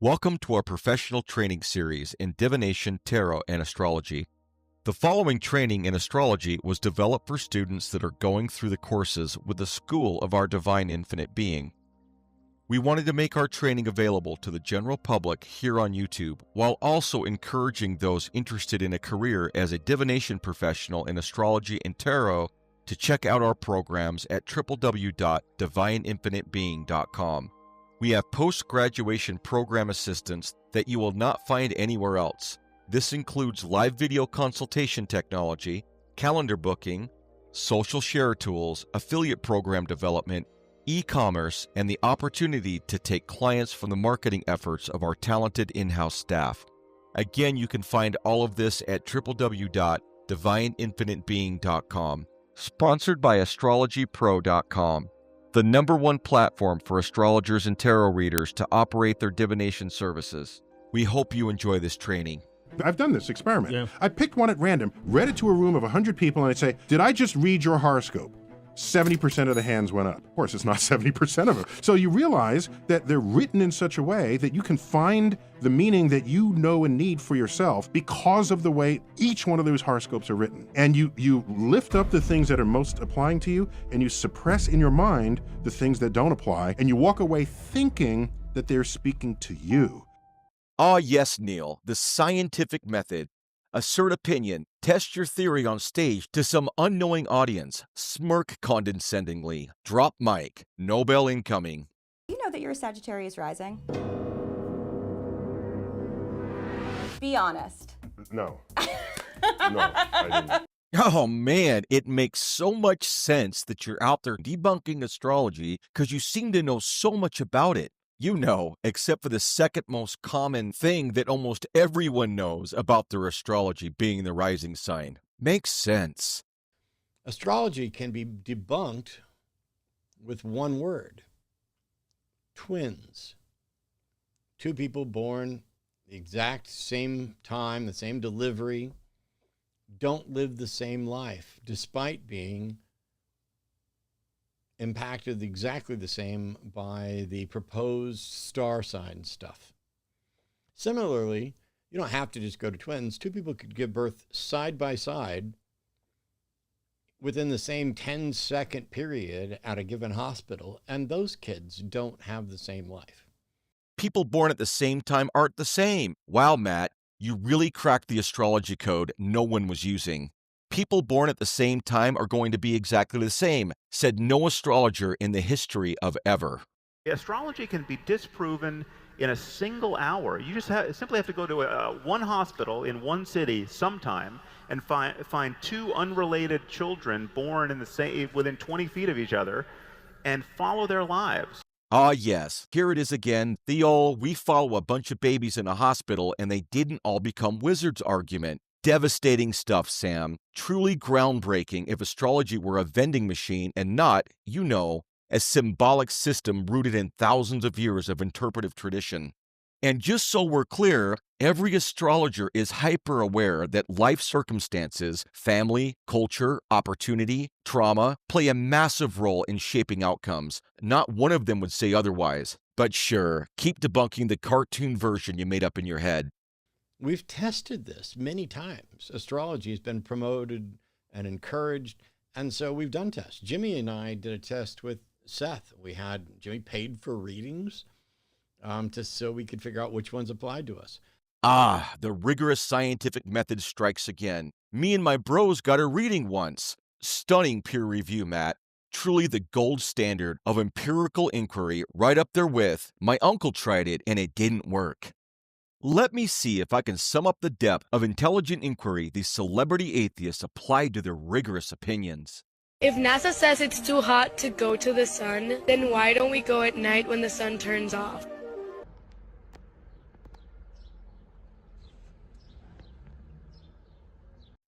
Welcome to our professional training series in divination, tarot, and astrology. The following training in astrology was developed for students that are going through the courses with the School of Our Divine Infinite Being. We wanted to make our training available to the general public here on YouTube, while also encouraging those interested in a career as a divination professional in astrology and tarot to check out our programs at www.divineinfinitebeing.com. We have post-graduation program assistance that you will not find anywhere else. This includes live video consultation technology, calendar booking, social share tools, affiliate program development, e-commerce, and the opportunity to take clients from the marketing efforts of our talented in-house staff. Again, you can find all of this at www.divineinfinitebeing.com. Sponsored by astrologypro.com. The #1 platform for astrologers and tarot readers to operate their divination services. We hope you enjoy this training. I've done this experiment. I picked one at random, read it to a room of 100 people, and I'd say, did I just read your horoscope? 70% of the hands went up. Of course, it's not 70% of them. So you realize that they're written in such a way that you can find the meaning that you know and need for yourself because of the way each one of those horoscopes are written. And you lift up the things that are most applying to you, and you suppress in your mind the things that don't apply, and you walk away thinking that they're speaking to you. Ah, yes, Neil, the scientific method. Assert opinion, test your theory on stage to some unknowing audience, smirk condescendingly, drop mic, no bell incoming. You know that you're a Sagittarius rising? Be honest. No. No, I didn't. Oh man, it makes so much sense that you're out there debunking astrology because you seem to know so much about it. You know, except for the second most common thing that almost everyone knows about their astrology being the rising sign. Makes sense. Astrology can be debunked with one word: twins. Two people born the exact same time, the same delivery, don't live the same life, despite being impacted exactly the same by the proposed star sign stuff. Similarly, you don't have to just go to twins. Two people could give birth side by side within the same 10-second period at a given hospital, and those kids don't have the same life. People born at the same time aren't the same. Wow, Matt, you really cracked the astrology code no one was using. People born at the same time are going to be exactly the same, said no astrologer in the history of ever. Astrology can be disproven in a single hour. You just simply have to go to one hospital in one city sometime and find two unrelated children born in the same, within 20 feet of each other, and follow their lives. Ah, yes, here it is again, the old "we follow a bunch of babies in a hospital and they didn't all become wizards" argument. Devastating stuff, Sam. Truly groundbreaking if astrology were a vending machine and not, you know, a symbolic system rooted in thousands of years of interpretive tradition. And just so we're clear, every astrologer is hyper-aware that life circumstances, family, culture, opportunity, trauma, play a massive role in shaping outcomes. Not one of them would say otherwise. But sure, keep debunking the cartoon version you made up in your head. We've tested this many times. Astrology has been promoted and encouraged, and so we've done tests. Jimmy and I did a test with Seth. Jimmy paid for readings so we could figure out which ones applied to us. Ah, the rigorous scientific method strikes again. Me and my bros got a reading once. Stunning peer review, Matt. Truly the gold standard of empirical inquiry, right up there with, my uncle tried it and it didn't work. Let me see if I can sum up the depth of intelligent inquiry these celebrity atheists applied to their rigorous opinions. If NASA says it's too hot to go to the sun, then why don't we go at night when the sun turns off?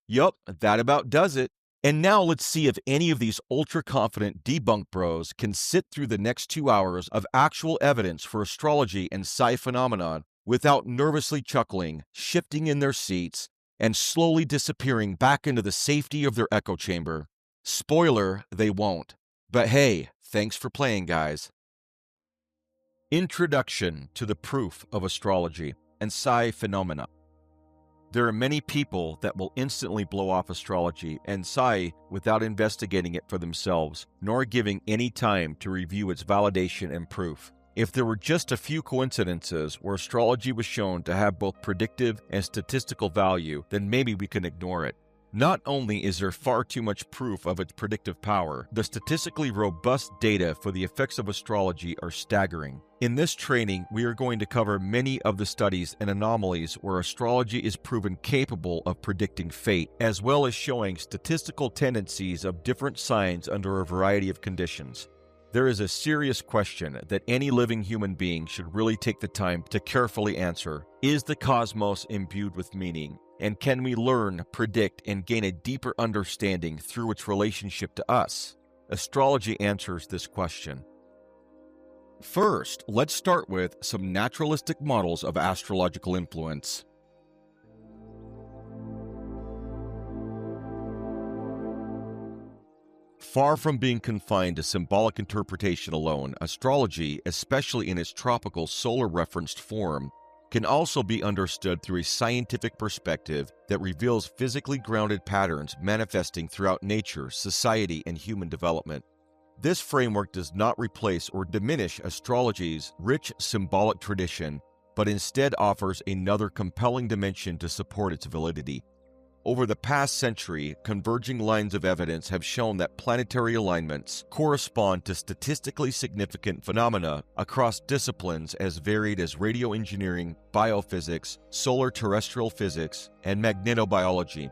Yup, that about does it. And now let's see if any of these ultra-confident debunk bros can sit through the next 2 hours of actual evidence for astrology and psi phenomenon without nervously chuckling, shifting in their seats, and slowly disappearing back into the safety of their echo chamber. Spoiler, they won't. But hey, thanks for playing, guys. Introduction to the Proof of Astrology and Psi Phenomena. There are many people that will instantly blow off astrology and psi without investigating it for themselves, nor giving any time to review its validation and proof. If there were just a few coincidences where astrology was shown to have both predictive and statistical value, then maybe we can ignore it. Not only is there far too much proof of its predictive power, the statistically robust data for the effects of astrology are staggering. In this training, we are going to cover many of the studies and anomalies where astrology is proven capable of predicting fate, as well as showing statistical tendencies of different signs under a variety of conditions. There is a serious question that any living human being should really take the time to carefully answer. Is the cosmos imbued with meaning? And can we learn, predict, and gain a deeper understanding through its relationship to us? Astrology answers this question. First, let's start with some naturalistic models of astrological influence. Far from being confined to symbolic interpretation alone, astrology, especially in its tropical solar-referenced form, can also be understood through a scientific perspective that reveals physically grounded patterns manifesting throughout nature, society, and human development. This framework does not replace or diminish astrology's rich symbolic tradition, but instead offers another compelling dimension to support its validity. Over the past century, converging lines of evidence have shown that planetary alignments correspond to statistically significant phenomena across disciplines as varied as radio engineering, biophysics, solar terrestrial physics, and magnetobiology.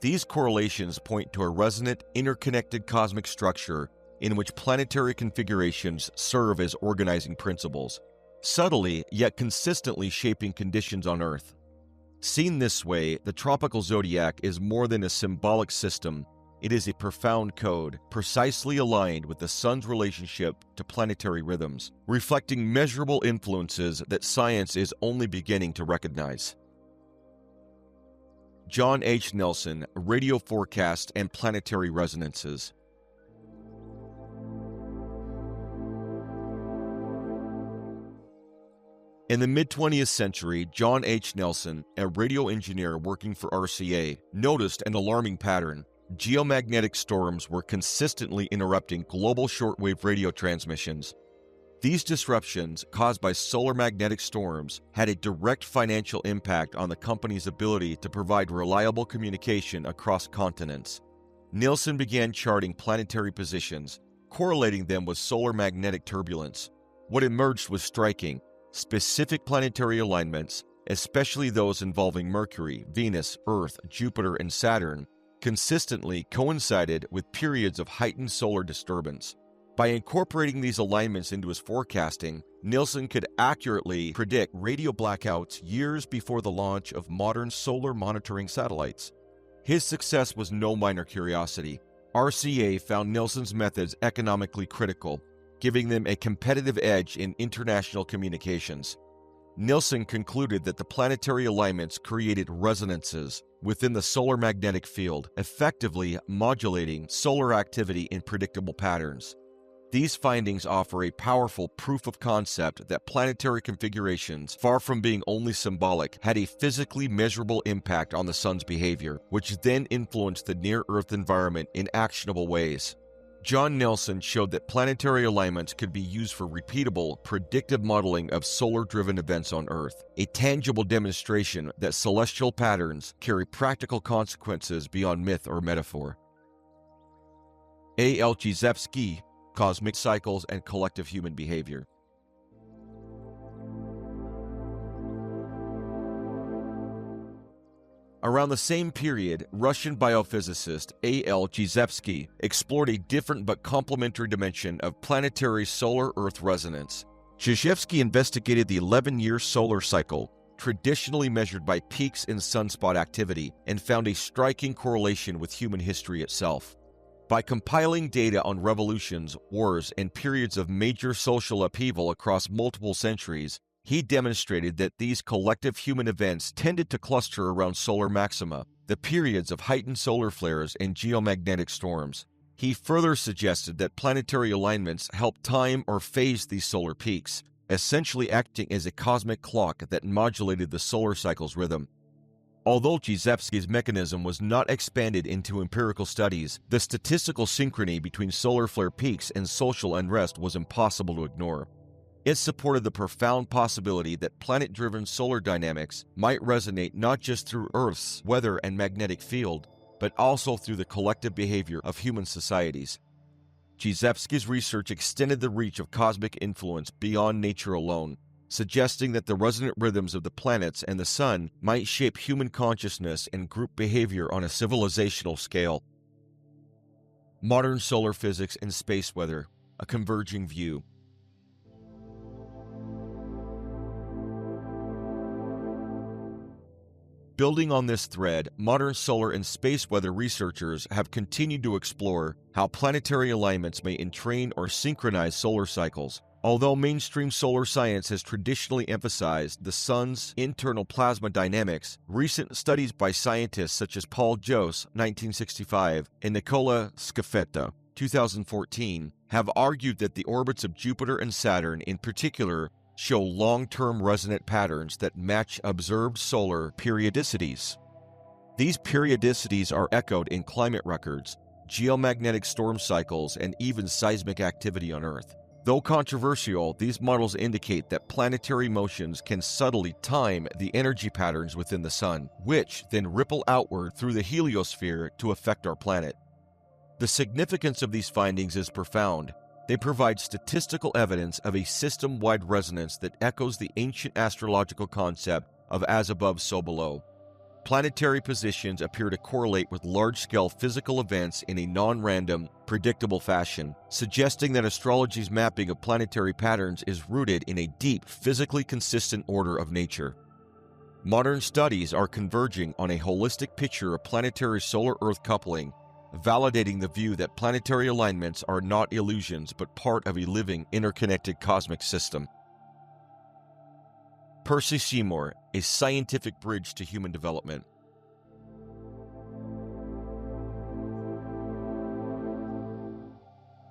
These correlations point to a resonant, interconnected cosmic structure in which planetary configurations serve as organizing principles, subtly yet consistently shaping conditions on Earth. Seen this way, the tropical zodiac is more than a symbolic system. It is a profound code, precisely aligned with the sun's relationship to planetary rhythms, reflecting measurable influences that science is only beginning to recognize. John H. Nelson, Radio Forecast and Planetary Resonances. In the mid-20th century, John H. Nelson, a radio engineer working for RCA, noticed an alarming pattern. Geomagnetic storms were consistently interrupting global shortwave radio transmissions. These disruptions, caused by solar magnetic storms, had a direct financial impact on the company's ability to provide reliable communication across continents. Nelson began charting planetary positions, correlating them with solar magnetic turbulence. What emerged was striking. Specific planetary alignments, especially those involving Mercury, Venus, Earth, Jupiter, and Saturn, consistently coincided with periods of heightened solar disturbance. By incorporating these alignments into his forecasting, Nelson could accurately predict radio blackouts years before the launch of modern solar monitoring satellites. His success was no minor curiosity. RCA found Nelson's methods economically critical, giving them a competitive edge in international communications. Nelson concluded that the planetary alignments created resonances within the solar magnetic field, effectively modulating solar activity in predictable patterns. These findings offer a powerful proof of concept that planetary configurations, far from being only symbolic, had a physically measurable impact on the sun's behavior, which then influenced the near-Earth environment in actionable ways. John Nelson showed that planetary alignments could be used for repeatable, predictive modeling of solar-driven events on Earth, a tangible demonstration that celestial patterns carry practical consequences beyond myth or metaphor. A. L. Gizevsky, Cosmic Cycles and Collective Human Behavior. Around the same period, Russian biophysicist A. L. Gizevsky explored a different but complementary dimension of planetary solar-Earth resonance. Gizevsky investigated the 11-year solar cycle, traditionally measured by peaks in sunspot activity, and found a striking correlation with human history itself. By compiling data on revolutions, wars, and periods of major social upheaval across multiple centuries, he demonstrated that these collective human events tended to cluster around solar maxima, the periods of heightened solar flares and geomagnetic storms. He further suggested that planetary alignments help time or phase these solar peaks, essentially acting as a cosmic clock that modulated the solar cycle's rhythm. Although Gzebski's mechanism was not expanded into empirical studies, the statistical synchrony between solar flare peaks and social unrest was impossible to ignore. It supported the profound possibility that planet-driven solar dynamics might resonate not just through Earth's weather and magnetic field, but also through the collective behavior of human societies. Gzebski's research extended the reach of cosmic influence beyond nature alone, suggesting that the resonant rhythms of the planets and the sun might shape human consciousness and group behavior on a civilizational scale. Modern solar physics and space weather, a converging view. Building on this thread, modern solar and space weather researchers have continued to explore how planetary alignments may entrain or synchronize solar cycles. Although mainstream solar science has traditionally emphasized the sun's internal plasma dynamics, recent studies by scientists such as Paul Josse, 1965, and Nicola Scaffetta, 2014, have argued that the orbits of Jupiter and Saturn in particular show long-term resonant patterns that match observed solar periodicities. These periodicities are echoed in climate records, geomagnetic storm cycles, and even seismic activity on Earth. Though controversial, these models indicate that planetary motions can subtly time the energy patterns within the Sun, which then ripple outward through the heliosphere to affect our planet. The significance of these findings is profound. They provide statistical evidence of a system-wide resonance that echoes the ancient astrological concept of as above, so below. Planetary positions appear to correlate with large-scale physical events in a non-random, predictable fashion, suggesting that astrology's mapping of planetary patterns is rooted in a deep, physically consistent order of nature. Modern studies are converging on a holistic picture of planetary solar-Earth coupling, validating the view that planetary alignments are not illusions but part of a living, interconnected cosmic system. Percy Seymour, a scientific bridge to human development.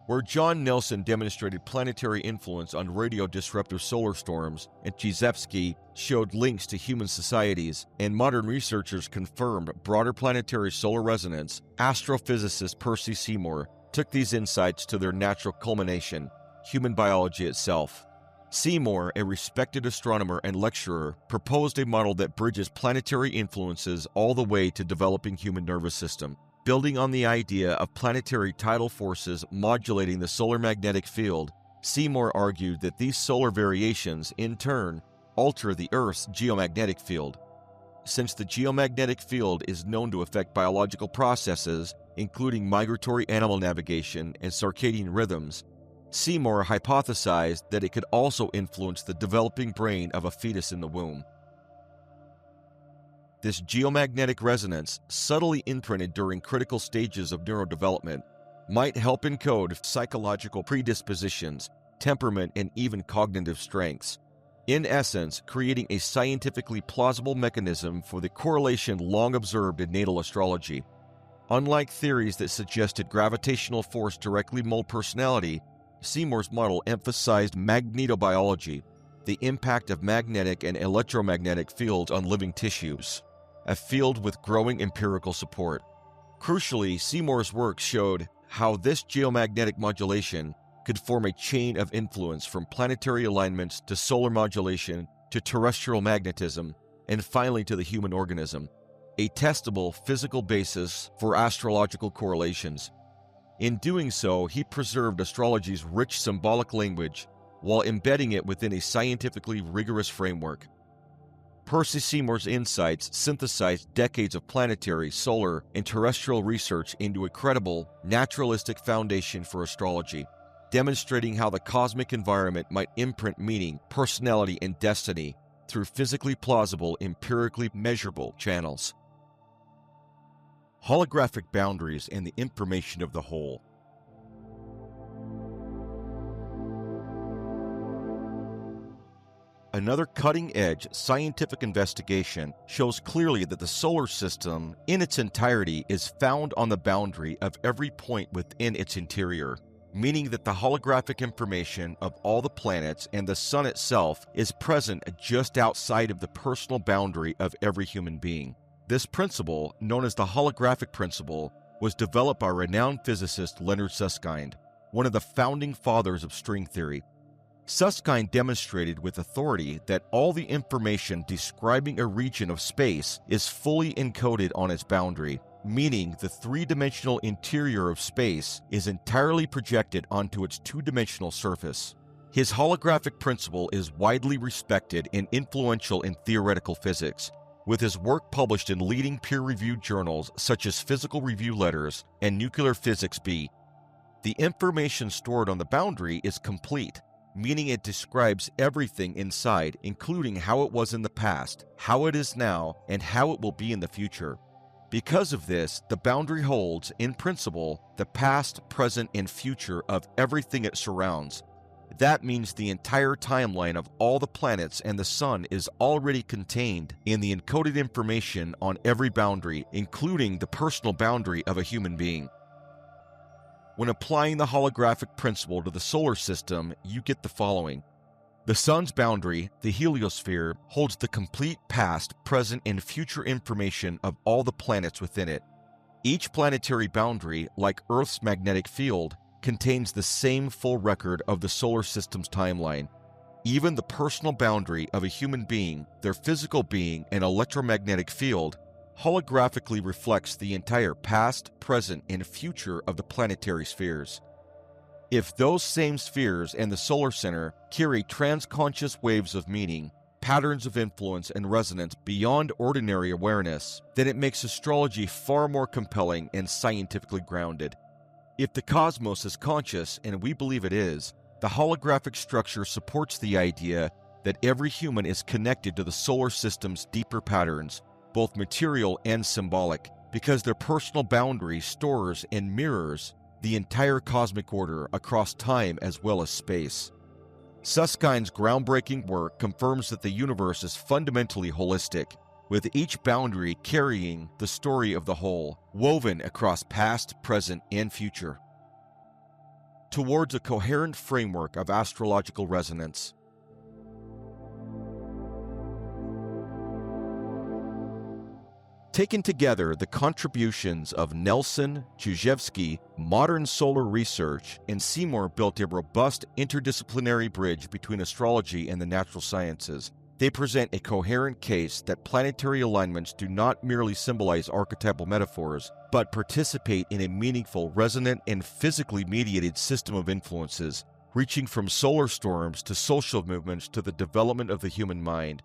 Where John Nelson demonstrated planetary influence on radio-disruptive solar storms, and Gzebski showed links to human societies, and modern researchers confirmed broader planetary solar resonance, astrophysicist Percy Seymour took these insights to their natural culmination, human biology itself. Seymour, a respected astronomer and lecturer, proposed a model that bridges planetary influences all the way to developing human nervous system. Building on the idea of planetary tidal forces modulating the solar magnetic field, Seymour argued that these solar variations, in turn, alter the Earth's geomagnetic field. Since the geomagnetic field is known to affect biological processes, including migratory animal navigation and circadian rhythms, Seymour hypothesized that it could also influence the developing brain of a fetus in the womb. This geomagnetic resonance, subtly imprinted during critical stages of neurodevelopment, might help encode psychological predispositions, temperament, and even cognitive strengths. In essence, creating a scientifically plausible mechanism for the correlation long observed in natal astrology. Unlike theories that suggested gravitational force directly mold personality, Seymour's model emphasized magnetobiology, the impact of magnetic and electromagnetic fields on living tissues, a field with growing empirical support. Crucially, Seymour's work showed how this geomagnetic modulation could form a chain of influence from planetary alignments to solar modulation to terrestrial magnetism, and finally to the human organism, a testable physical basis for astrological correlations. In doing so, he preserved astrology's rich symbolic language while embedding it within a scientifically rigorous framework. Percy Seymour's insights synthesized decades of planetary, solar, and terrestrial research into a credible, naturalistic foundation for astrology, demonstrating how the cosmic environment might imprint meaning, personality, and destiny through physically plausible, empirically measurable channels. Holographic boundaries and the information of the whole. Another cutting-edge scientific investigation shows clearly that the solar system in its entirety is found on the boundary of every point within its interior. meaning that the holographic information of all the planets and the sun itself is present just outside of the personal boundary of every human being. This principle, known as the holographic principle, was developed by renowned physicist Leonard Susskind, one of the founding fathers of string theory. Susskind demonstrated with authority that all the information describing a region of space is fully encoded on its boundary, meaning the three-dimensional interior of space is entirely projected onto its two-dimensional surface. His holographic principle is widely respected and influential in theoretical physics, with his work published in leading peer-reviewed journals such as Physical Review Letters and Nuclear Physics B. The information stored on the boundary is complete, meaning it describes everything inside, including how it was in the past, how it is now, and how it will be in the future. Because of this, the boundary holds, in principle, the past, present, and future of everything it surrounds. That means the entire timeline of all the planets and the sun is already contained in the encoded information on every boundary, including the personal boundary of a human being. When applying the holographic principle to the solar system, you get the following. The sun's boundary, the heliosphere, holds the complete past, present, and future information of all the planets within it. Each planetary boundary, like Earth's magnetic field, contains the same full record of the solar system's timeline. Even the personal boundary of a human being, their physical being, and electromagnetic field, holographically reflects the entire past, present, and future of the planetary spheres. If those same spheres and the solar center carry transconscious waves of meaning, patterns of influence and resonance beyond ordinary awareness, then it makes astrology far more compelling and scientifically grounded. If the cosmos is conscious, and we believe it is, the holographic structure supports the idea that every human is connected to the solar system's deeper patterns, both material and symbolic, because their personal boundary stores and mirrors the entire cosmic order across time as well as space. Susskind's groundbreaking work confirms that the universe is fundamentally holistic, with each boundary carrying the story of the whole, woven across past, present, and future. Towards a coherent framework of astrological resonance. Taken together, the contributions of Nelson, Chujevsky, modern solar research, and Seymour built a robust interdisciplinary bridge between astrology and the natural sciences. They present a coherent case that planetary alignments do not merely symbolize archetypal metaphors, but participate in a meaningful, resonant, and physically mediated system of influences, reaching from solar storms to social movements to the development of the human mind.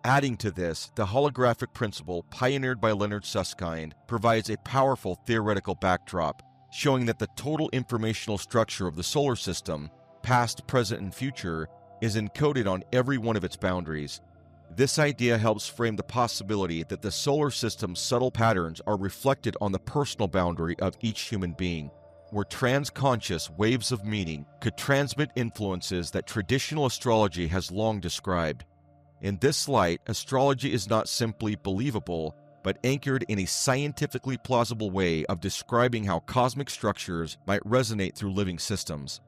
Adding to this, the holographic principle pioneered by Leonard Susskind provides a powerful theoretical backdrop, showing that the total informational structure of the solar system, past, present, and future, is encoded on every one of its boundaries. This idea helps frame the possibility that the solar system's subtle patterns are reflected on the personal boundary of each human being, where transconscious waves of meaning could transmit influences that traditional astrology has long described. In this light, astrology is not simply believable, but anchored in a scientifically plausible way of describing how cosmic structures might resonate through living systems.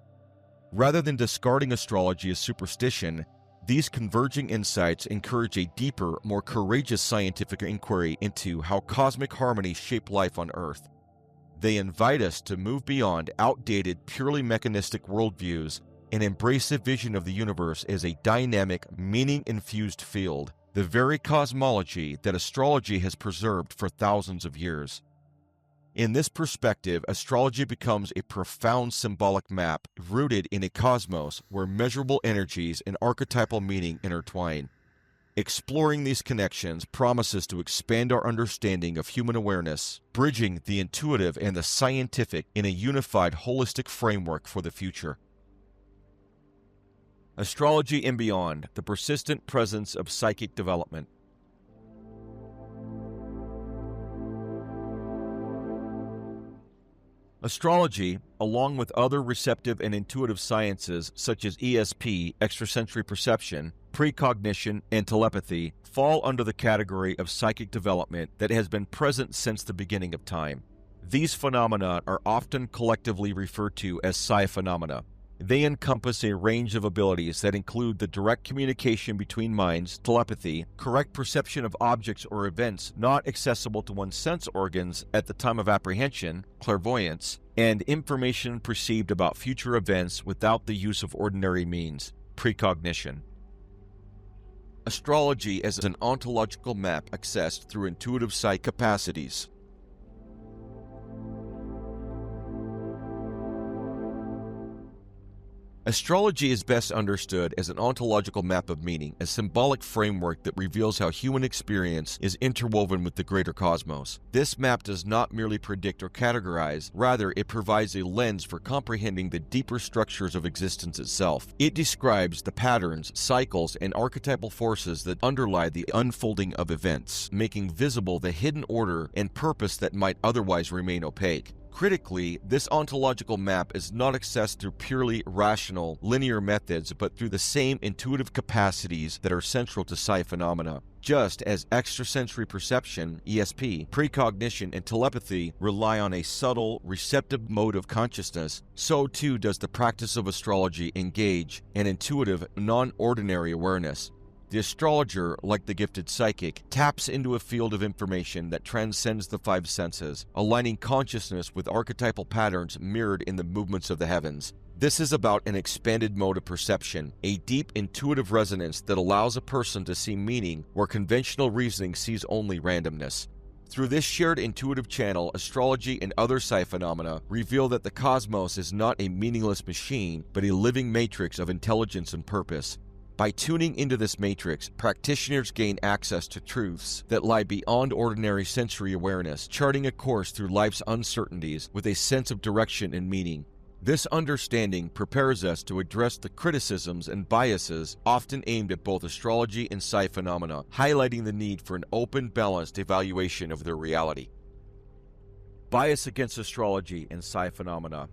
Rather than discarding astrology as superstition, these converging insights encourage a deeper, more courageous scientific inquiry into how cosmic harmony shape life on Earth. They invite us to move beyond outdated, purely mechanistic worldviews and embrace a vision of the universe as a dynamic, meaning-infused field, the very cosmology that astrology has preserved for thousands of years. In this perspective, astrology becomes a profound symbolic map rooted in a cosmos where measurable energies and archetypal meaning intertwine. Exploring these connections promises to expand our understanding of human awareness, bridging the intuitive and the scientific in a unified, holistic framework for the future. Astrology and Beyond, the Persistent Presence of Psychic Development. Astrology, along with other receptive and intuitive sciences such as ESP, extrasensory perception, precognition, and telepathy, fall under the category of psychic development that has been present since the beginning of time. These phenomena are often collectively referred to as psi phenomena. They encompass a range of abilities that include the direct communication between minds, telepathy, correct perception of objects or events not accessible to one's sense organs at the time of apprehension, clairvoyance, and information perceived about future events without the use of ordinary means, precognition. Astrology is an ontological map accessed through intuitive sight capacities. Astrology is best understood as an ontological map of meaning, a symbolic framework that reveals how human experience is interwoven with the greater cosmos. This map does not merely predict or categorize, rather it provides a lens for comprehending the deeper structures of existence itself. It describes the patterns, cycles, and archetypal forces that underlie the unfolding of events, making visible the hidden order and purpose that might otherwise remain opaque. Critically, this ontological map is not accessed through purely rational, linear methods, but through the same intuitive capacities that are central to psi phenomena. Just as extrasensory perception, ESP, precognition, and telepathy rely on a subtle, receptive mode of consciousness, so too does the practice of astrology engage an intuitive, non-ordinary awareness. The astrologer, like the gifted psychic, taps into a field of information that transcends the five senses, aligning consciousness with archetypal patterns mirrored in the movements of the heavens. This is about an expanded mode of perception, a deep intuitive resonance that allows a person to see meaning where conventional reasoning sees only randomness. Through this shared intuitive channel, astrology and other psi phenomena reveal that the cosmos is not a meaningless machine, but a living matrix of intelligence and purpose. By tuning into this matrix, practitioners gain access to truths that lie beyond ordinary sensory awareness, charting a course through life's uncertainties with a sense of direction and meaning. This understanding prepares us to address the criticisms and biases often aimed at both astrology and psi phenomena, highlighting the need for an open, balanced evaluation of their reality. Bias against astrology and psi phenomena.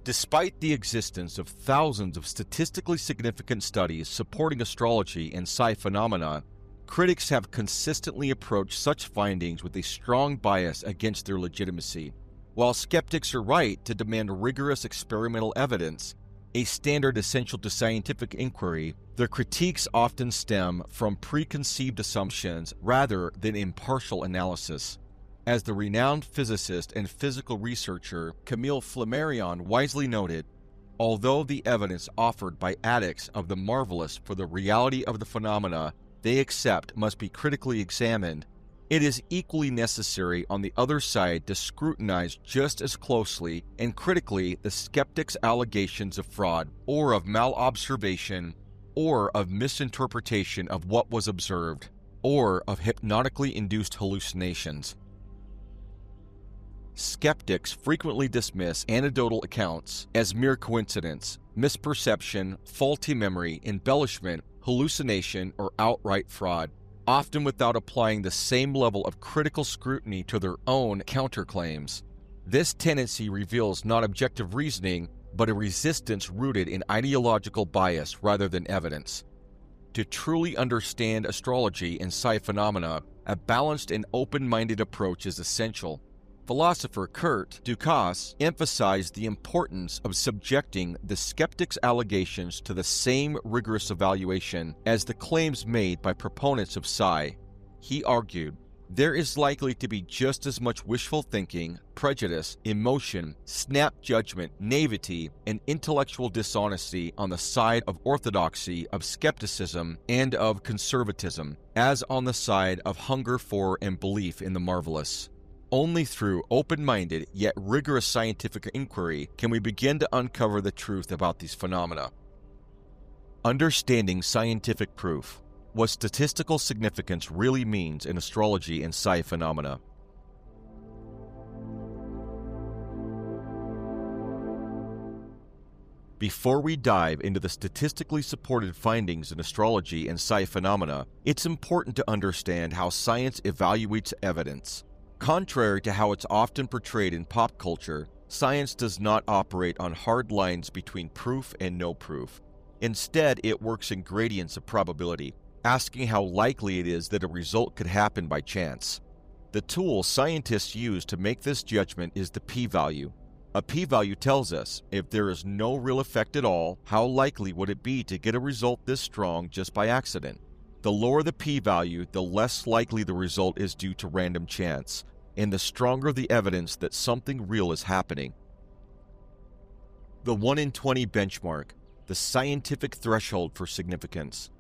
Despite the existence of thousands of statistically significant studies supporting astrology and psi phenomena, critics have consistently approached such findings with a strong bias against their legitimacy. While skeptics are right to demand rigorous experimental evidence, a standard essential to scientific inquiry, their critiques often stem from preconceived assumptions rather than impartial analysis. As the renowned physicist and physical researcher Camille Flammarion wisely noted, although the evidence offered by addicts of the marvelous for the reality of the phenomena they accept must be critically examined, it is equally necessary on the other side to scrutinize just as closely and critically the skeptic's allegations of fraud, or of malobservation, or of misinterpretation of what was observed, or of hypnotically induced hallucinations. Skeptics frequently dismiss anecdotal accounts as mere coincidence, misperception, faulty memory, embellishment, hallucination, or outright fraud, often without applying the same level of critical scrutiny to their own counterclaims. This tendency reveals not objective reasoning, but a resistance rooted in ideological bias rather than evidence. To truly understand astrology and psi phenomena, a balanced and open-minded approach is essential. Philosopher Kurt Dukas emphasized the importance of subjecting the skeptic's allegations to the same rigorous evaluation as the claims made by proponents of psi. He argued, there is likely to be just as much wishful thinking, prejudice, emotion, snap judgment, naivety, and intellectual dishonesty on the side of orthodoxy, of skepticism, and of conservatism, as on the side of hunger for and belief in the marvelous. Only through open-minded yet rigorous scientific inquiry can we begin to uncover the truth about these phenomena. Understanding scientific proof. What statistical significance really means in astrology and psi phenomena. Before we dive into the statistically supported findings in astrology and psi phenomena, it's important to understand how science evaluates evidence. Contrary to how it's often portrayed in pop culture, science does not operate on hard lines between proof and no proof. Instead, it works in gradients of probability. asking how likely it is that a result could happen by chance. The tool scientists use to make this judgment is the p-value. A p-value tells us, if there is no real effect at all, how likely would it be to get a result this strong just by accident? The lower the p-value, the less likely the result is due to random chance, and the stronger the evidence that something real is happening. The 1 in 20 benchmark, the scientific threshold for significance.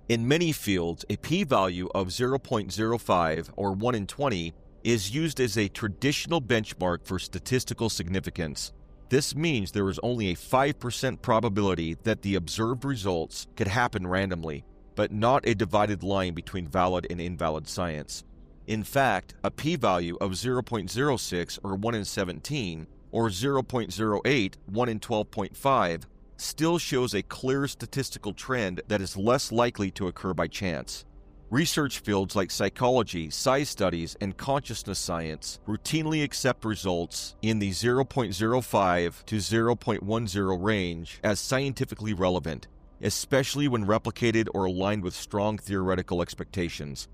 In many fields, a p-value of 0.05 or 1 in 20 is used as a traditional benchmark for statistical significance. This means there is only a 5% probability that the observed results could happen randomly, but not a divided line between valid and invalid science. In fact, a p-value of 0.06 or 1 in 17 or 0.08, 1 in 12.5 still shows a clear statistical trend that is less likely to occur by chance. Research fields like psychology, size studies, and consciousness science routinely accept results in the 0.05 to 0.10 range as scientifically relevant, especially when replicated or aligned with strong theoretical expectations.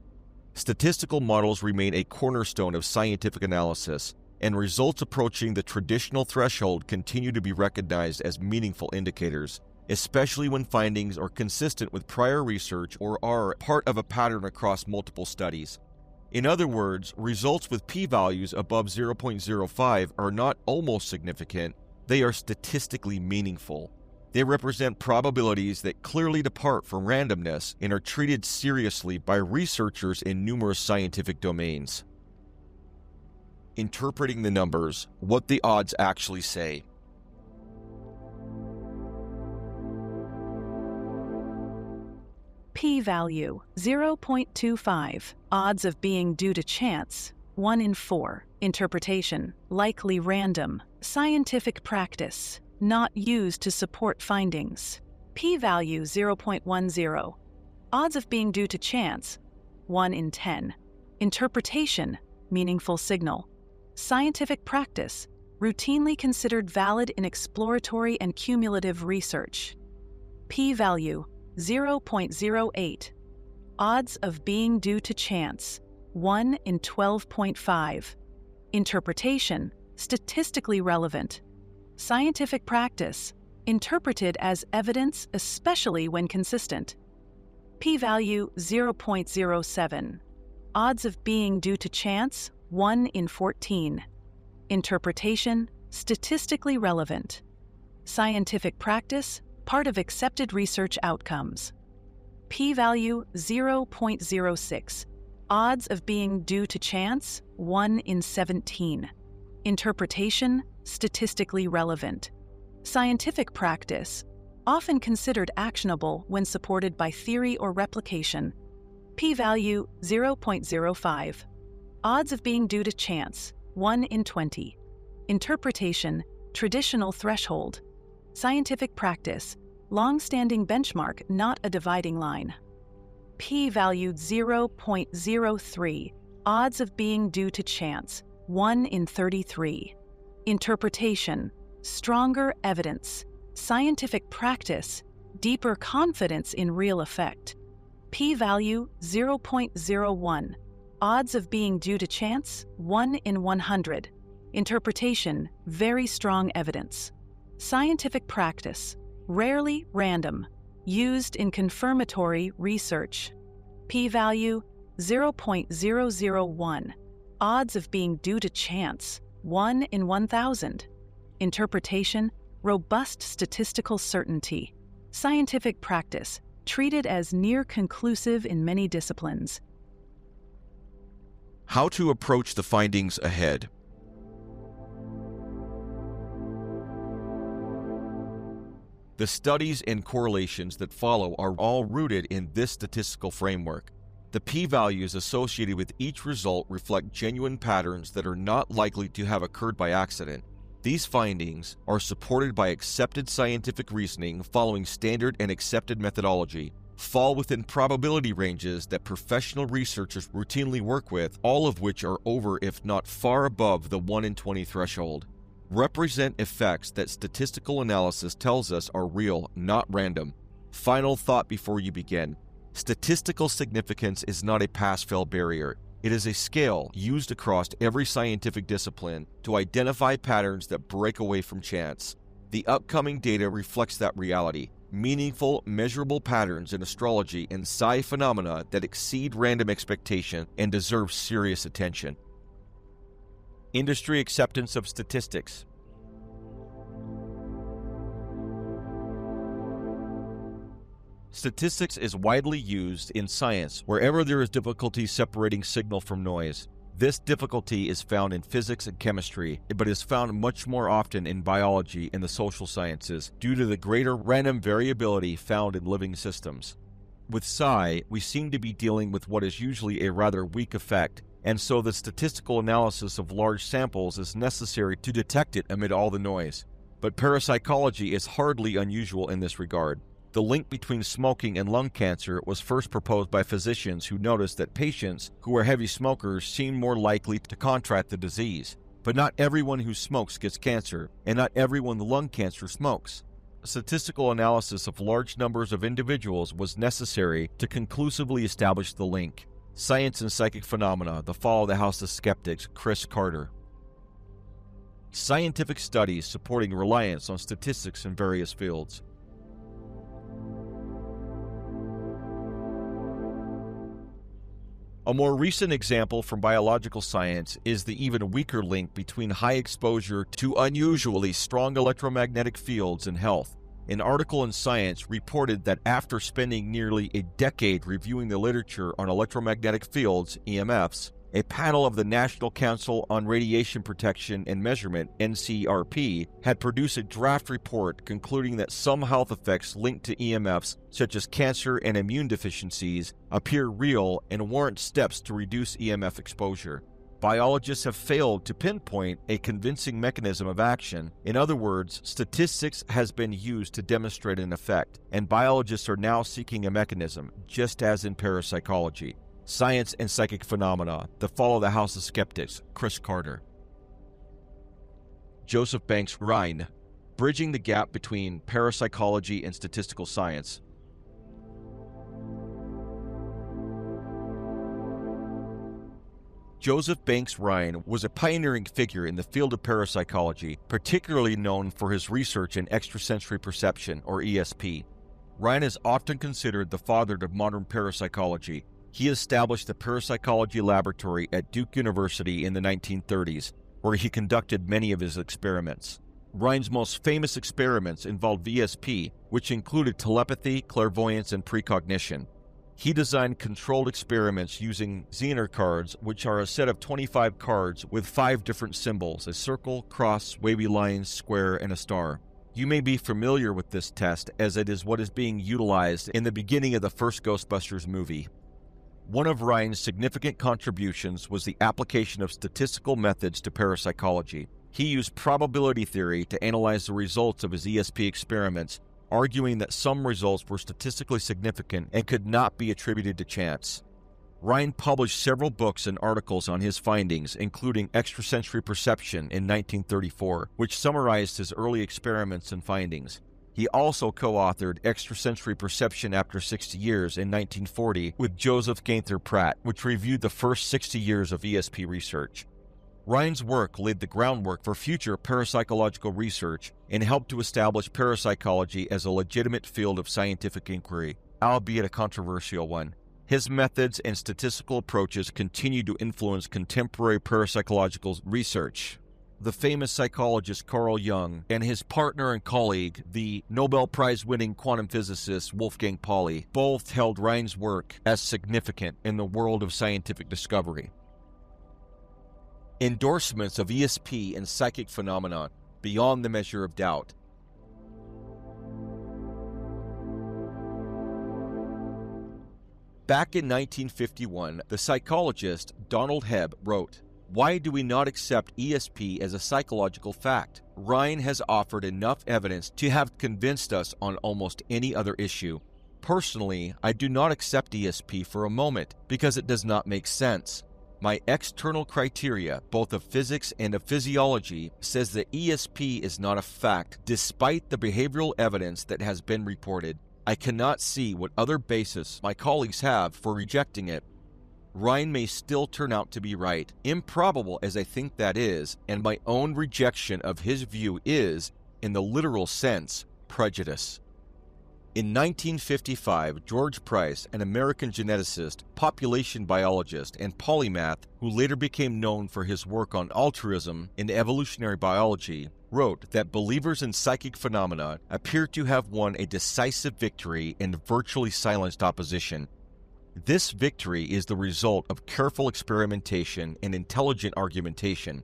Statistical models remain a cornerstone of scientific analysis, and results approaching the traditional threshold continue to be recognized as meaningful indicators, especially when findings are consistent with prior research or are part of a pattern across multiple studies. In other words, results with p-values above 0.05 are not almost significant, they are statistically meaningful. They represent probabilities that clearly depart from randomness and are treated seriously by researchers in numerous scientific domains. Interpreting the numbers, what the odds actually say. P-value 0.25, odds of being due to chance, 1 in 4, interpretation, likely random, scientific practice, not used to support findings. P-value 0.10, odds of being due to chance, 1 in 10, interpretation, meaningful signal, scientific practice, routinely considered valid in exploratory and cumulative research. P-value 0.08, odds of being due to chance, 1 in 12.5, interpretation, statistically relevant, scientific practice, interpreted as evidence especially when consistent. P-value 0.07, odds of being due to chance, 1 in 14. Interpretation, statistically relevant. Scientific practice, part of accepted research outcomes. P-value 0.06, odds of being due to chance, 1 in 17. Interpretation, statistically relevant. Scientific practice, often considered actionable when supported by theory or replication. P-value 0.05. Odds of being due to chance, 1 in 20. Interpretation, traditional threshold. Scientific practice, long-standing benchmark, not a dividing line. P-value 0.03. Odds of being due to chance, 1 in 33. Interpretation, stronger evidence. Scientific practice, deeper confidence in real effect. P-value 0.01. Odds of being due to chance, 1 in 100. Interpretation, very strong evidence. Scientific practice, rarely random, used in confirmatory research. P-value 0.001. Odds of being due to chance, 1 in 1,000. Interpretation, robust statistical certainty. Scientific practice, treated as near conclusive in many disciplines. How to approach the findings ahead. The studies and correlations that follow are all rooted in this statistical framework. The p-values associated with each result reflect genuine patterns that are not likely to have occurred by accident. These findings are supported by accepted scientific reasoning following standard and accepted methodology, fall within probability ranges that professional researchers routinely work with, all of which are over, if not far above, the 1 in 20 threshold. represent effects that statistical analysis tells us are real, not random. Final thought before you begin. Statistical significance is not a pass-fail barrier. It is a scale used across every scientific discipline to identify patterns that break away from chance. The upcoming data reflects that reality. Meaningful, measurable patterns in astrology and psi phenomena that exceed random expectation and deserve serious attention. Industry acceptance of statistics. Statistics is widely used in science wherever there is difficulty separating signal from noise. This difficulty is found in physics and chemistry, but is found much more often in biology and the social sciences due to the greater random variability found in living systems. With psi, we seem to be dealing with what is usually a rather weak effect, and so the statistical analysis of large samples is necessary to detect it amid all the noise. But parapsychology is hardly unusual in this regard. The link between smoking and lung cancer was first proposed by physicians who noticed that patients who are heavy smokers seem more likely to contract the disease. But not everyone who smokes gets cancer, and not everyone with lung cancer smokes. Statistical analysis of large numbers of individuals was necessary to conclusively establish the link. Science and Psychic Phenomena, The Fall of the House of Skeptics, Chris Carter. Scientific studies supporting reliance on statistics in various fields. A more recent example from biological science is the even weaker link between high exposure to unusually strong electromagnetic fields and health. An article in Science reported that after spending nearly a decade reviewing the literature on electromagnetic fields, EMFs, a panel of the National Council on Radiation Protection and Measurement, NCRP, had produced a draft report concluding that some health effects linked to EMFs, such as cancer and immune deficiencies, appear real and warrant steps to reduce EMF exposure. Biologists have failed to pinpoint a convincing mechanism of action. In other words, statistics has been used to demonstrate an effect, and biologists are now seeking a mechanism, just as in parapsychology. Science and Psychic Phenomena, The Fall of the House of Skeptics, Chris Carter. Joseph Banks Rhine, Bridging the Gap Between Parapsychology and Statistical Science. Joseph Banks Rhine was a pioneering figure in the field of parapsychology, particularly known for his research in extrasensory perception, or ESP. Rhine is often considered the father of modern parapsychology. He established the Parapsychology Laboratory at Duke University in the 1930s, where he conducted many of his experiments. Rhine's most famous experiments involved ESP, which included telepathy, clairvoyance, and precognition. He designed controlled experiments using Zener cards, which are a set of 25 cards with 5 different symbols: a circle, cross, wavy lines, square, and a star. You may be familiar with this test, as it is what is being utilized in the beginning of the first Ghostbusters movie. One of Rhine's significant contributions was the application of statistical methods to parapsychology. He used probability theory to analyze the results of his ESP experiments, arguing that some results were statistically significant and could not be attributed to chance. Rhine published several books and articles on his findings, including Extrasensory Perception in 1934, which summarized his early experiments and findings. He also co-authored Extrasensory Perception After 60 Years in 1940 with Joseph Gaither Pratt, which reviewed the first 60 years of ESP research. Rhine's work laid the groundwork for future parapsychological research and helped to establish parapsychology as a legitimate field of scientific inquiry, albeit a controversial one. His methods and statistical approaches continue to influence contemporary parapsychological research. The famous psychologist Carl Jung and his partner and colleague, the Nobel Prize-winning quantum physicist Wolfgang Pauli, both held Rhine's work as significant in the world of scientific discovery. Endorsements of ESP and psychic phenomena beyond the measure of doubt. Back in 1951, the psychologist Donald Hebb wrote, "Why do we not accept ESP as a psychological fact? Rhine has offered enough evidence to have convinced us on almost any other issue. Personally, I do not accept ESP for a moment because it does not make sense. My external criteria, both of physics and of physiology, says that ESP is not a fact, despite the behavioral evidence that has been reported. I cannot see what other basis my colleagues have for rejecting it. Ryan may still turn out to be right, improbable as I think that is, and my own rejection of his view is, in the literal sense, prejudice. In 1955, George Price, an American geneticist, population biologist, and polymath who later became known for his work on altruism in evolutionary biology, wrote that believers in psychic phenomena appear to have won a decisive victory and virtually silenced opposition. This victory is the result of careful experimentation and intelligent argumentation.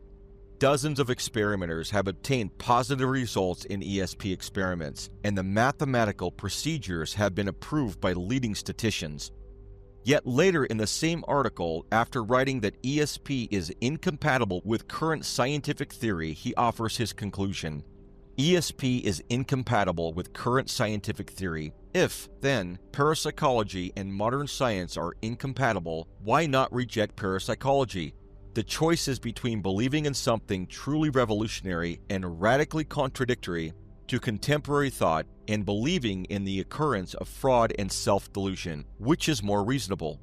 Dozens of experimenters have obtained positive results in ESP experiments, and the mathematical procedures have been approved by leading statisticians. Yet later in the same article, after writing that ESP is incompatible with current scientific theory, he offers his conclusion. ESP is incompatible with current scientific theory. If, then, parapsychology and modern science are incompatible, why not reject parapsychology? The choice is between believing in something truly revolutionary and radically contradictory to contemporary thought and believing in the occurrence of fraud and self-delusion. Which is more reasonable?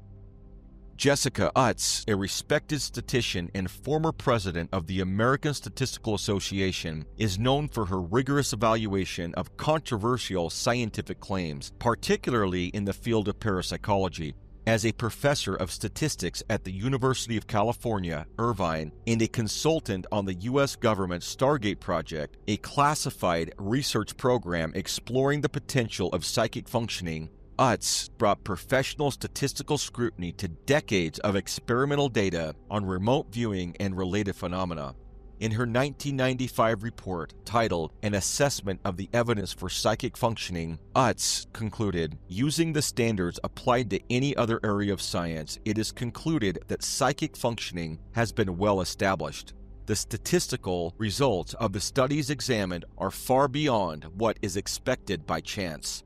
Jessica Utz, a respected statistician and former president of the American Statistical Association, is known for her rigorous evaluation of controversial scientific claims, particularly in the field of parapsychology. As a professor of statistics at the University of California, Irvine, and a consultant on the U.S. government's Stargate project, a classified research program exploring the potential of psychic functioning, Utz brought professional statistical scrutiny to decades of experimental data on remote viewing and related phenomena. In her 1995 report titled An Assessment of the Evidence for Psychic Functioning, Utz concluded, using the standards applied to any other area of science, it is concluded that psychic functioning has been well established. The statistical results of the studies examined are far beyond what is expected by chance.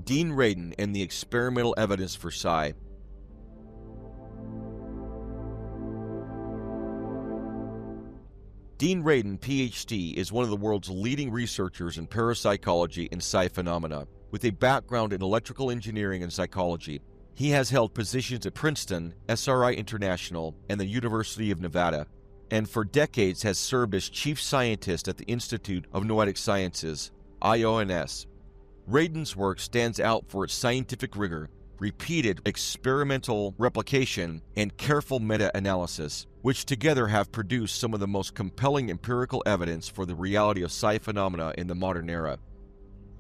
Dean Radin and the Experimental Evidence for Psi. Dean Radin, Ph.D., is one of the world's leading researchers in parapsychology and psi phenomena, with a background in electrical engineering and psychology. He has held positions at Princeton, SRI International, and the University of Nevada, and for decades has served as chief scientist at the Institute of Noetic Sciences, IONS. Radin's work stands out for its scientific rigor, repeated experimental replication, and careful meta-analysis, which together have produced some of the most compelling empirical evidence for the reality of psi phenomena in the modern era.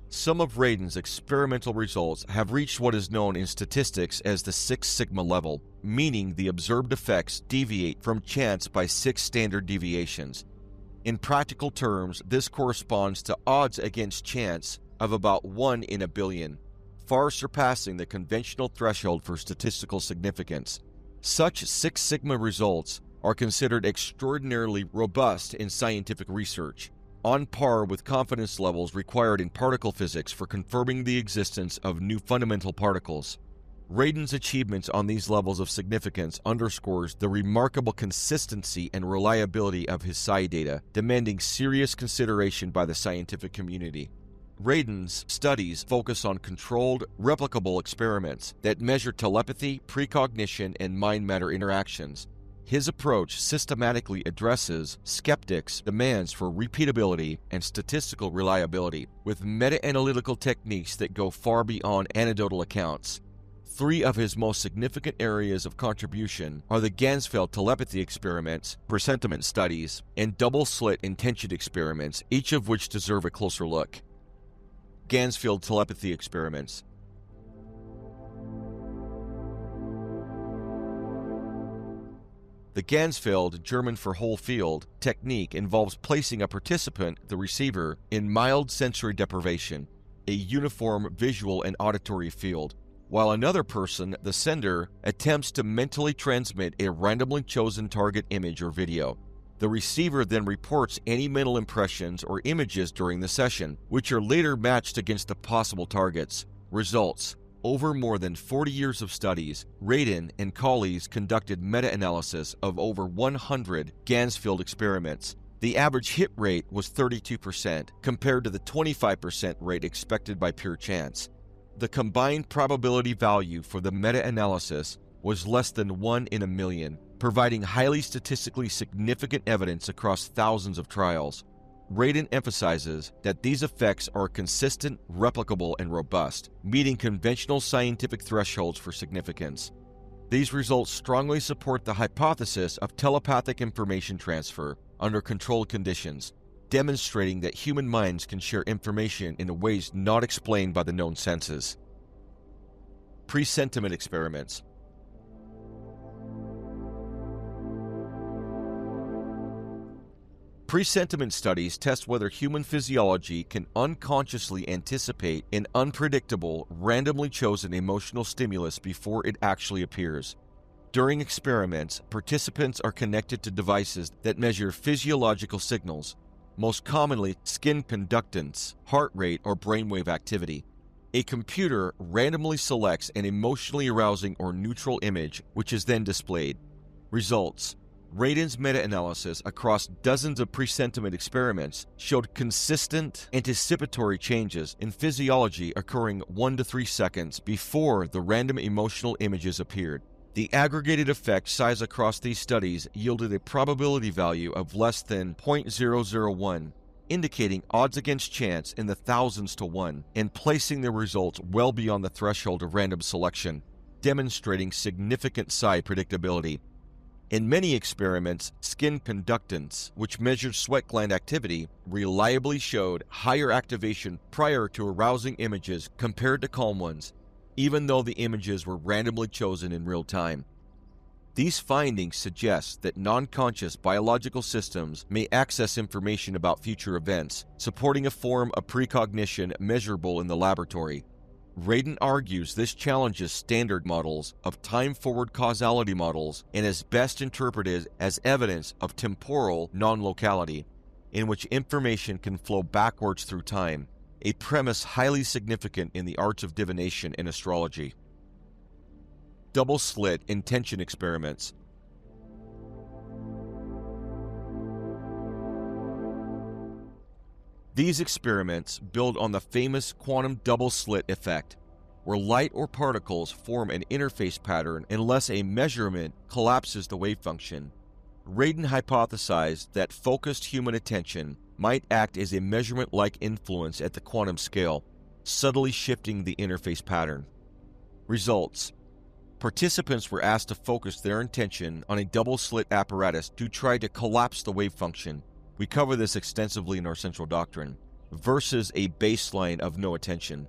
Some of Radin's experimental results have reached what is known in statistics as the 6 sigma level, meaning the observed effects deviate from chance by 6 standard deviations. In practical terms, this corresponds to odds against chance of about 1 in a billion, far surpassing the conventional threshold for statistical significance. Such 6 sigma results are considered extraordinarily robust in scientific research, on par with confidence levels required in particle physics for confirming the existence of new fundamental particles. Radin's achievements on these levels of significance underscores the remarkable consistency and reliability of his psi data, demanding serious consideration by the scientific community. Radin's studies focus on controlled, replicable experiments that measure telepathy, precognition, and mind-matter interactions. His approach systematically addresses skeptics' demands for repeatability and statistical reliability, with meta-analytical techniques that go far beyond anecdotal accounts. 3 of his most significant areas of contribution are the Ganzfeld telepathy experiments, presentiment studies, and double-slit intention experiments, each of which deserve a closer look. Ganzfeld telepathy experiments. The Ganzfeld, German for whole field, technique involves placing a participant, the receiver, in mild sensory deprivation, a uniform visual and auditory field, while another person, the sender, attempts to mentally transmit a randomly chosen target image or video. The receiver then reports any mental impressions or images during the session, which are later matched against the possible targets. Results: Over more than 40 years of studies, Radin and colleagues conducted meta-analysis of over 100 Ganzfeld experiments. The average hit rate was 32%, compared to the 25% rate expected by pure chance. The combined probability value for the meta-analysis was less than 1 in a million, providing highly statistically significant evidence across thousands of trials. Radin emphasizes that these effects are consistent, replicable, and robust, meeting conventional scientific thresholds for significance. These results strongly support the hypothesis of telepathic information transfer under controlled conditions, demonstrating that human minds can share information in ways not explained by the known senses. Presentiment experiments. Presentiment studies test whether human physiology can unconsciously anticipate an unpredictable, randomly chosen emotional stimulus before it actually appears. During experiments, participants are connected to devices that measure physiological signals, most commonly skin conductance, heart rate, or brainwave activity. A computer randomly selects an emotionally arousing or neutral image, which is then displayed. Results. Radin's meta-analysis across dozens of presentiment experiments showed consistent anticipatory changes in physiology occurring 1 to 3 seconds before the random emotional images appeared. The aggregated effect size across these studies yielded a probability value of less than 0.001, indicating odds against chance in the thousands to 1, and placing the results well beyond the threshold of random selection, demonstrating significant psi predictability. In many experiments, skin conductance, which measured sweat gland activity, reliably showed higher activation prior to arousing images compared to calm ones, even though the images were randomly chosen in real time. These findings suggest that non-conscious biological systems may access information about future events, supporting a form of precognition measurable in the laboratory. Radin argues this challenges standard models of time-forward causality models and is best interpreted as evidence of temporal non-locality, in which information can flow backwards through time, a premise highly significant in the arts of divination and astrology. Double-slit intention experiments. These experiments build on the famous quantum double-slit effect, where light or particles form an interface pattern unless a measurement collapses the wave function. Radin hypothesized that focused human attention might act as a measurement-like influence at the quantum scale, subtly shifting the interface pattern. Results. Participants were asked to focus their attention on a double-slit apparatus to try to collapse the wave function. We cover this extensively in our central doctrine, versus a baseline of no attention.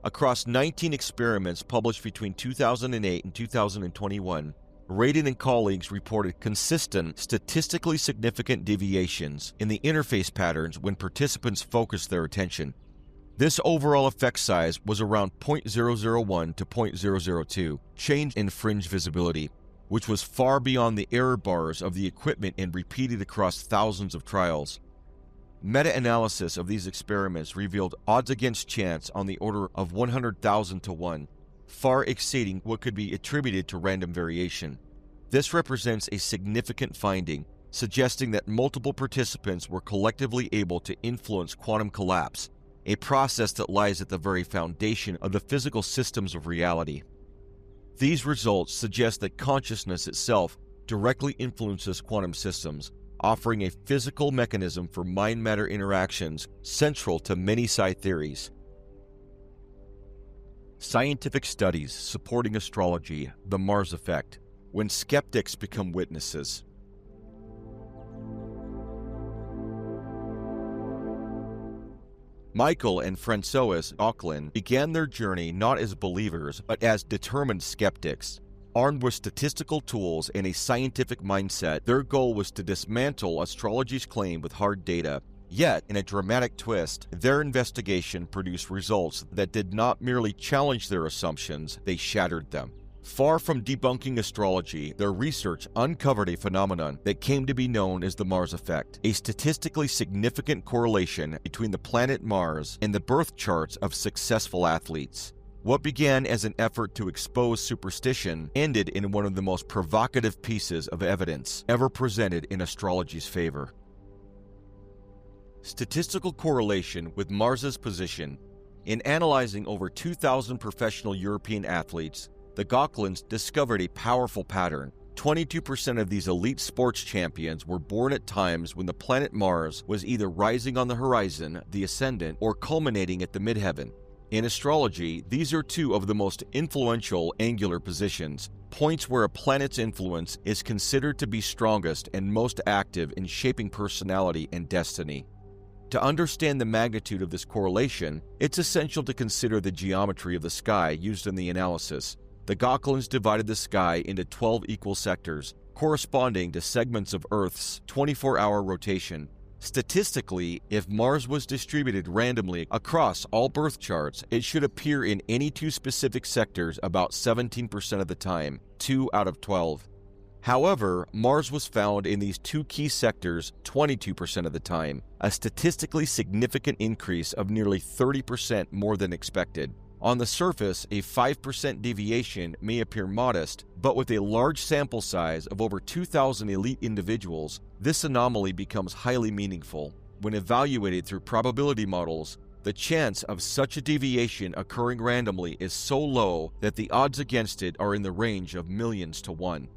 Across 19 experiments published between 2008 and 2021, Radin and colleagues reported consistent, statistically significant deviations in the interface patterns when participants focused their attention. This overall effect size was around 0.001 to 0.002 change in fringe visibility, which was far beyond the error bars of the equipment and repeated across thousands of trials. Meta-analysis of these experiments revealed odds against chance on the order of 100,000 to 1, far exceeding what could be attributed to random variation. This represents a significant finding, suggesting that multiple participants were collectively able to influence quantum collapse, a process that lies at the very foundation of the physical systems of reality. These results suggest that consciousness itself directly influences quantum systems, offering a physical mechanism for mind-matter interactions central to many psi theories. Scientific studies supporting astrology, the Mars effect, when skeptics become witnesses. Michael and Francois Auckland began their journey not as believers, but as determined skeptics. Armed with statistical tools and a scientific mindset, their goal was to dismantle astrology's claim with hard data. Yet, in a dramatic twist, their investigation produced results that did not merely challenge their assumptions, they shattered them. Far from debunking astrology, their research uncovered a phenomenon that came to be known as the Mars effect, a statistically significant correlation between the planet Mars and the birth charts of successful athletes. What began as an effort to expose superstition ended in one of the most provocative pieces of evidence ever presented in astrology's favor. Statistical correlation with Mars's position. In analyzing over 2,000 professional European athletes, the Gauquelins discovered a powerful pattern. 22% of these elite sports champions were born at times when the planet Mars was either rising on the horizon, the ascendant, or culminating at the midheaven. In astrology, these are two of the most influential angular positions, points where a planet's influence is considered to be strongest and most active in shaping personality and destiny. To understand the magnitude of this correlation, it's essential to consider the geometry of the sky used in the analysis. The Gauquelins divided the sky into 12 equal sectors, corresponding to segments of Earth's 24-hour rotation. Statistically, if Mars was distributed randomly across all birth charts, it should appear in any two specific sectors about 17% of the time, 2 out of 12. However, Mars was found in these two key sectors 22% of the time, a statistically significant increase of nearly 30% more than expected. On the surface, a 5% deviation may appear modest, but with a large sample size of over 2,000 elite individuals, this anomaly becomes highly meaningful. When evaluated through probability models, the chance of such a deviation occurring randomly is so low that the odds against it are in the range of millions to one.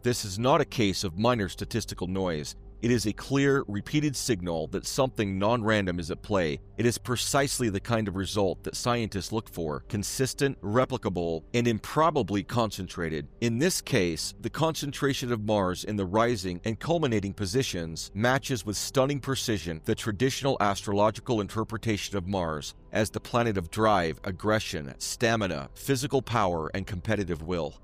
This is not a case of minor statistical noise. It is a clear, repeated signal that something non-random is at play. It is precisely the kind of result that scientists look for: consistent, replicable, and improbably concentrated. In this case, the concentration of Mars in the rising and culminating positions matches with stunning precision the traditional astrological interpretation of Mars as the planet of drive, aggression, stamina, physical power, and competitive will.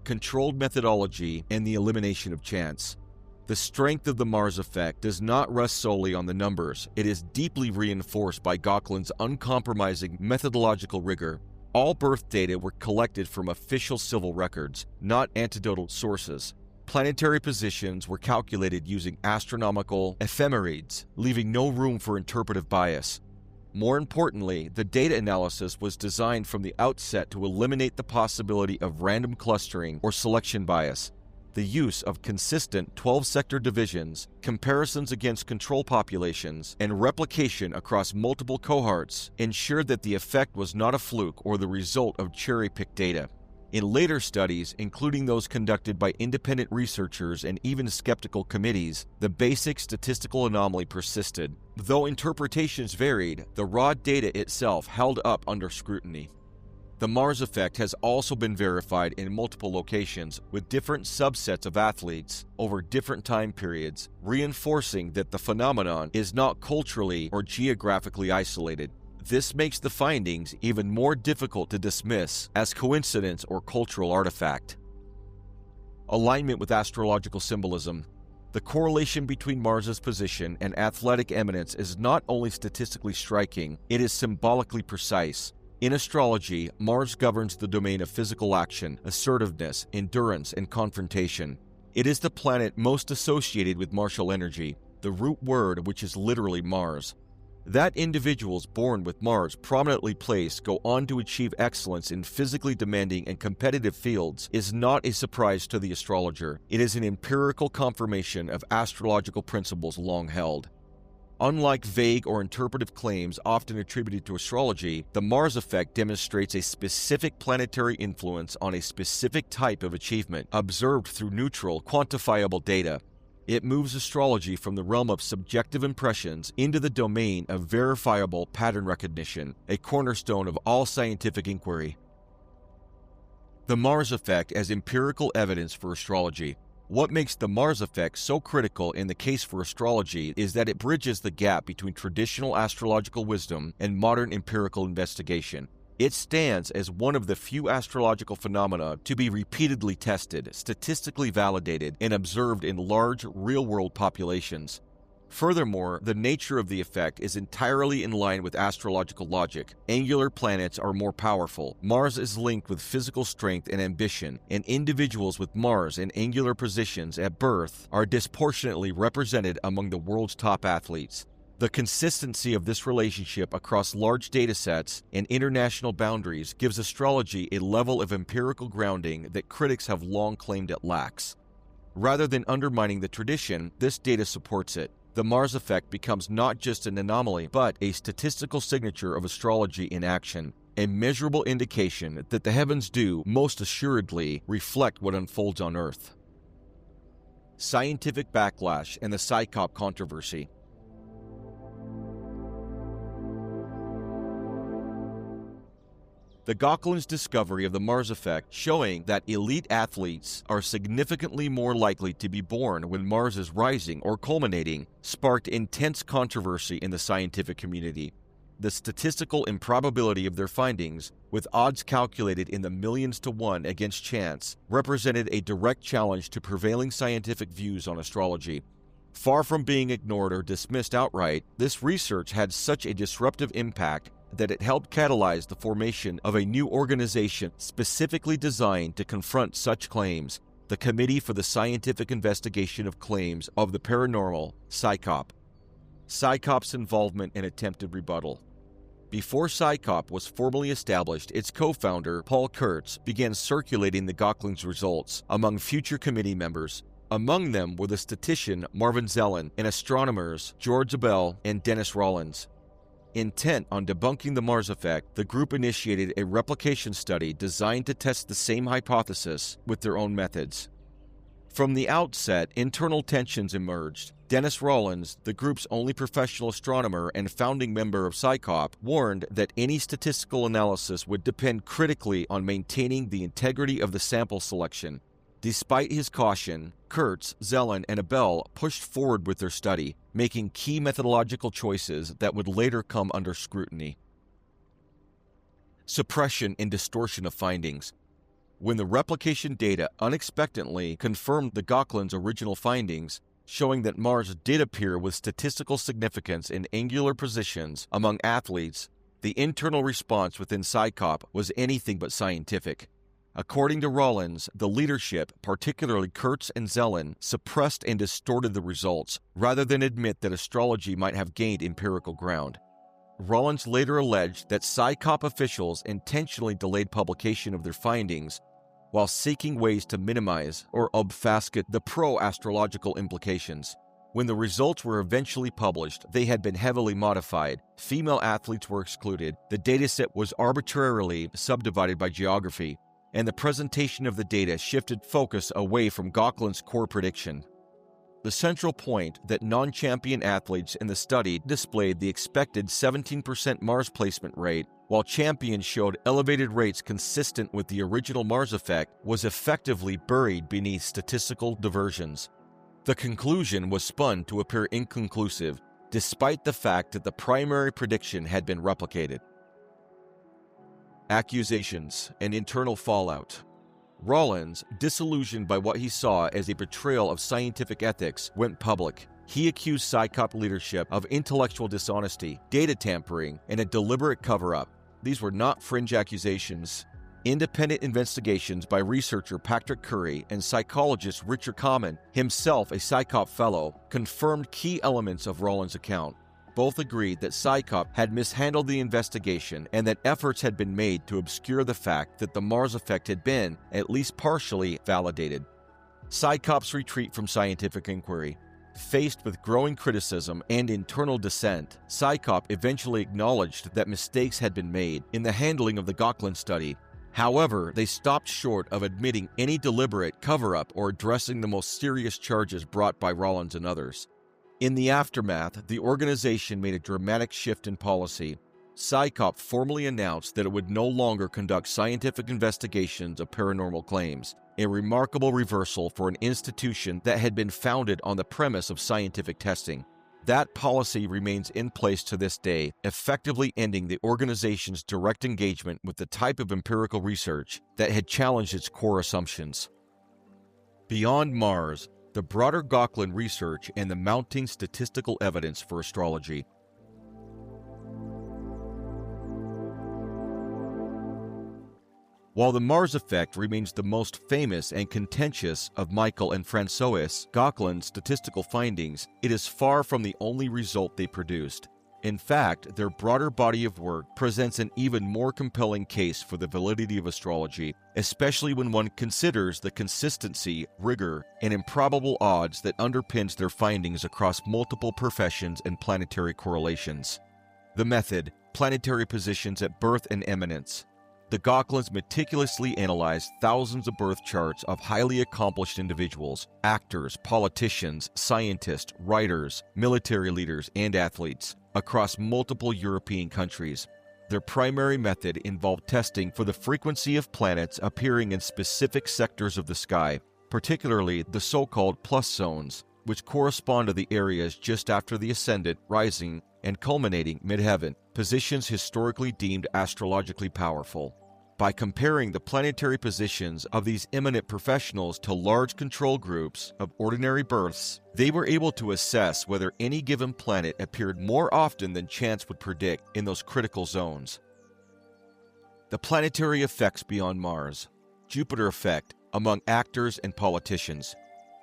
Controlled methodology and the elimination of chance. The strength of the Mars effect does not rest solely on the numbers. It is deeply reinforced by Gauquelin's uncompromising methodological rigor. All birth data were collected from official civil records, not anecdotal sources. Planetary positions were calculated using astronomical ephemerides, leaving no room for interpretive bias. More importantly, the data analysis was designed from the outset to eliminate the possibility of random clustering or selection bias. The use of consistent 12-sector divisions, comparisons against control populations, and replication across multiple cohorts ensured that the effect was not a fluke or the result of cherry-picked data. In later studies, including those conducted by independent researchers and even skeptical committees, the basic statistical anomaly persisted. Though interpretations varied, the raw data itself held up under scrutiny. The Mars effect has also been verified in multiple locations with different subsets of athletes over different time periods, reinforcing that the phenomenon is not culturally or geographically isolated. This makes the findings even more difficult to dismiss as coincidence or cultural artifact. Alignment with astrological symbolism. The correlation between Mars's position and athletic eminence is not only statistically striking, it is symbolically precise. In astrology, Mars governs the domain of physical action, assertiveness, endurance, and confrontation. It is the planet most associated with martial energy, the root word which is literally Mars. That individuals born with Mars prominently placed go on to achieve excellence in physically demanding and competitive fields is not a surprise to the astrologer. It is an empirical confirmation of astrological principles long held. Unlike vague or interpretive claims often attributed to astrology, the Mars effect demonstrates a specific planetary influence on a specific type of achievement, observed through neutral, quantifiable data. It moves astrology from the realm of subjective impressions into the domain of verifiable pattern recognition, a cornerstone of all scientific inquiry. The Mars effect as empirical evidence for astrology. What makes the Mars effect so critical in the case for astrology is that it bridges the gap between traditional astrological wisdom and modern empirical investigation. It stands as one of the few astrological phenomena to be repeatedly tested, statistically validated, and observed in large, real-world populations. Furthermore, the nature of the effect is entirely in line with astrological logic. Angular planets are more powerful. Mars is linked with physical strength and ambition, and individuals with Mars in angular positions at birth are disproportionately represented among the world's top athletes. The consistency of this relationship across large datasets and international boundaries gives astrology a level of empirical grounding that critics have long claimed it lacks. Rather than undermining the tradition, this data supports it. The Mars effect becomes not just an anomaly, but a statistical signature of astrology in action, a measurable indication that the heavens do, most assuredly, reflect what unfolds on Earth. Scientific backlash and the psyche controversy. The Gauquelin's discovery of the Mars effect, showing that elite athletes are significantly more likely to be born when Mars is rising or culminating, sparked intense controversy in the scientific community. The statistical improbability of their findings, with odds calculated in the millions to one against chance, represented a direct challenge to prevailing scientific views on astrology. Far from being ignored or dismissed outright, this research had such a disruptive impact that it helped catalyze the formation of a new organization specifically designed to confront such claims, the Committee for the Scientific Investigation of Claims of the Paranormal, PSYCOP. PSYCOP's involvement and attempted rebuttal. Before PSYCOP was formally established, its co-founder, Paul Kurtz, began circulating the Gauquelin's results among future committee members. Among them were the statistician Marvin Zelen and astronomers George Abel and Dennis Rollins. Intent on debunking the Mars effect, the group initiated a replication study designed to test the same hypothesis with their own methods. From the outset, internal tensions emerged. Dennis Rollins, the group's only professional astronomer and founding member of PSYCOP, warned that any statistical analysis would depend critically on maintaining the integrity of the sample selection. Despite his caution, Kurtz, Zelen, and Abel pushed forward with their study, making key methodological choices that would later come under scrutiny. Suppression and distortion of findings. When the replication data unexpectedly confirmed the Gauquelin's original findings, showing that Mars did appear with statistical significance in angular positions among athletes, the internal response within PSYCOP was anything but scientific. According to Rollins, the leadership, particularly Kurtz and Zelen, suppressed and distorted the results, rather than admit that astrology might have gained empirical ground. Rollins later alleged that PSYCOP officials intentionally delayed publication of their findings, while seeking ways to minimize or obfuscate the pro-astrological implications. When the results were eventually published, they had been heavily modified, female athletes were excluded, the dataset was arbitrarily subdivided by geography, and the presentation of the data shifted focus away from Gauquelin's core prediction. The central point that non-champion athletes in the study displayed the expected 17% Mars placement rate, while champions showed elevated rates consistent with the original Mars effect, was effectively buried beneath statistical diversions. The conclusion was spun to appear inconclusive, despite the fact that the primary prediction had been replicated. Accusations and internal fallout. Rollins, disillusioned by what he saw as a betrayal of scientific ethics, went public. He accused PSYCOP leadership of intellectual dishonesty, data tampering, and a deliberate cover-up. These were not fringe accusations. Independent investigations by researcher Patrick Curry and psychologist Richard Kamen, himself a PSYCOP fellow, confirmed key elements of Rollins' account. Both agreed that PSYCOP had mishandled the investigation and that efforts had been made to obscure the fact that the Mars effect had been, at least partially, validated. PSYCOP's retreat from scientific inquiry. Faced with growing criticism and internal dissent, PSYCOP eventually acknowledged that mistakes had been made in the handling of the Gauquelin study. However, they stopped short of admitting any deliberate cover-up or addressing the most serious charges brought by Rollins and others. In the aftermath, the organization made a dramatic shift in policy. PSYCOP formally announced that it would no longer conduct scientific investigations of paranormal claims, a remarkable reversal for an institution that had been founded on the premise of scientific testing. That policy remains in place to this day, effectively ending the organization's direct engagement with the type of empirical research that had challenged its core assumptions. Beyond Mars, the broader Gauquelin research and the mounting statistical evidence for astrology. While the Mars effect remains the most famous and contentious of Michael and François Gauquelin's statistical findings, it is far from the only result they produced. In fact, their broader body of work presents an even more compelling case for the validity of astrology, especially when one considers the consistency, rigor, and improbable odds that underpins their findings across multiple professions and planetary correlations. The method: planetary positions at birth and eminence. The Gauquelins meticulously analyzed thousands of birth charts of highly accomplished individuals, actors, politicians, scientists, writers, military leaders, and athletes across multiple European countries. Their primary method involved testing for the frequency of planets appearing in specific sectors of the sky, particularly the so-called plus zones, which correspond to the areas just after the ascendant, rising, and culminating midheaven, positions historically deemed astrologically powerful. By comparing the planetary positions of these eminent professionals to large control groups of ordinary births, they were able to assess whether any given planet appeared more often than chance would predict in those critical zones. The planetary effects beyond Mars. Jupiter effect among actors and politicians.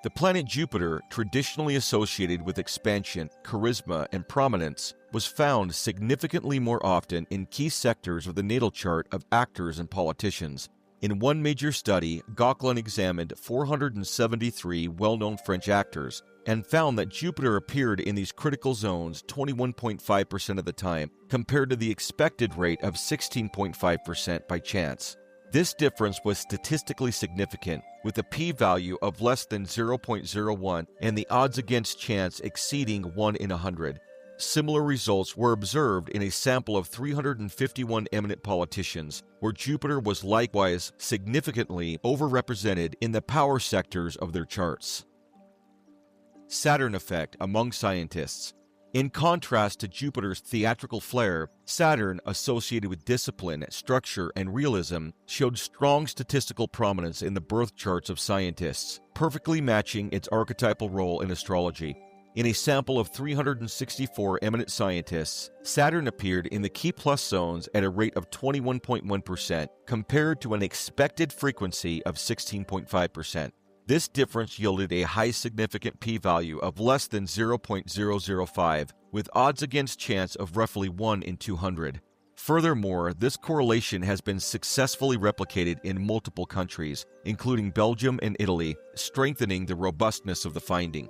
The planet Jupiter, traditionally associated with expansion, charisma, and prominence, was found significantly more often in key sectors of the natal chart of actors and politicians. In one major study, Gauquelin examined 473 well-known French actors and found that Jupiter appeared in these critical zones 21.5% of the time, compared to the expected rate of 16.5% by chance. This difference was statistically significant, with a p-value of less than 0.01 and the odds against chance exceeding 1 in 100. Similar results were observed in a sample of 351 eminent politicians, where Jupiter was likewise significantly overrepresented in the power sectors of their charts. Saturn effect among scientists. In contrast to Jupiter's theatrical flair, Saturn, associated with discipline, structure, and realism, showed strong statistical prominence in the birth charts of scientists, perfectly matching its archetypal role in astrology. In a sample of 364 eminent scientists, Saturn appeared in the key plus zones at a rate of 21.1%, compared to an expected frequency of 16.5%. This difference yielded a high significant p-value of less than 0.005, with odds against chance of roughly 1 in 200. Furthermore, this correlation has been successfully replicated in multiple countries, including Belgium and Italy, strengthening the robustness of the finding.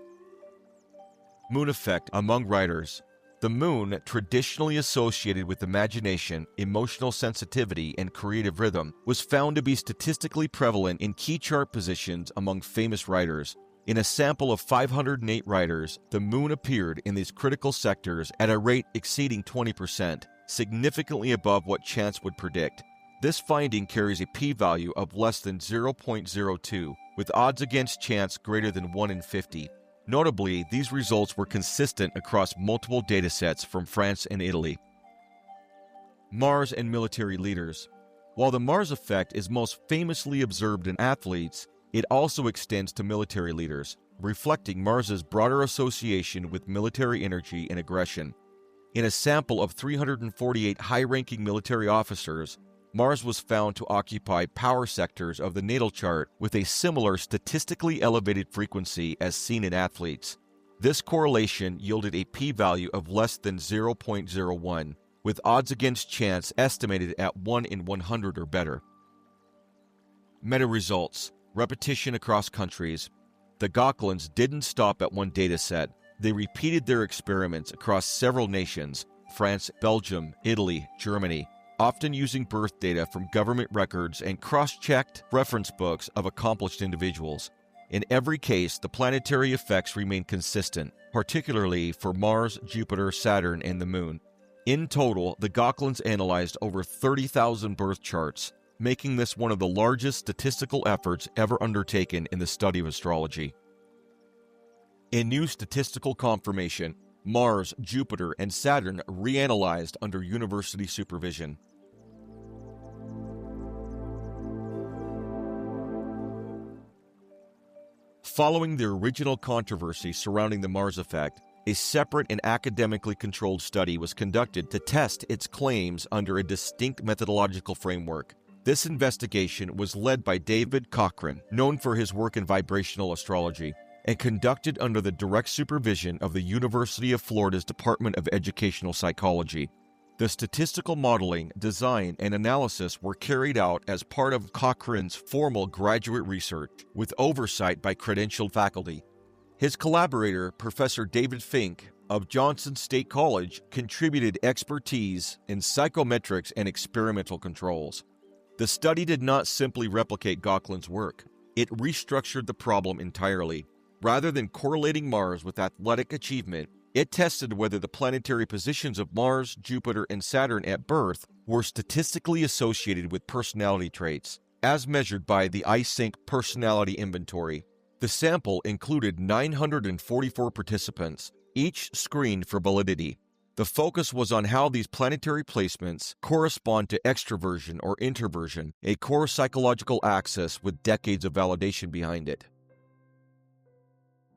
Moon effect among writers. The moon, traditionally associated with imagination, emotional sensitivity, and creative rhythm, was found to be statistically prevalent in key chart positions among famous writers. In a sample of 508 writers, the moon appeared in these critical sectors at a rate exceeding 20%, significantly above what chance would predict. This finding carries a p-value of less than 0.02, with odds against chance greater than 1 in 50. Notably, these results were consistent across multiple datasets from France and Italy. Mars and military leaders. While the Mars effect is most famously observed in athletes, it also extends to military leaders, reflecting Mars's broader association with military energy and aggression. In a sample of 348 high-ranking military officers, Mars was found to occupy power sectors of the natal chart with a similar statistically elevated frequency as seen in athletes. This correlation yielded a p-value of less than 0.01, with odds against chance estimated at 1 in 100 or better. Meta-results. Repetition across countries. The Gauquelins didn't stop at one dataset. They repeated their experiments across several nations: France, Belgium, Italy, Germany, often using birth data from government records and cross-checked reference books of accomplished individuals. In every case, the planetary effects remain consistent, particularly for Mars, Jupiter, Saturn, and the Moon. In total, the Gauquelins analyzed over 30,000 birth charts, making this one of the largest statistical efforts ever undertaken in the study of astrology. In new statistical confirmation, Mars, Jupiter, and Saturn reanalyzed under university supervision. Following the original controversy surrounding the Mars effect, a separate and academically controlled study was conducted to test its claims under a distinct methodological framework. This investigation was led by David Cochran, known for his work in vibrational astrology, and conducted under the direct supervision of the University of Florida's Department of Educational Psychology. The statistical modeling, design, and analysis were carried out as part of Cochran's formal graduate research, with oversight by credentialed faculty. His collaborator, Professor David Fink of Johnson State College, contributed expertise in psychometrics and experimental controls. The study did not simply replicate Cochran's work. It restructured the problem entirely. Rather than correlating Mars with athletic achievement, it tested whether the planetary positions of Mars, Jupiter, and Saturn at birth were statistically associated with personality traits, as measured by the iSync Personality Inventory. The sample included 944 participants, each screened for validity. The focus was on how these planetary placements correspond to extroversion or introversion, a core psychological axis with decades of validation behind it.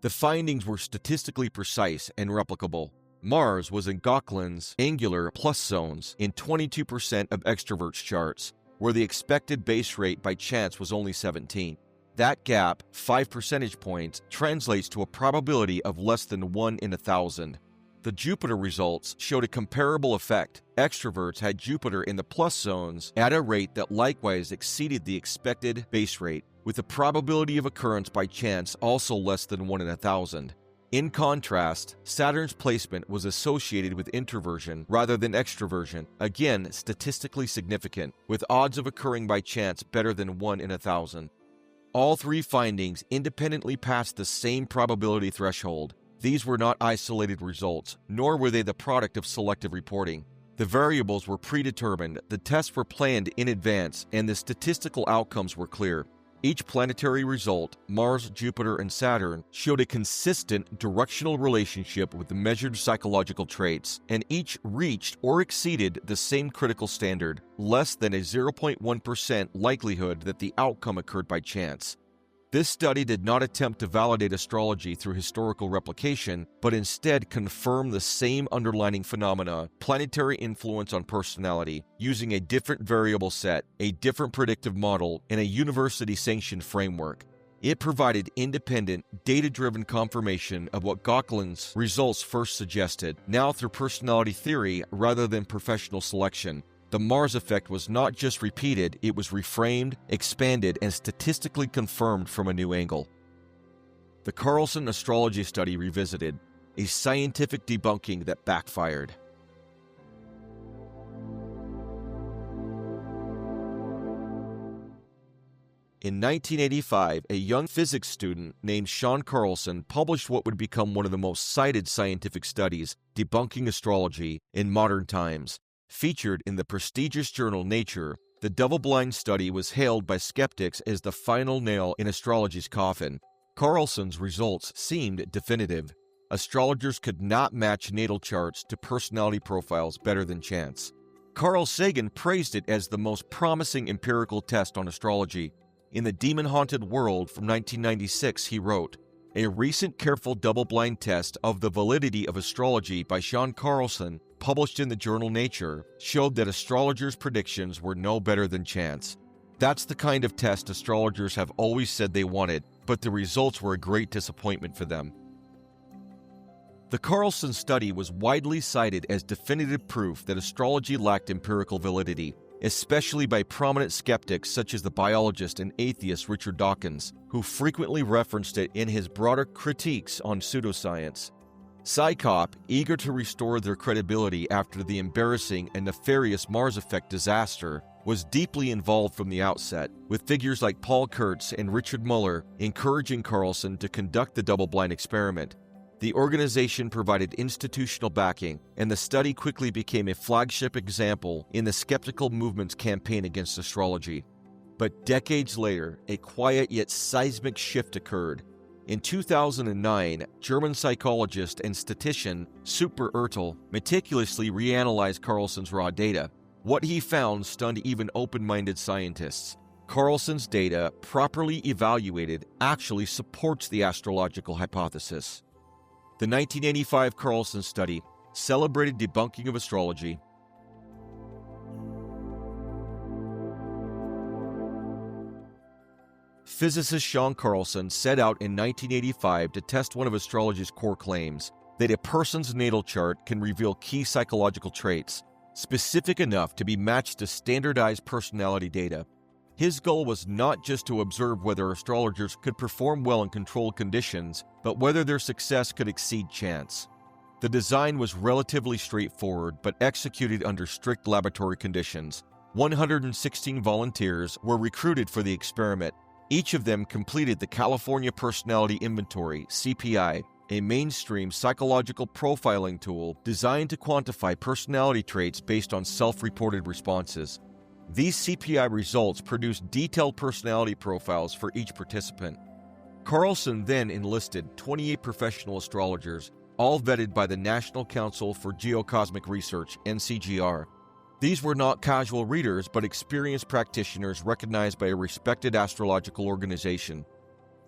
The findings were statistically precise and replicable. Mars was in Cochran's angular plus zones in 22% of extroverts' charts, where the expected base rate by chance was only 17. That gap, 5 percentage points, translates to a probability of less than 1 in 1,000. The Jupiter results showed a comparable effect. Extroverts had Jupiter in the plus zones at a rate that likewise exceeded the expected base rate, with the probability of occurrence by chance also less than 1 in 1,000. In contrast, Saturn's placement was associated with introversion rather than extroversion, again statistically significant, with odds of occurring by chance better than 1 in 1,000. All three findings independently passed the same probability threshold. These were not isolated results, nor were they the product of selective reporting. The variables were predetermined, the tests were planned in advance, and the statistical outcomes were clear. Each planetary result, Mars, Jupiter, and Saturn, showed a consistent directional relationship with the measured psychological traits, and each reached or exceeded the same critical standard, less than a 0.1% likelihood that the outcome occurred by chance. This study did not attempt to validate astrology through historical replication, but instead confirmed the same underlying phenomena, planetary influence on personality, using a different variable set, a different predictive model, and a university-sanctioned framework. It provided independent, data-driven confirmation of what Cochran's results first suggested, now through personality theory rather than professional selection. The Mars effect was not just repeated, it was reframed, expanded, and statistically confirmed from a new angle. The Carlson Astrology Study Revisited, a scientific debunking that backfired. In 1985, a young physics student named Sean Carlson published what would become one of the most cited scientific studies debunking astrology in modern times. Featured in the prestigious journal Nature, the double-blind study was hailed by skeptics as the final nail in astrology's coffin. Carlson's results seemed definitive. Astrologers could not match natal charts to personality profiles better than chance. Carl Sagan praised it as the most promising empirical test on astrology. In The Demon-Haunted World from 1996, he wrote, "A recent careful double-blind test of the validity of astrology by Sean Carlson, published in the journal Nature, showed that astrologers' predictions were no better than chance. That's the kind of test astrologers have always said they wanted, but the results were a great disappointment for them." The Carlson study was widely cited as definitive proof that astrology lacked empirical validity, especially by prominent skeptics such as the biologist and atheist Richard Dawkins, who frequently referenced it in his broader critiques on pseudoscience. PsyCop, eager to restore their credibility after the embarrassing and nefarious Mars effect disaster, was deeply involved from the outset, with figures like Paul Kurtz and Richard Muller encouraging Carlson to conduct the double-blind experiment. The organization provided institutional backing, and the study quickly became a flagship example in the skeptical movement's campaign against astrology. But decades later, a quiet yet seismic shift occurred. In 2009, German psychologist and statistician Super Ertel meticulously reanalyzed Carlson's raw data. What he found stunned even open-minded scientists. Carlson's data, properly evaluated, actually supports the astrological hypothesis. The 1985 Carlson study celebrated debunking of astrology. physicist Sean Carlson set out in 1985 to test one of astrology's core claims, that a person's natal chart can reveal key psychological traits, specific enough to be matched to standardized personality data. His goal was not just to observe whether astrologers could perform well in controlled conditions, but whether their success could exceed chance. The design was relatively straightforward, but executed under strict laboratory conditions. 116 volunteers were recruited for the experiment. Each of them completed the California Personality Inventory, CPI, a mainstream psychological profiling tool designed to quantify personality traits based on self-reported responses. These CPI results produced detailed personality profiles for each participant. Carlson then enlisted 28 professional astrologers, all vetted by the National Council for Geocosmic Research, NCGR. These were not casual readers, but experienced practitioners recognized by a respected astrological organization.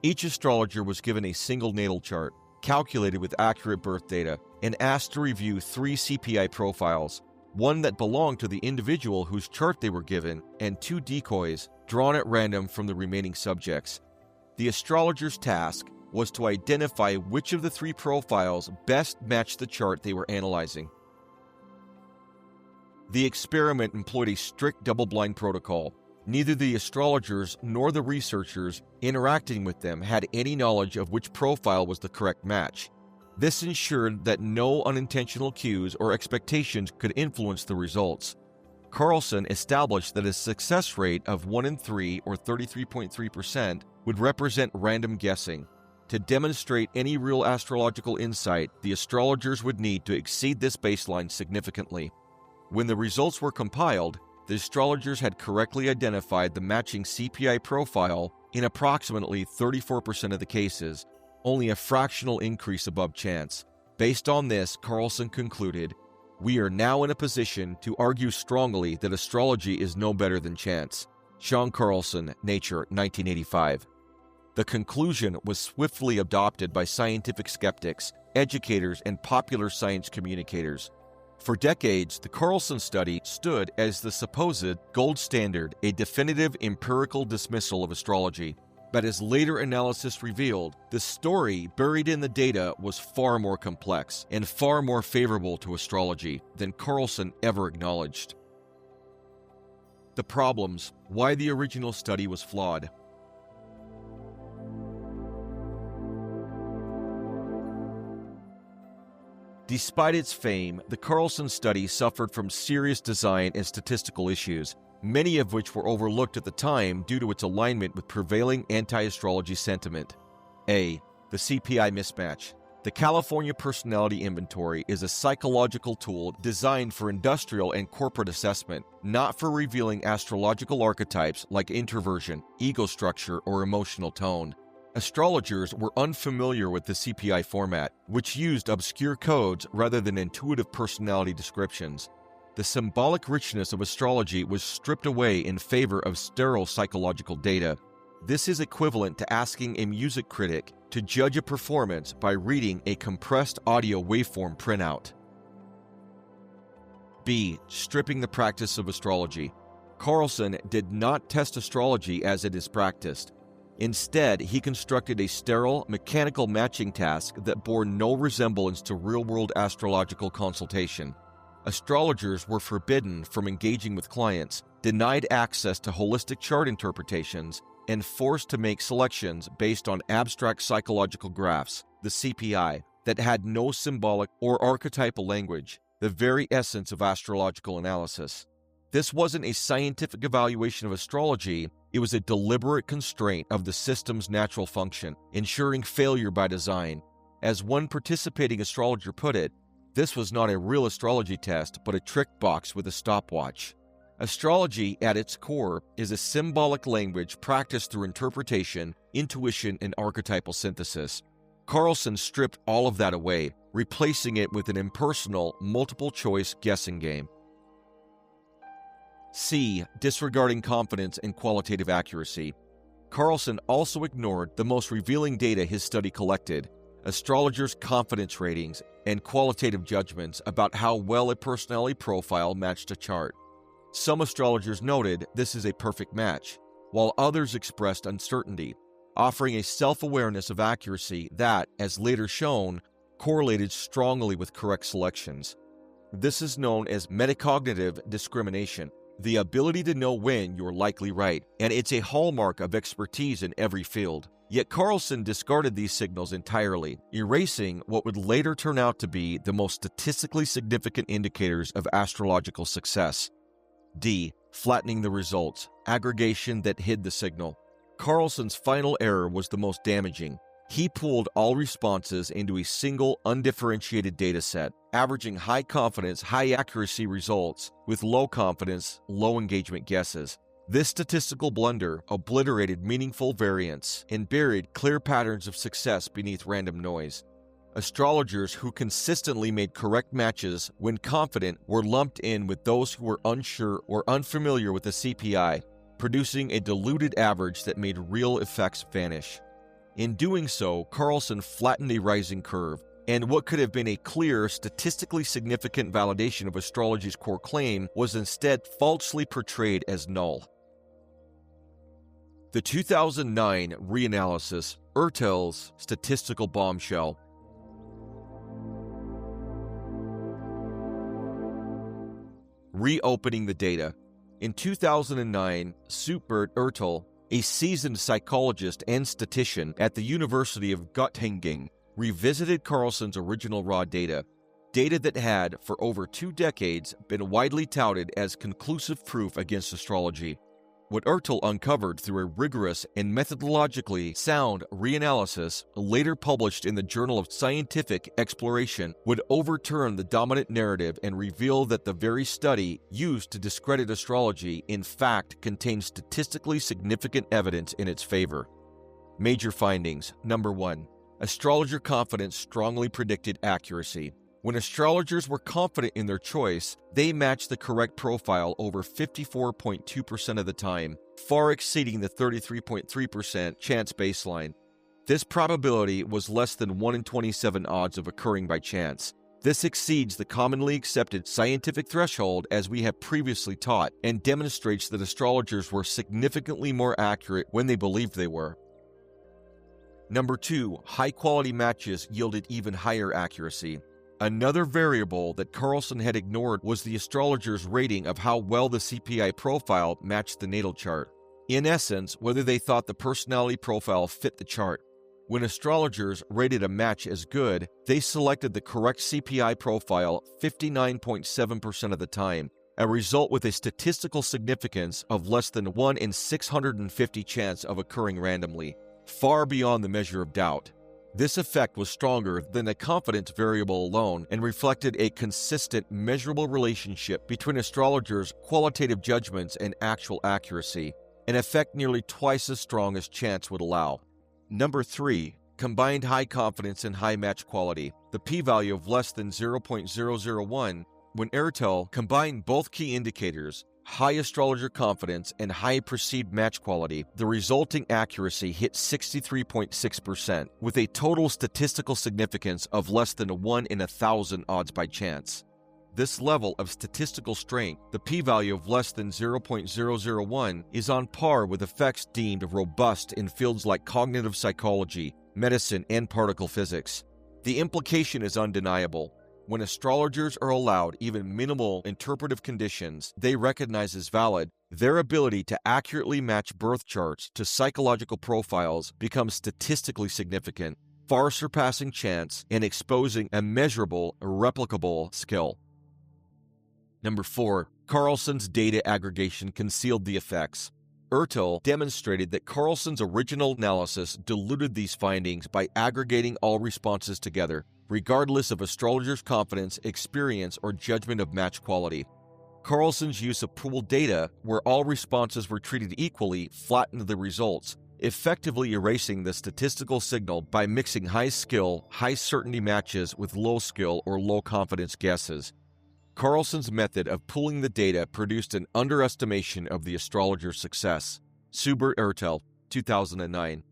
Each astrologer was given a single natal chart, calculated with accurate birth data, and asked to review 3 CPI profiles, one that belonged to the individual whose chart they were given, and 2 decoys drawn at random from the remaining subjects. The astrologer's task was to identify which of the 3 profiles best matched the chart they were analyzing. The experiment employed a strict double-blind protocol. Neither the astrologers nor the researchers interacting with them had any knowledge of which profile was the correct match. This ensured that no unintentional cues or expectations could influence the results. Carlson established that a success rate of 1 in 3 or 33.3% would represent random guessing. To demonstrate any real astrological insight, the astrologers would need to exceed this baseline significantly. When the results were compiled, the astrologers had correctly identified the matching CPI profile in approximately 34% of the cases, only a fractional increase above chance. Based on this, Carlson concluded, "We are now in a position to argue strongly that astrology is no better than chance." Sean Carlson, Nature, 1985. The conclusion was swiftly adopted by scientific skeptics, educators, and popular science communicators. For decades, the Carlson study stood as the supposed gold standard, a definitive empirical dismissal of astrology. But as later analysis revealed, the story buried in the data was far more complex and far more favorable to astrology than Carlson ever acknowledged. The problems: why the original study was flawed. Despite its fame, the Carlson study suffered from serious design and statistical issues, many of which were overlooked at the time due to its alignment with prevailing anti-astrology sentiment. A. The CPI mismatch. The California Personality Inventory is a psychological tool designed for industrial and corporate assessment, not for revealing astrological archetypes like introversion, ego structure, or emotional tone. Astrologers were unfamiliar with the CPI format, which used obscure codes rather than intuitive personality descriptions. The symbolic richness of astrology was stripped away in favor of sterile psychological data. This is equivalent to asking a music critic to judge a performance by reading a compressed audio waveform printout. B. Stripping the practice of astrology. Carlson did not test astrology as it is practiced. Instead, he constructed a sterile, mechanical matching task that bore no resemblance to real-world astrological consultation. Astrologers were forbidden from engaging with clients, denied access to holistic chart interpretations, and forced to make selections based on abstract psychological graphs, the CPI, that had no symbolic or archetypal language, the very essence of astrological analysis. This wasn't a scientific evaluation of astrology, it was a deliberate constraint of the system's natural function, ensuring failure by design. As one participating astrologer put it, this was not a real astrology test, but a trick box with a stopwatch. Astrology, at its core, is a symbolic language practiced through interpretation, intuition, and archetypal synthesis. Carlson stripped all of that away, replacing it with an impersonal, multiple-choice guessing game. C. Disregarding confidence and qualitative accuracy. Carlson also ignored the most revealing data his study collected: astrologers' confidence ratings and qualitative judgments about how well a personality profile matched a chart. Some astrologers noted this is a perfect match, while others expressed uncertainty. offering a self-awareness of accuracy that, as later shown, correlated strongly with correct selections. This is known as metacognitive discrimination, the ability to know when you're likely right, and it's a hallmark of expertise in every field. Yet Carlson discarded these signals entirely, erasing what would later turn out to be the most statistically significant indicators of astrological success. D. Flattening the results, aggregation that hid the signal. Carlson's final error was the most damaging. He pooled all responses into a single, undifferentiated dataset, averaging high confidence, high accuracy results with low confidence, low engagement guesses. This statistical blunder obliterated meaningful variance and buried clear patterns of success beneath random noise. Astrologers who consistently made correct matches when confident were lumped in with those who were unsure or unfamiliar with the CPI, producing a diluted average that made real effects vanish. In doing so, Carlson flattened a rising curve, and what could have been a clear, statistically significant validation of astrology's core claim was instead falsely portrayed as null. The 2009 reanalysis, Ertel's statistical bombshell. Reopening the data. In 2009, Subert Ertel, a seasoned psychologist and statistician at the University of Göttingen, revisited Carlson's original raw data that had, for over 2 decades, been widely touted as conclusive proof against astrology. What Ertel uncovered through a rigorous and methodologically sound reanalysis, later published in the Journal of Scientific Exploration, would overturn the dominant narrative and reveal that the very study used to discredit astrology in fact contained statistically significant evidence in its favor. Major findings. Number 1. Astrologer confidence strongly predicted accuracy. When astrologers were confident in their choice, they matched the correct profile over 54.2% of the time, far exceeding the 33.3% chance baseline. This probability was less than 1 in 27 odds of occurring by chance. This exceeds the commonly accepted scientific threshold as we have previously taught, and demonstrates that astrologers were significantly more accurate when they believed they were. Number 2, high-quality matches yielded even higher accuracy. Another variable that Carlson had ignored was the astrologer's rating of how well the CPI profile matched the natal chart. In essence, whether they thought the personality profile fit the chart. When astrologers rated a match as good, they selected the correct CPI profile 59.7% of the time, a result with a statistical significance of less than 1 in 650 chance of occurring randomly, far beyond the measure of doubt. This effect was stronger than the confidence variable alone and reflected a consistent, measurable relationship between astrologers' qualitative judgments and actual accuracy, an effect nearly twice as strong as chance would allow. Number 3, combined high confidence and high match quality. The p-value of less than 0.001, when Ertel combined both key indicators, high astrologer confidence and high perceived match quality, the resulting accuracy hit 63.6%, with a total statistical significance of less than 1 in 1,000 odds by chance. This level of statistical strength, the p-value of less than 0.001, is on par with effects deemed robust in fields like cognitive psychology, medicine, and particle physics. The implication is undeniable. When astrologers are allowed even minimal interpretive conditions they recognize as valid, their ability to accurately match birth charts to psychological profiles becomes statistically significant, far surpassing chance and exposing a measurable, replicable skill. Number 4, Carlson's data aggregation concealed the effects. Ertel demonstrated that Carlson's original analysis diluted these findings by aggregating all responses together, regardless of astrologers' confidence, experience, or judgment of match quality. Carlson's use of pooled data, where all responses were treated equally, flattened the results, effectively erasing the statistical signal by mixing high-skill, high-certainty matches with low-skill or low-confidence guesses. Carlson's method of pooling the data produced an underestimation of the astrologer's success. Subert Ertel, 2009.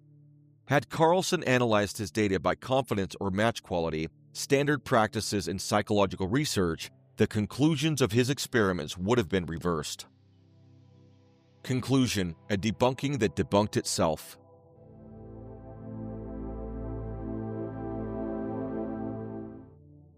Had Carlson analyzed his data by confidence or match quality, standard practices in psychological research, the conclusions of his experiments would have been reversed. Conclusion: a debunking that debunked itself.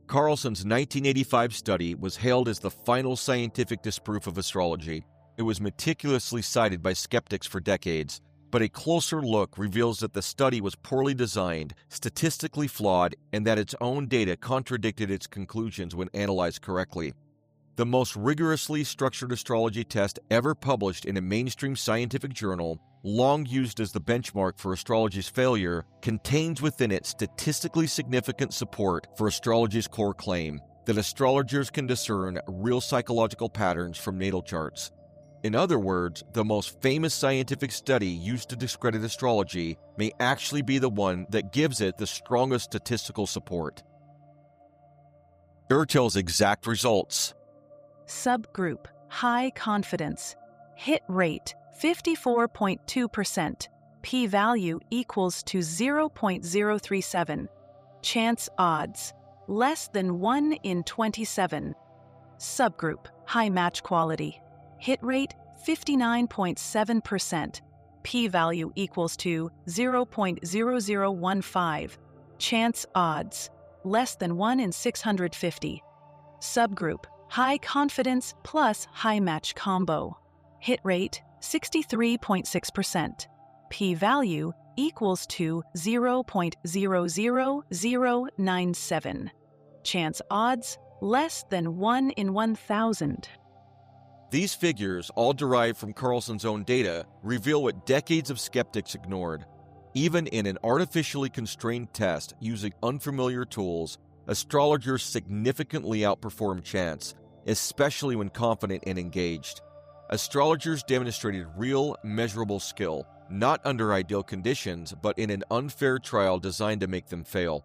Carlson's 1985 study was hailed as the final scientific disproof of astrology. It was meticulously cited by skeptics for decades, but a closer look reveals that the study was poorly designed, statistically flawed, and that its own data contradicted its conclusions when analyzed correctly. The most rigorously structured astrology test ever published in a mainstream scientific journal, long used as the benchmark for astrology's failure, contains within it statistically significant support for astrology's core claim that astrologers can discern real psychological patterns from natal charts. In other words, the most famous scientific study used to discredit astrology may actually be the one that gives it the strongest statistical support. Ertel's exact results. Subgroup, high confidence. Hit rate, 54.2%. P-value equals to 0.037. Chance odds, less than 1 in 27. Subgroup, high match quality. Hit rate, 59.7%. P-value equals to 0.0015. Chance odds, less than 1 in 650. Subgroup, high confidence plus high match combo. Hit rate, 63.6%. P-value equals to 0.00097. Chance odds, less than 1 in 1,000. These figures, all derived from Carlson's own data, reveal what decades of skeptics ignored. Even in an artificially constrained test using unfamiliar tools, astrologers significantly outperform chance, especially when confident and engaged. Astrologers demonstrated real, measurable skill, not under ideal conditions, but in an unfair trial designed to make them fail.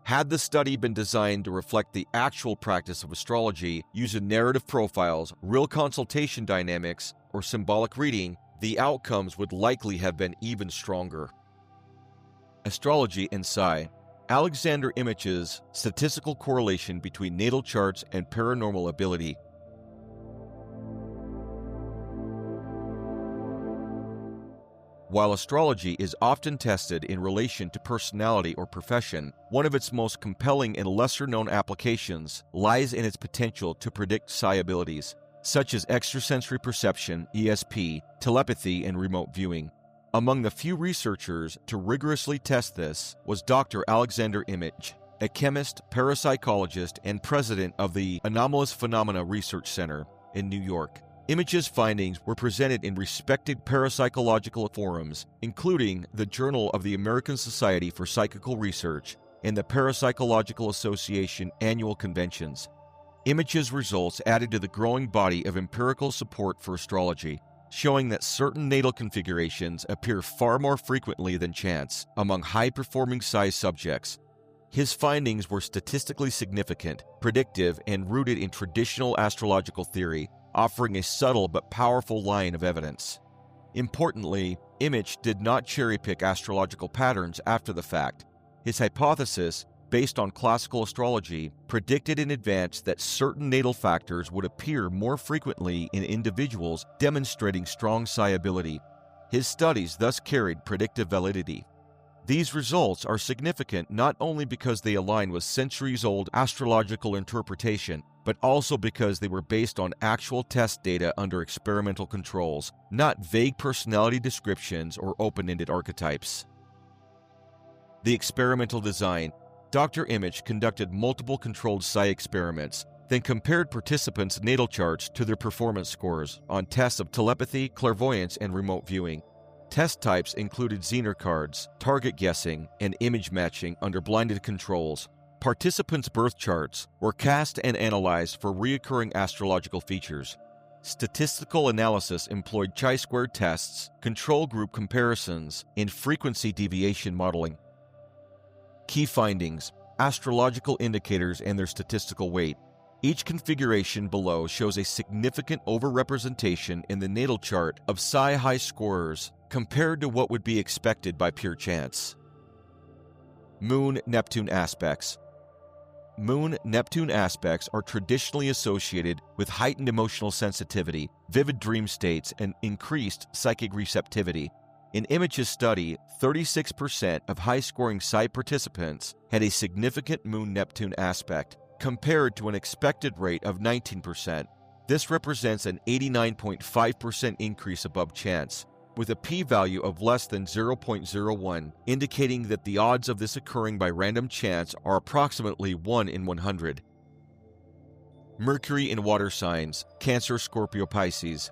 Had the study been designed to reflect the actual practice of astrology using narrative profiles, real consultation dynamics, or symbolic reading, the outcomes would likely have been even stronger. Astrology and Psi. Alexander Imich's statistical correlation between natal charts and paranormal ability. While astrology is often tested in relation to personality or profession, one of its most compelling and lesser-known applications lies in its potential to predict psi abilities, such as extrasensory perception, ESP, telepathy, and remote viewing. Among the few researchers to rigorously test this was Dr. Alexander Imich, a chemist, parapsychologist, and president of the Anomalous Phenomena Research Center in New York. Imich's findings were presented in respected parapsychological forums, including the Journal of the American Society for Psychical Research and the Parapsychological Association annual conventions. Imich's results added to the growing body of empirical support for astrology, showing that certain natal configurations appear far more frequently than chance among high-performing psi subjects. His findings were statistically significant, predictive, and rooted in traditional astrological theory, offering a subtle but powerful line of evidence. Importantly, Imich did not cherry-pick astrological patterns after the fact. His hypothesis, based on classical astrology, predicted in advance that certain natal factors would appear more frequently in individuals demonstrating strong psi ability. His studies thus carried predictive validity. These results are significant not only because they align with centuries-old astrological interpretation, but also because they were based on actual test data under experimental controls, not vague personality descriptions or open-ended archetypes. The experimental design. Dr. Imich conducted multiple controlled psi experiments, then compared participants' natal charts to their performance scores on tests of telepathy, clairvoyance, and remote viewing. Test types included Zener cards, target guessing, and image matching under blinded controls. Participants' birth charts were cast and analyzed for recurring astrological features. Statistical analysis employed chi-squared tests, control group comparisons, and frequency deviation modeling. Key findings: astrological indicators and their statistical weight. Each configuration below shows a significant overrepresentation in the natal chart of psi high scorers compared to what would be expected by pure chance. Moon-Neptune aspects. Moon-Neptune aspects are traditionally associated with heightened emotional sensitivity, vivid dream states, and increased psychic receptivity. In Imich's study, 36% of high-scoring psi participants had a significant Moon-Neptune aspect, compared to an expected rate of 19%. This represents an 89.5% increase above chance, with a p-value of less than 0.01, indicating that the odds of this occurring by random chance are approximately 1 in 100. Mercury in water signs, Cancer, Scorpio, Pisces.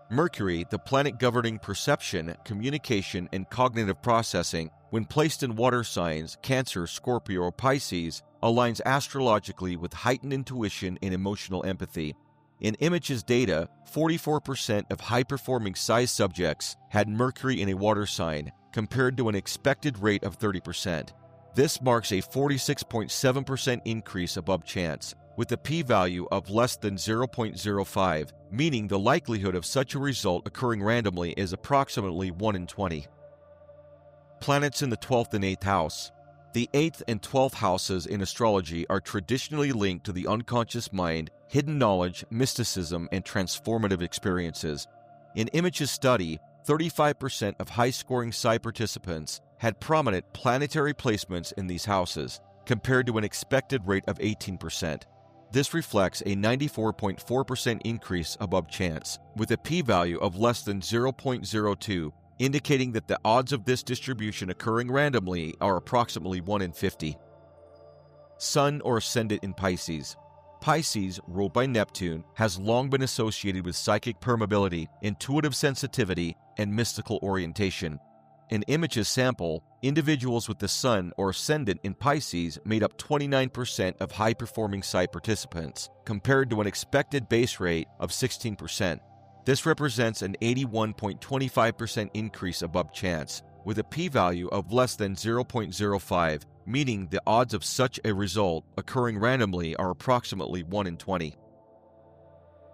Mercury, the planet governing perception, communication, and cognitive processing, when placed in water signs, Cancer, Scorpio, or Pisces, aligns astrologically with heightened intuition and emotional empathy. In Image's data, 44% of high-performing size subjects had Mercury in a water sign, compared to an expected rate of 30%. This marks a 46.7% increase above chance, with a p-value of less than 0.05, meaning the likelihood of such a result occurring randomly is approximately 1 in 20. Planets in the 12th and 8th house. The 8th and 12th houses in astrology are traditionally linked to the unconscious mind, hidden knowledge, mysticism, and transformative experiences. In Image's study, 35% of high-scoring psi participants had prominent planetary placements in these houses, compared to an expected rate of 18%. This reflects a 94.4% increase above chance, with a p-value of less than 0.02, indicating that the odds of this distribution occurring randomly are approximately 1 in 50. Sun or ascendant in Pisces. Pisces, ruled by Neptune, has long been associated with psychic permeability, intuitive sensitivity, and mystical orientation. In Image's sample, individuals with the Sun or ascendant in Pisces made up 29% of high-performing psi participants, compared to an expected base rate of 16%. This represents an 81.25% increase above chance, with a p-value of less than 0.05, meaning the odds of such a result occurring randomly are approximately 1 in 20.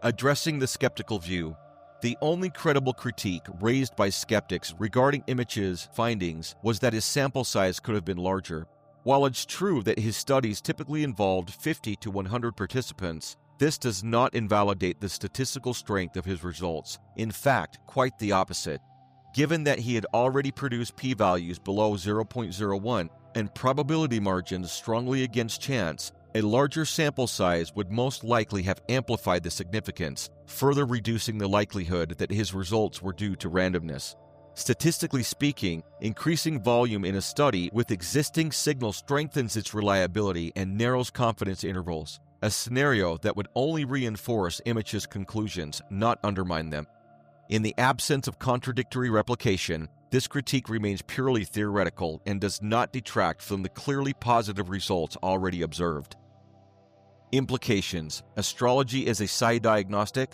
Addressing the skeptical view. The only credible critique raised by skeptics regarding Image's findings was that his sample size could have been larger. While it's true that his studies typically involved 50 to 100 participants, this does not invalidate the statistical strength of his results. In fact, quite the opposite. Given that he had already produced p-values below 0.01 and probability margins strongly against chance, a larger sample size would most likely have amplified the significance, further reducing the likelihood that his results were due to randomness. Statistically speaking, increasing volume in a study with existing signal strengthens its reliability and narrows confidence intervals, a scenario that would only reinforce Image's conclusions, not undermine them. In the absence of contradictory replication, this critique remains purely theoretical and does not detract from the clearly positive results already observed. Implications. Astrology as a psi diagnostic.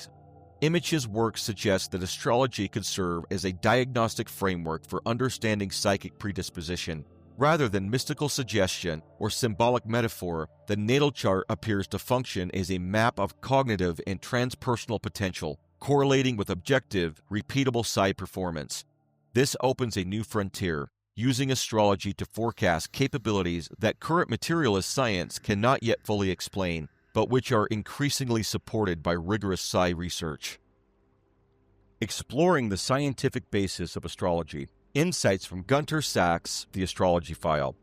Image's work suggests that astrology could serve as a diagnostic framework for understanding psychic predisposition. Rather than mystical suggestion or symbolic metaphor, the natal chart appears to function as a map of cognitive and transpersonal potential, correlating with objective, repeatable psi performance. This opens a new frontier, using astrology to forecast capabilities that current materialist science cannot yet fully explain, but which are increasingly supported by rigorous psi research. Exploring the scientific basis of astrology. Insights from Gunter Sachs, The Astrology File.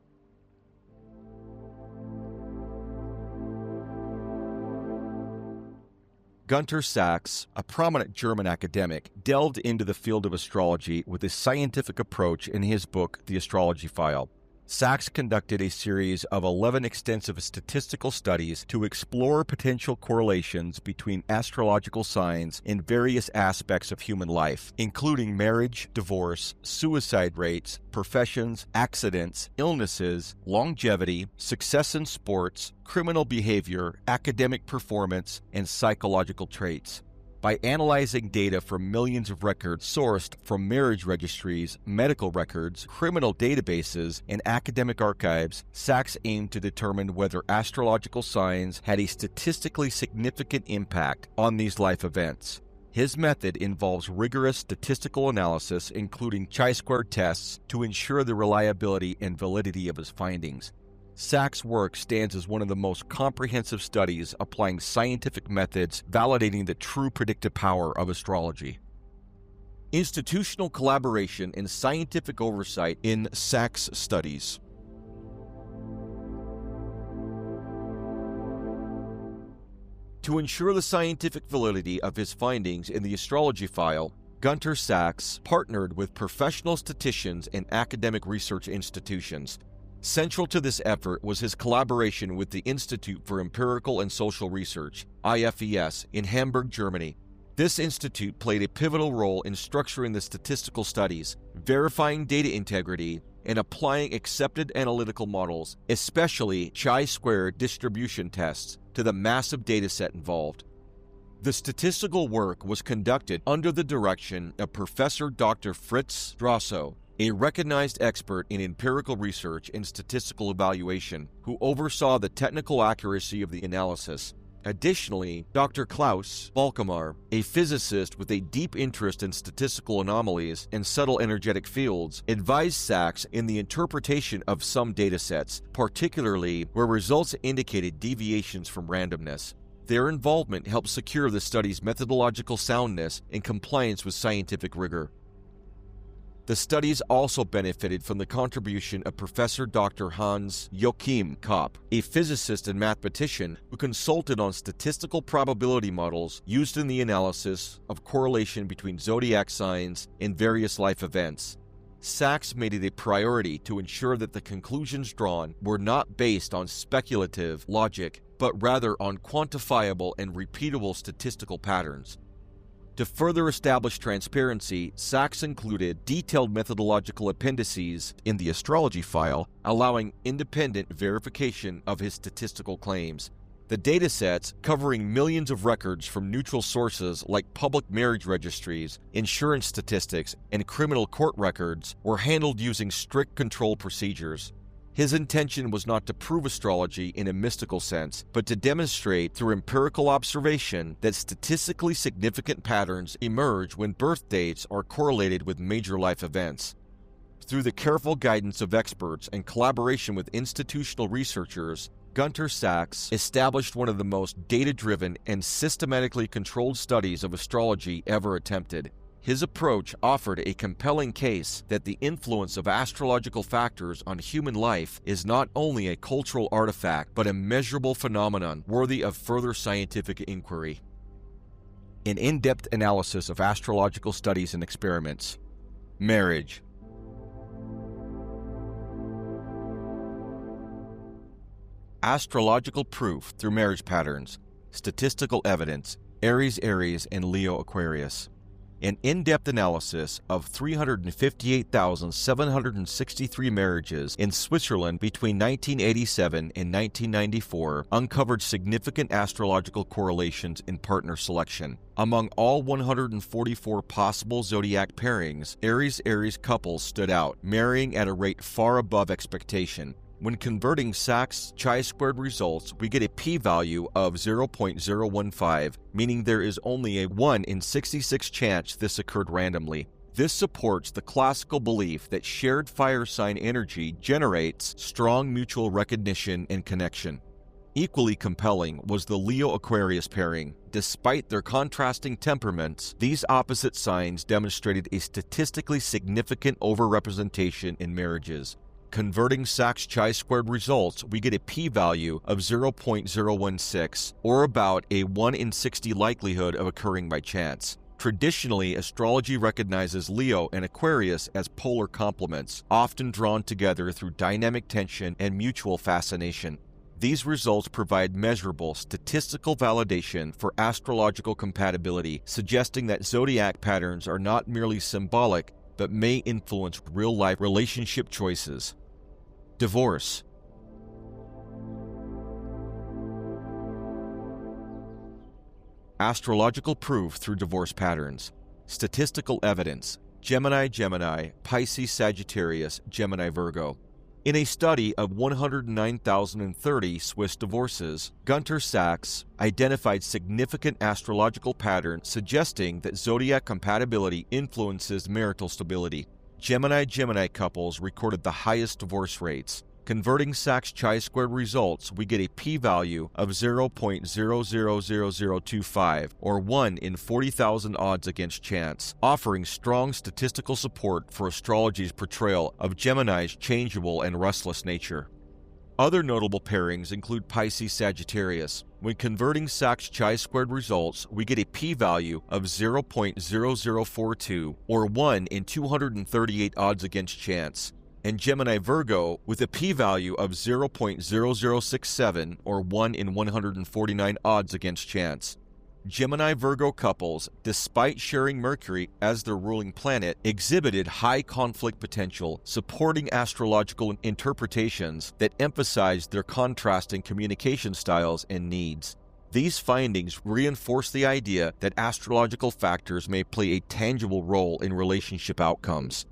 Gunter Sachs, a prominent German academic, delved into the field of astrology with a scientific approach in his book, The Astrology File. Sachs conducted a series of 11 extensive statistical studies to explore potential correlations between astrological signs in various aspects of human life, including marriage, divorce, suicide rates, professions, accidents, illnesses, longevity, success in sports, criminal behavior, academic performance, and psychological traits. By analyzing data from millions of records sourced from marriage registries, medical records, criminal databases, and academic archives, Sachs aimed to determine whether astrological signs had a statistically significant impact on these life events. His method involves rigorous statistical analysis, including chi-square tests, to ensure the reliability and validity of his findings. Sachs' work stands as one of the most comprehensive studies applying scientific methods validating the true predictive power of astrology. Institutional collaboration and scientific oversight in Sachs' studies. To ensure the scientific validity of his findings in the astrology file, Gunter Sachs partnered with professional statisticians and academic research institutions. Central to this effort was his collaboration with the Institute for Empirical and Social Research, IFES, in Hamburg, Germany. This institute played a pivotal role in structuring the statistical studies, verifying data integrity, and applying accepted analytical models, especially chi-square distribution tests, to the massive dataset involved. The statistical work was conducted under the direction of Professor Dr. Fritz Drossow, a recognized expert in empirical research and statistical evaluation, who oversaw the technical accuracy of the analysis. Additionally, Dr. Klaus Balkamar, a physicist with a deep interest in statistical anomalies and subtle energetic fields, advised Sachs in the interpretation of some datasets, particularly where results indicated deviations from randomness. Their involvement helped secure the study's methodological soundness and compliance with scientific rigor. The studies also benefited from the contribution of Professor Dr. Hans Joachim Kopp, a physicist and mathematician who consulted on statistical probability models used in the analysis of correlation between zodiac signs and various life events. Sachs made it a priority to ensure that the conclusions drawn were not based on speculative logic, but rather on quantifiable and repeatable statistical patterns. To further establish transparency, Sachs included detailed methodological appendices in the astrology file, allowing independent verification of his statistical claims. The datasets, covering millions of records from neutral sources like public marriage registries, insurance statistics, and criminal court records, were handled using strict control procedures. His intention was not to prove astrology in a mystical sense, but to demonstrate through empirical observation that statistically significant patterns emerge when birth dates are correlated with major life events. Through the careful guidance of experts and collaboration with institutional researchers, Gunter Sachs established one of the most data-driven and systematically controlled studies of astrology ever attempted. His approach offered a compelling case that the influence of astrological factors on human life is not only a cultural artifact, but a measurable phenomenon worthy of further scientific inquiry. An in-depth analysis of astrological studies and experiments. Marriage. Astrological proof through marriage patterns. Statistical evidence. Aries, and Leo, Aquarius. An in-depth analysis of 358,763 marriages in Switzerland between 1987 and 1994 uncovered significant astrological correlations in partner selection. Among all 144 possible zodiac pairings, Aries couples stood out, marrying at a rate far above expectation. When converting Sachs chi-squared results, we get a p-value of 0.015, meaning there is only a 1 in 66 chance this occurred randomly. This supports the classical belief that shared fire sign energy generates strong mutual recognition and connection. Equally compelling was the Leo-Aquarius pairing. Despite their contrasting temperaments, these opposite signs demonstrated a statistically significant overrepresentation in marriages. Converting Sachs chi-squared results, we get a p-value of 0.016, or about a 1 in 60 likelihood of occurring by chance. Traditionally, astrology recognizes Leo and Aquarius as polar complements, often drawn together through dynamic tension and mutual fascination. These results provide measurable statistical validation for astrological compatibility, suggesting that zodiac patterns are not merely symbolic, but may influence real-life relationship choices. Divorce. Astrological proof through divorce patterns. Statistical evidence. Gemini, Pisces, Sagittarius, Gemini, Virgo. In a study of 109,030 Swiss divorces, Gunter Sachs identified significant astrological patterns suggesting that zodiac compatibility influences marital stability. Gemini couples recorded the highest divorce rates. Converting Sachs chi-squared results, we get a p-value of 0.000025, or 1 in 40,000 odds against chance, offering strong statistical support for astrology's portrayal of Gemini's changeable and restless nature. Other notable pairings include Pisces-Sagittarius. When converting Sachs chi-squared results, we get a p-value of 0.0042, or 1 in 238 odds against chance, and Gemini-Virgo with a p-value of 0.0067, or 1 in 149 odds against chance. Gemini-Virgo couples, despite sharing Mercury as their ruling planet, exhibited high conflict potential, supporting astrological interpretations that emphasized their contrasting communication styles and needs. These findings reinforce the idea that astrological factors may play a tangible role in relationship outcomes.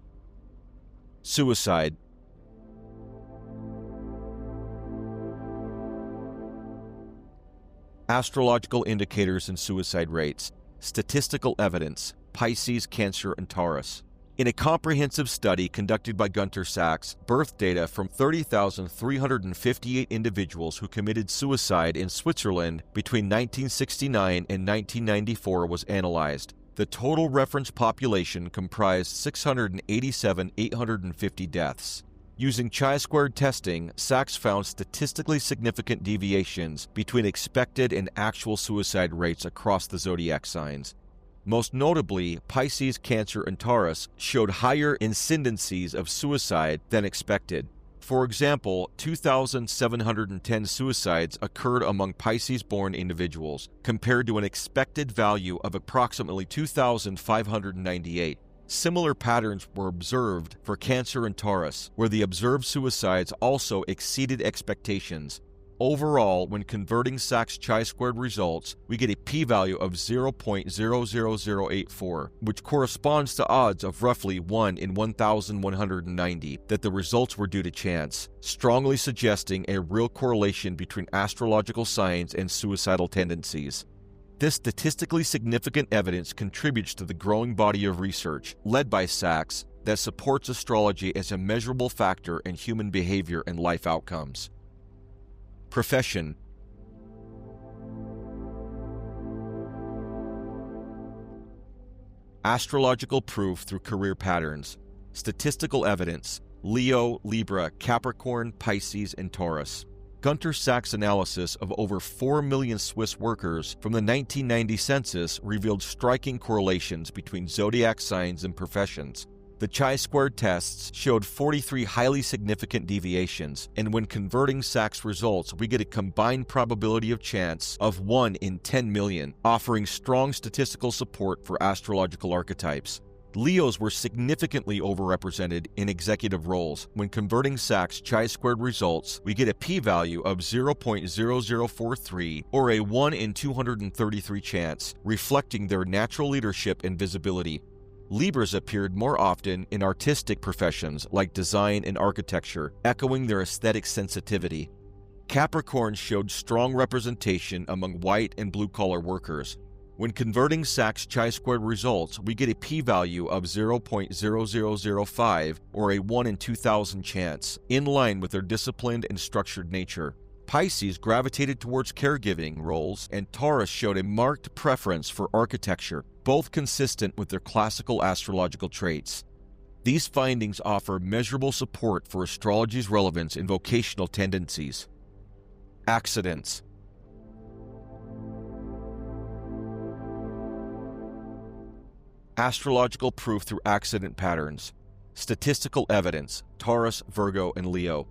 Suicide. Astrological indicators and suicide rates. Statistical evidence. Pisces, Cancer, and Taurus. In a comprehensive study conducted by Gunter Sachs, birth data from 30,358 individuals who committed suicide in Switzerland between 1969 and 1994 was analyzed. The total reference population comprised 687,850 deaths. Using chi-squared testing, Sachs found statistically significant deviations between expected and actual suicide rates across the zodiac signs. Most notably, Pisces, Cancer, and Taurus showed higher incidences of suicide than expected. For example, 2,710 suicides occurred among Pisces-born individuals, compared to an expected value of approximately 2,598. Similar patterns were observed for Cancer and Taurus, where the observed suicides also exceeded expectations. Overall, when converting Sachs chi-squared results, we get a p-value of 0.00084, which corresponds to odds of roughly 1 in 1,190 that the results were due to chance, strongly suggesting a real correlation between astrological signs and suicidal tendencies. This statistically significant evidence contributes to the growing body of research, led by Sachs, that supports astrology as a measurable factor in human behavior and life outcomes. Profession. Astrological proof through career patterns. Statistical evidence. Leo, Libra, Capricorn, Pisces, and Taurus. Gunter Sachs' analysis of over 4 million Swiss workers from the 1990 census revealed striking correlations between zodiac signs and professions. The chi-squared tests showed 43 highly significant deviations, and when converting Sachs results, we get a combined probability of chance of 1 in 10 million, offering strong statistical support for astrological archetypes. Leos were significantly overrepresented in executive roles. When converting Sachs chi-squared results, we get a p-value of 0.0043, or a 1 in 233 chance, reflecting their natural leadership and visibility. Libras appeared more often in artistic professions like design and architecture, echoing their aesthetic sensitivity. Capricorn showed strong representation among white and blue-collar workers. When converting Sachs chi-squared results, we get a p-value of 0.0005, or a 1 in 2,000 chance, in line with their disciplined and structured nature. Pisces gravitated towards caregiving roles, and Taurus showed a marked preference for architecture, both consistent with their classical astrological traits. These findings offer measurable support for astrology's relevance in vocational tendencies. Accidents. Astrological proof through accident patterns. Statistical evidence. Taurus, Virgo, and Leo.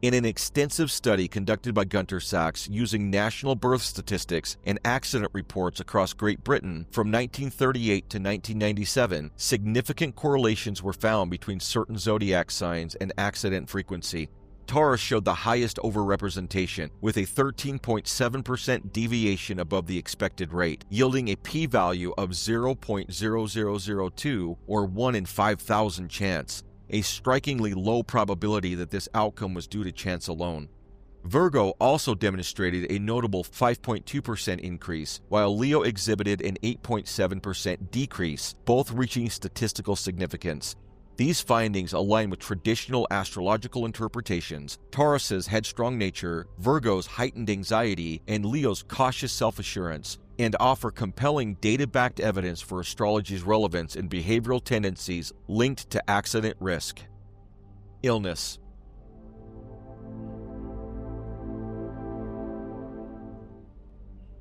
In an extensive study conducted by Gunter Sachs using national birth statistics and accident reports across Great Britain from 1938 to 1997, significant correlations were found between certain zodiac signs and accident frequency. Taurus showed the highest overrepresentation, with a 13.7% deviation above the expected rate, yielding a p-value of 0.0002, or 1 in 5,000 chance, a strikingly low probability that this outcome was due to chance alone. Virgo also demonstrated a notable 5.2% increase, while Leo exhibited an 8.7% decrease, both reaching statistical significance. These findings align with traditional astrological interpretations, Taurus's headstrong nature, Virgo's heightened anxiety, and Leo's cautious self-assurance, and offer compelling data-backed evidence for astrology's relevance in behavioral tendencies linked to accident risk. Illness.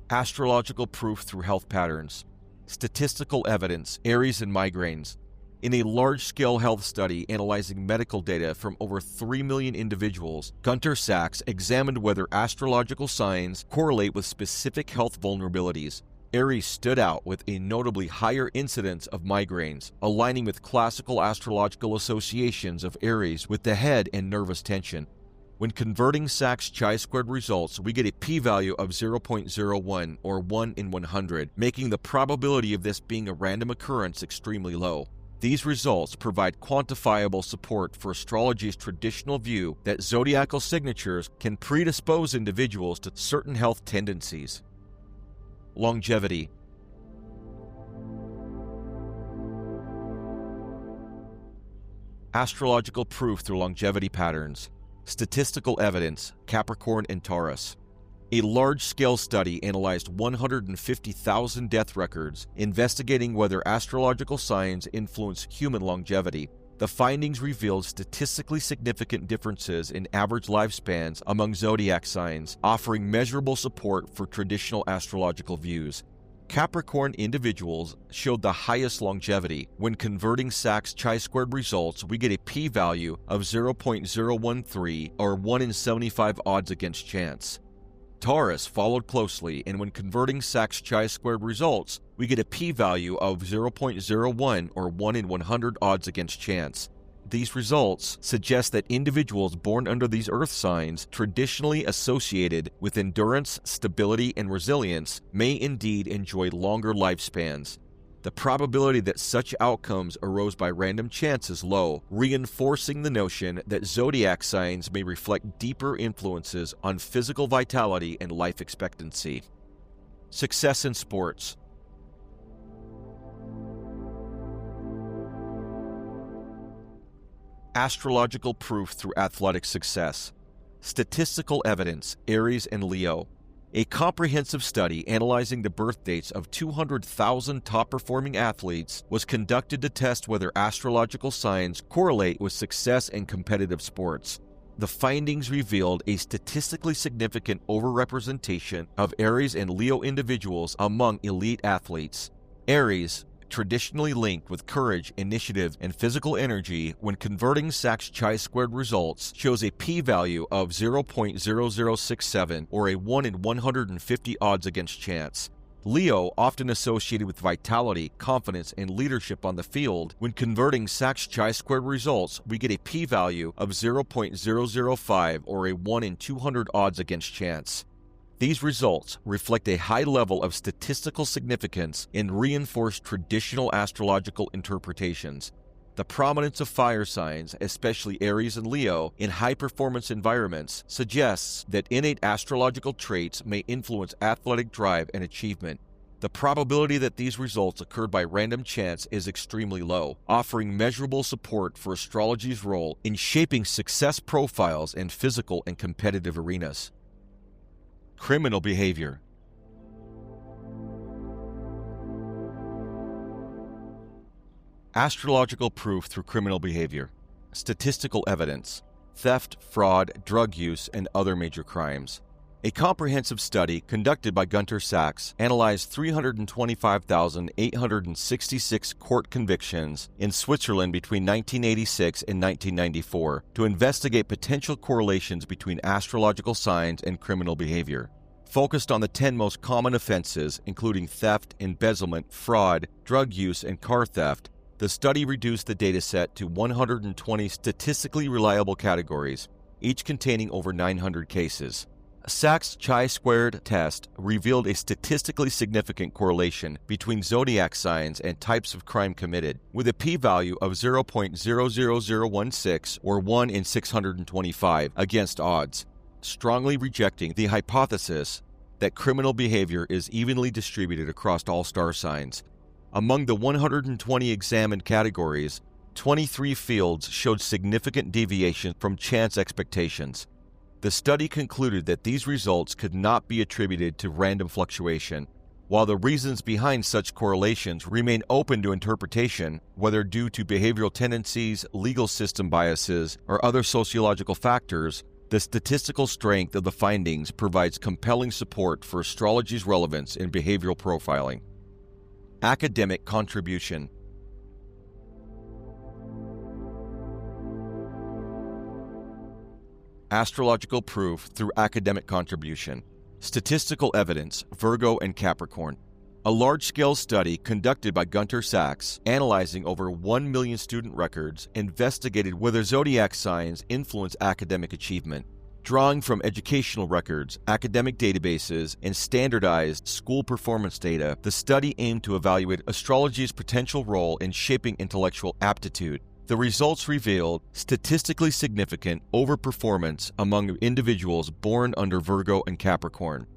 Astrological proof through health patterns. Statistical evidence, Aries and migraines. In a large-scale health study analyzing medical data from over 3 million individuals, Gunter Sachs examined whether astrological signs correlate with specific health vulnerabilities. Aries stood out with a notably higher incidence of migraines, aligning with classical astrological associations of Aries with the head and nervous tension. When converting Sachs chi-squared results, we get a p-value of 0.01 or 1 in 100, making the probability of this being a random occurrence extremely low. These results provide quantifiable support for astrology's traditional view that zodiacal signatures can predispose individuals to certain health tendencies. Longevity. Astrological proof through longevity patterns. Statistical evidence, Capricorn and Taurus. A large-scale study analyzed 150,000 death records, investigating whether astrological signs influence human longevity. The findings revealed statistically significant differences in average lifespans among zodiac signs, offering measurable support for traditional astrological views. Capricorn individuals showed the highest longevity. When converting Sachs chi-squared results, we get a p-value of 0.013 or 1 in 75 odds against chance. Taurus followed closely, and when converting Sachs chi-squared results, we get a p-value of 0.01 or 1 in 100 odds against chance. These results suggest that individuals born under these earth signs, traditionally associated with endurance, stability, and resilience, may indeed enjoy longer lifespans. The probability that such outcomes arose by random chance is low, reinforcing the notion that zodiac signs may reflect deeper influences on physical vitality and life expectancy. Success in sports. Astrological proof through athletic success. Statistical evidence, Aries and Leo. A comprehensive study analyzing the birth dates of 200,000 top-performing athletes was conducted to test whether astrological signs correlate with success in competitive sports. The findings revealed a statistically significant overrepresentation of Aries and Leo individuals among elite athletes. Aries, traditionally linked with courage, initiative, and physical energy, when converting Sachs chi-squared results, shows a p-value of 0.0067 or a 1 in 150 odds against chance. Leo, often associated with vitality, confidence, and leadership on the field, when converting Sachs chi-squared results, we get a p-value of 0.005 or a 1 in 200 odds against chance. These results reflect a high level of statistical significance and reinforce traditional astrological interpretations. The prominence of fire signs, especially Aries and Leo, in high-performance environments suggests that innate astrological traits may influence athletic drive and achievement. The probability that these results occurred by random chance is extremely low, offering measurable support for astrology's role in shaping success profiles in physical and competitive arenas. Criminal behavior. Astrological proof through criminal behavior. Statistical evidence. Theft, fraud, drug use, and other major crimes. A comprehensive study conducted by Gunter Sachs analyzed 325,866 court convictions in Switzerland between 1986 and 1994 to investigate potential correlations between astrological signs and criminal behavior. Focused on the 10 most common offenses, including theft, embezzlement, fraud, drug use, and car theft, the study reduced the dataset to 120 statistically reliable categories, each containing over 900 cases. Sachs chi-squared test revealed a statistically significant correlation between zodiac signs and types of crime committed, with a p-value of 0.00016 or 1 in 625 against odds, strongly rejecting the hypothesis that criminal behavior is evenly distributed across all star signs. Among the 120 examined categories, 23 fields showed significant deviation from chance expectations. The study concluded that these results could not be attributed to random fluctuation, while the reasons behind such correlations remain open to interpretation, whether due to behavioral tendencies, legal system biases, or other sociological factors. The statistical strength of the findings provides compelling support for astrology's relevance in behavioral profiling. Academic contribution. Astrological proof through academic contribution. Statistical evidence, Virgo and Capricorn. A large-scale study conducted by Gunter Sachs, analyzing over 1 million student records, investigated whether zodiac signs influence academic achievement. Drawing from educational records, academic databases, and standardized school performance data, the study aimed to evaluate astrology's potential role in shaping intellectual aptitude. The results revealed statistically significant overperformance among individuals born under Virgo and Capricorn.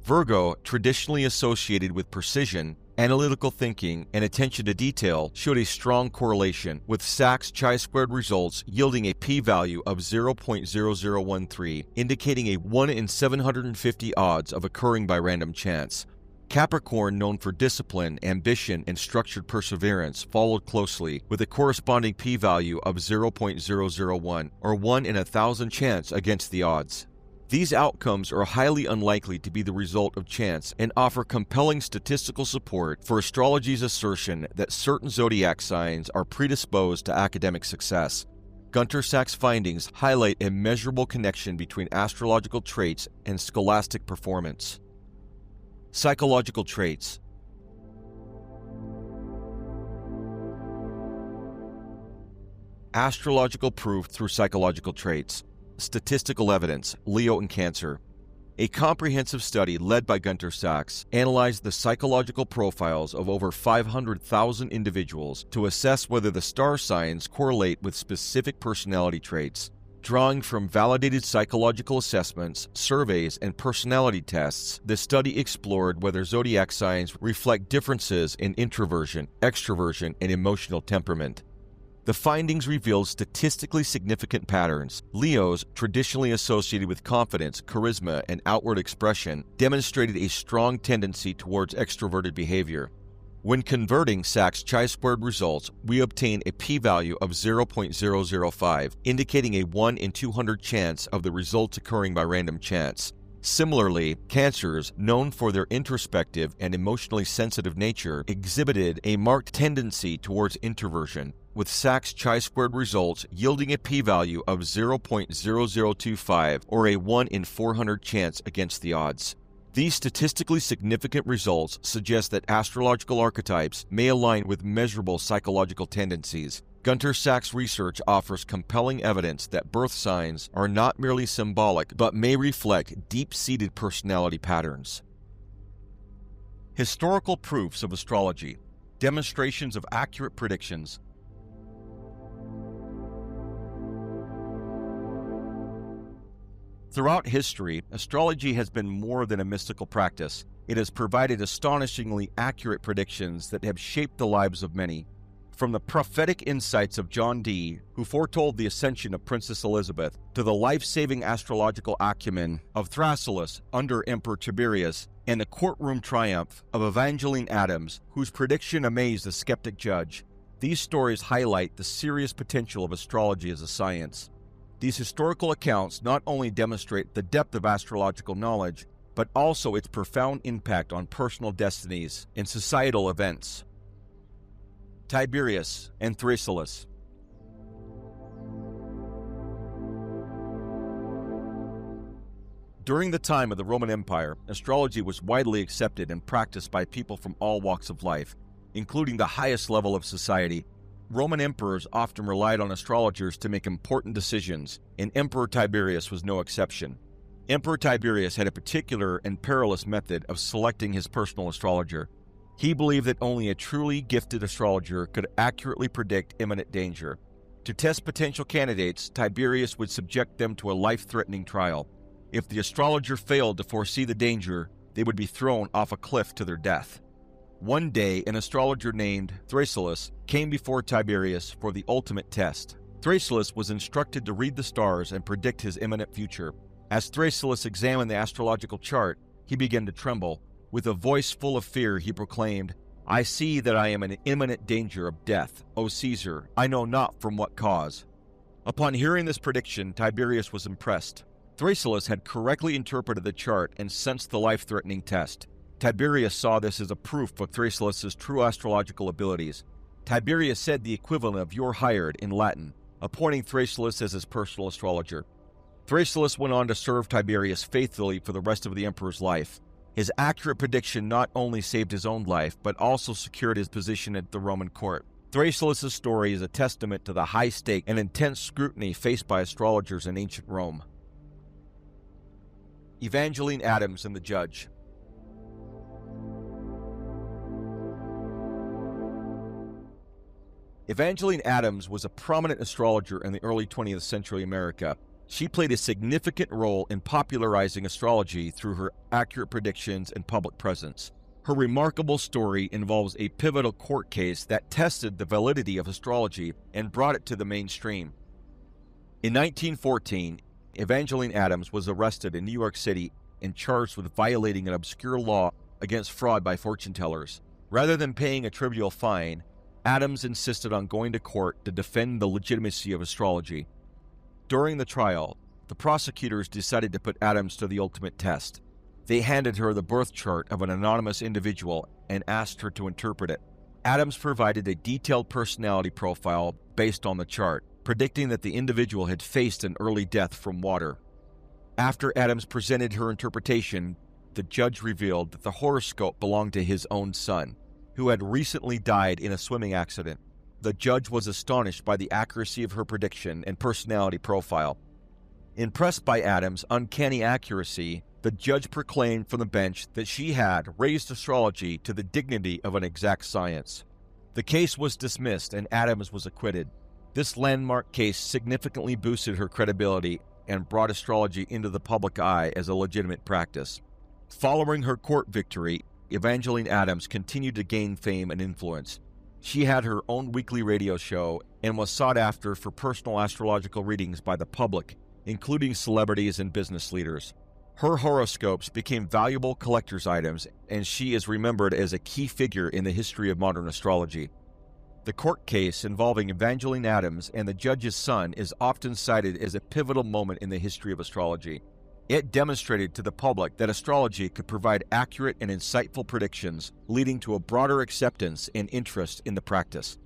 Virgo, traditionally associated with precision, analytical thinking, and attention to detail, showed a strong correlation, with Sachs chi-squared results yielding a p-value of 0.0013, indicating a 1 in 750 odds of occurring by random chance. Capricorn, known for discipline, ambition, and structured perseverance, followed closely, with a corresponding p-value of 0.001, or 1 in 1,000 chance against the odds. These outcomes are highly unlikely to be the result of chance and offer compelling statistical support for astrology's assertion that certain zodiac signs are predisposed to academic success. Gunter Sachs' findings highlight a measurable connection between astrological traits and scholastic performance. Psychological traits. Astrological proof through psychological traits. Statistical evidence, Leo and Cancer. A comprehensive study led by Gunter Sachs analyzed the psychological profiles of over 500,000 individuals to assess whether the star signs correlate with specific personality traits. Drawing from validated psychological assessments, surveys, and personality tests, the study explored whether zodiac signs reflect differences in introversion, extroversion, and emotional temperament. The findings revealed statistically significant patterns. Leos, traditionally associated with confidence, charisma, and outward expression, demonstrated a strong tendency towards extroverted behavior. When converting Sachs chi-squared results, we obtain a p-value of 0.005, indicating a 1 in 200 chance of the results occurring by random chance. Similarly, Cancers, known for their introspective and emotionally sensitive nature, exhibited a marked tendency towards introversion, with Sachs chi-squared results yielding a p-value of 0.0025, or a 1 in 400 chance against the odds. These statistically significant results suggest that astrological archetypes may align with measurable psychological tendencies. Gunter Sachs' research offers compelling evidence that birth signs are not merely symbolic, but may reflect deep-seated personality patterns. Historical proofs of astrology. Demonstrations of accurate predictions. Throughout history, astrology has been more than a mystical practice. It has provided astonishingly accurate predictions that have shaped the lives of many. From the prophetic insights of John Dee, who foretold the ascension of Princess Elizabeth, to the life-saving astrological acumen of Thrasyllus under Emperor Tiberius, and the courtroom triumph of Evangeline Adams, whose prediction amazed the skeptic judge, these stories highlight the serious potential of astrology as a science. These historical accounts not only demonstrate the depth of astrological knowledge, but also its profound impact on personal destinies and societal events. Tiberius and Thrasyllus. During the time of the Roman Empire, astrology was widely accepted and practiced by people from all walks of life, including the highest level of society. Roman emperors often relied on astrologers to make important decisions, and Emperor Tiberius was no exception. Emperor Tiberius had a particular and perilous method of selecting his personal astrologer. He believed that only a truly gifted astrologer could accurately predict imminent danger. To test potential candidates, Tiberius would subject them to a life-threatening trial. If the astrologer failed to foresee the danger, they would be thrown off a cliff to their death. One day, an astrologer named Thrasyllus came before Tiberius for the ultimate test. Thrasyllus was instructed to read the stars and predict his imminent future. As Thrasyllus examined the astrological chart, he began to tremble. With a voice full of fear, he proclaimed, "I see that I am in imminent danger of death. O Caesar, I know not from what cause." Upon hearing this prediction, Tiberius was impressed. Thrasyllus had correctly interpreted the chart and sensed the life-threatening test. Tiberius saw this as a proof of Thrasyllus' true astrological abilities. Tiberius said the equivalent of "you're hired" in Latin, appointing Thrasyllus as his personal astrologer. Thrasyllus went on to serve Tiberius faithfully for the rest of the emperor's life. His accurate prediction not only saved his own life, but also secured his position at the Roman court. Thrasyllus' story is a testament to the high stake and intense scrutiny faced by astrologers in ancient Rome. Evangeline Adams and the Judge. Evangeline Adams was a prominent astrologer in the early 20th century America. She played a significant role in popularizing astrology through her accurate predictions and public presence. Her remarkable story involves a pivotal court case that tested the validity of astrology and brought it to the mainstream. In 1914, Evangeline Adams was arrested in New York City and charged with violating an obscure law against fraud by fortune tellers. Rather than paying a trivial fine, Adams insisted on going to court to defend the legitimacy of astrology. During the trial, the prosecutors decided to put Adams to the ultimate test. They handed her the birth chart of an anonymous individual and asked her to interpret it. Adams provided a detailed personality profile based on the chart, predicting that the individual had faced an early death from water. After Adams presented her interpretation, the judge revealed that the horoscope belonged to his own son, who had recently died in a swimming accident. The judge was astonished by the accuracy of her prediction and personality profile. Impressed by Adams' uncanny accuracy, the judge proclaimed from the bench that she had raised astrology to the dignity of an exact science. The case was dismissed and Adams was acquitted. This landmark case significantly boosted her credibility and brought astrology into the public eye as a legitimate practice. Following her court victory, Evangeline Adams continued to gain fame and influence. She had her own weekly radio show and was sought after for personal astrological readings by the public, including celebrities and business leaders. Her horoscopes became valuable collector's items, and she is remembered as a key figure in the history of modern astrology. The court case involving Evangeline Adams and the judge's son is often cited as a pivotal moment in the history of astrology. It demonstrated to the public that astrology could provide accurate and insightful predictions, leading to a broader acceptance and interest in the practice.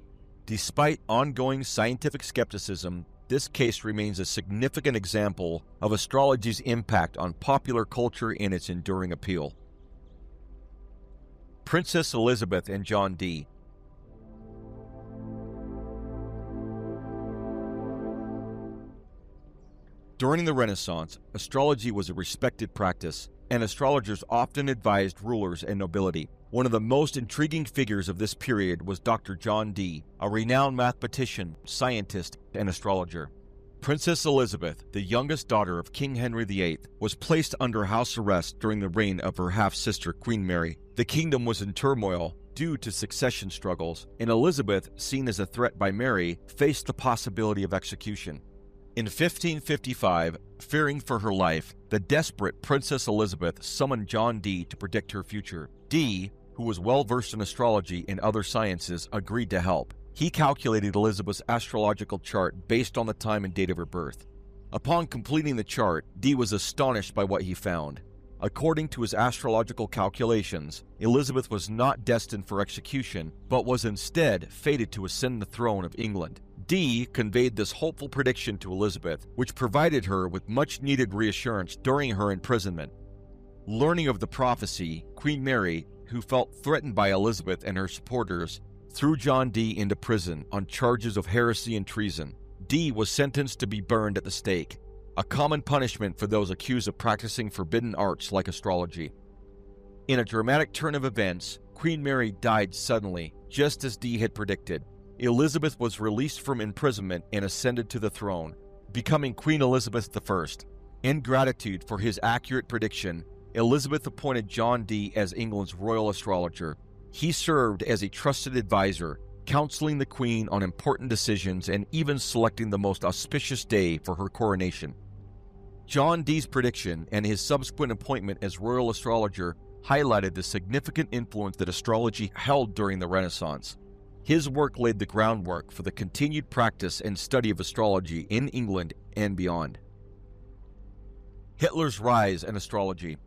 Despite ongoing scientific skepticism, this case remains a significant example of astrology's impact on popular culture and its enduring appeal. Princess Elizabeth and John Dee. During the Renaissance, astrology was a respected practice, and astrologers often advised rulers and nobility. One of the most intriguing figures of this period was Dr. John Dee, a renowned mathematician, scientist, and astrologer. Princess Elizabeth, the youngest daughter of King Henry VIII, was placed under house arrest during the reign of her half-sister Queen Mary. The kingdom was in turmoil due to succession struggles, and Elizabeth, seen as a threat by Mary, faced the possibility of execution. In 1555, fearing for her life, the desperate Princess Elizabeth summoned John Dee to predict her future. Dee, who was well-versed in astrology and other sciences, agreed to help. He calculated Elizabeth's astrological chart based on the time and date of her birth. Upon completing the chart, Dee was astonished by what he found. According to his astrological calculations, Elizabeth was not destined for execution, but was instead fated to ascend the throne of England. Dee conveyed this hopeful prediction to Elizabeth, which provided her with much-needed reassurance during her imprisonment. Learning of the prophecy, Queen Mary, who felt threatened by Elizabeth and her supporters, threw John Dee into prison on charges of heresy and treason. Dee was sentenced to be burned at the stake, a common punishment for those accused of practicing forbidden arts like astrology. In a dramatic turn of events, Queen Mary died suddenly, just as Dee had predicted. Elizabeth was released from imprisonment and ascended to the throne, becoming Queen Elizabeth I. In gratitude for his accurate prediction, Elizabeth appointed John Dee as England's royal astrologer. He served as a trusted advisor, counseling the Queen on important decisions and even selecting the most auspicious day for her coronation. John Dee's prediction and his subsequent appointment as royal astrologer highlighted the significant influence that astrology held during the Renaissance. His work laid the groundwork for the continued practice and study of astrology in England and beyond. Hitler's rise in astrology.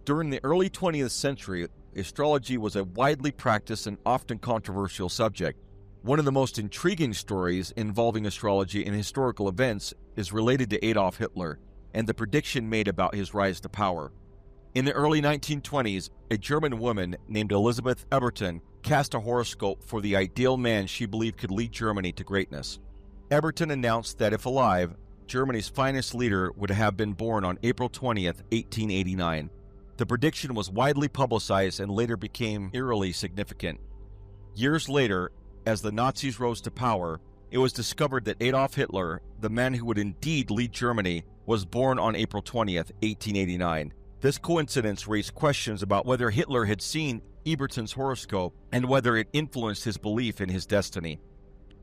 During the early 20th century, astrology was a widely practiced and often controversial subject. One of the most intriguing stories involving astrology in historical events is related to Adolf Hitler and the prediction made about his rise to power. In the early 1920s, a German woman named Elizabeth Eberton cast a horoscope for the ideal man she believed could lead Germany to greatness. Eberton announced that if alive, Germany's finest leader would have been born on April 20th, 1889. The prediction was widely publicized and later became eerily significant. Years later, as the Nazis rose to power, it was discovered that Adolf Hitler, the man who would indeed lead Germany, was born on April 20th, 1889. This coincidence raised questions about whether Hitler had seen Eberton's horoscope and whether it influenced his belief in his destiny.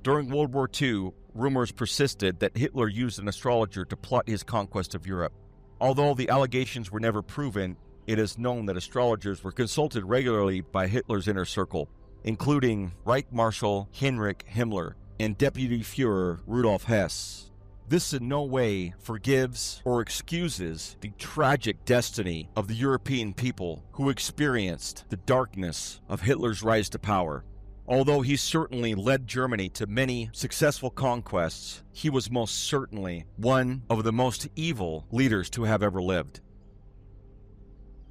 During World War II, rumors persisted that Hitler used an astrologer to plot his conquest of Europe. Although the allegations were never proven, it is known that astrologers were consulted regularly by Hitler's inner circle, including Reich Marshal Heinrich Himmler and Deputy Führer Rudolf Hess. This in no way forgives or excuses the tragic destiny of the European people who experienced the darkness of Hitler's rise to power. Although he certainly led Germany to many successful conquests, he was most certainly one of the most evil leaders to have ever lived.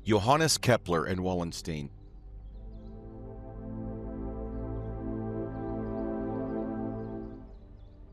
Johannes Kepler and Wallenstein.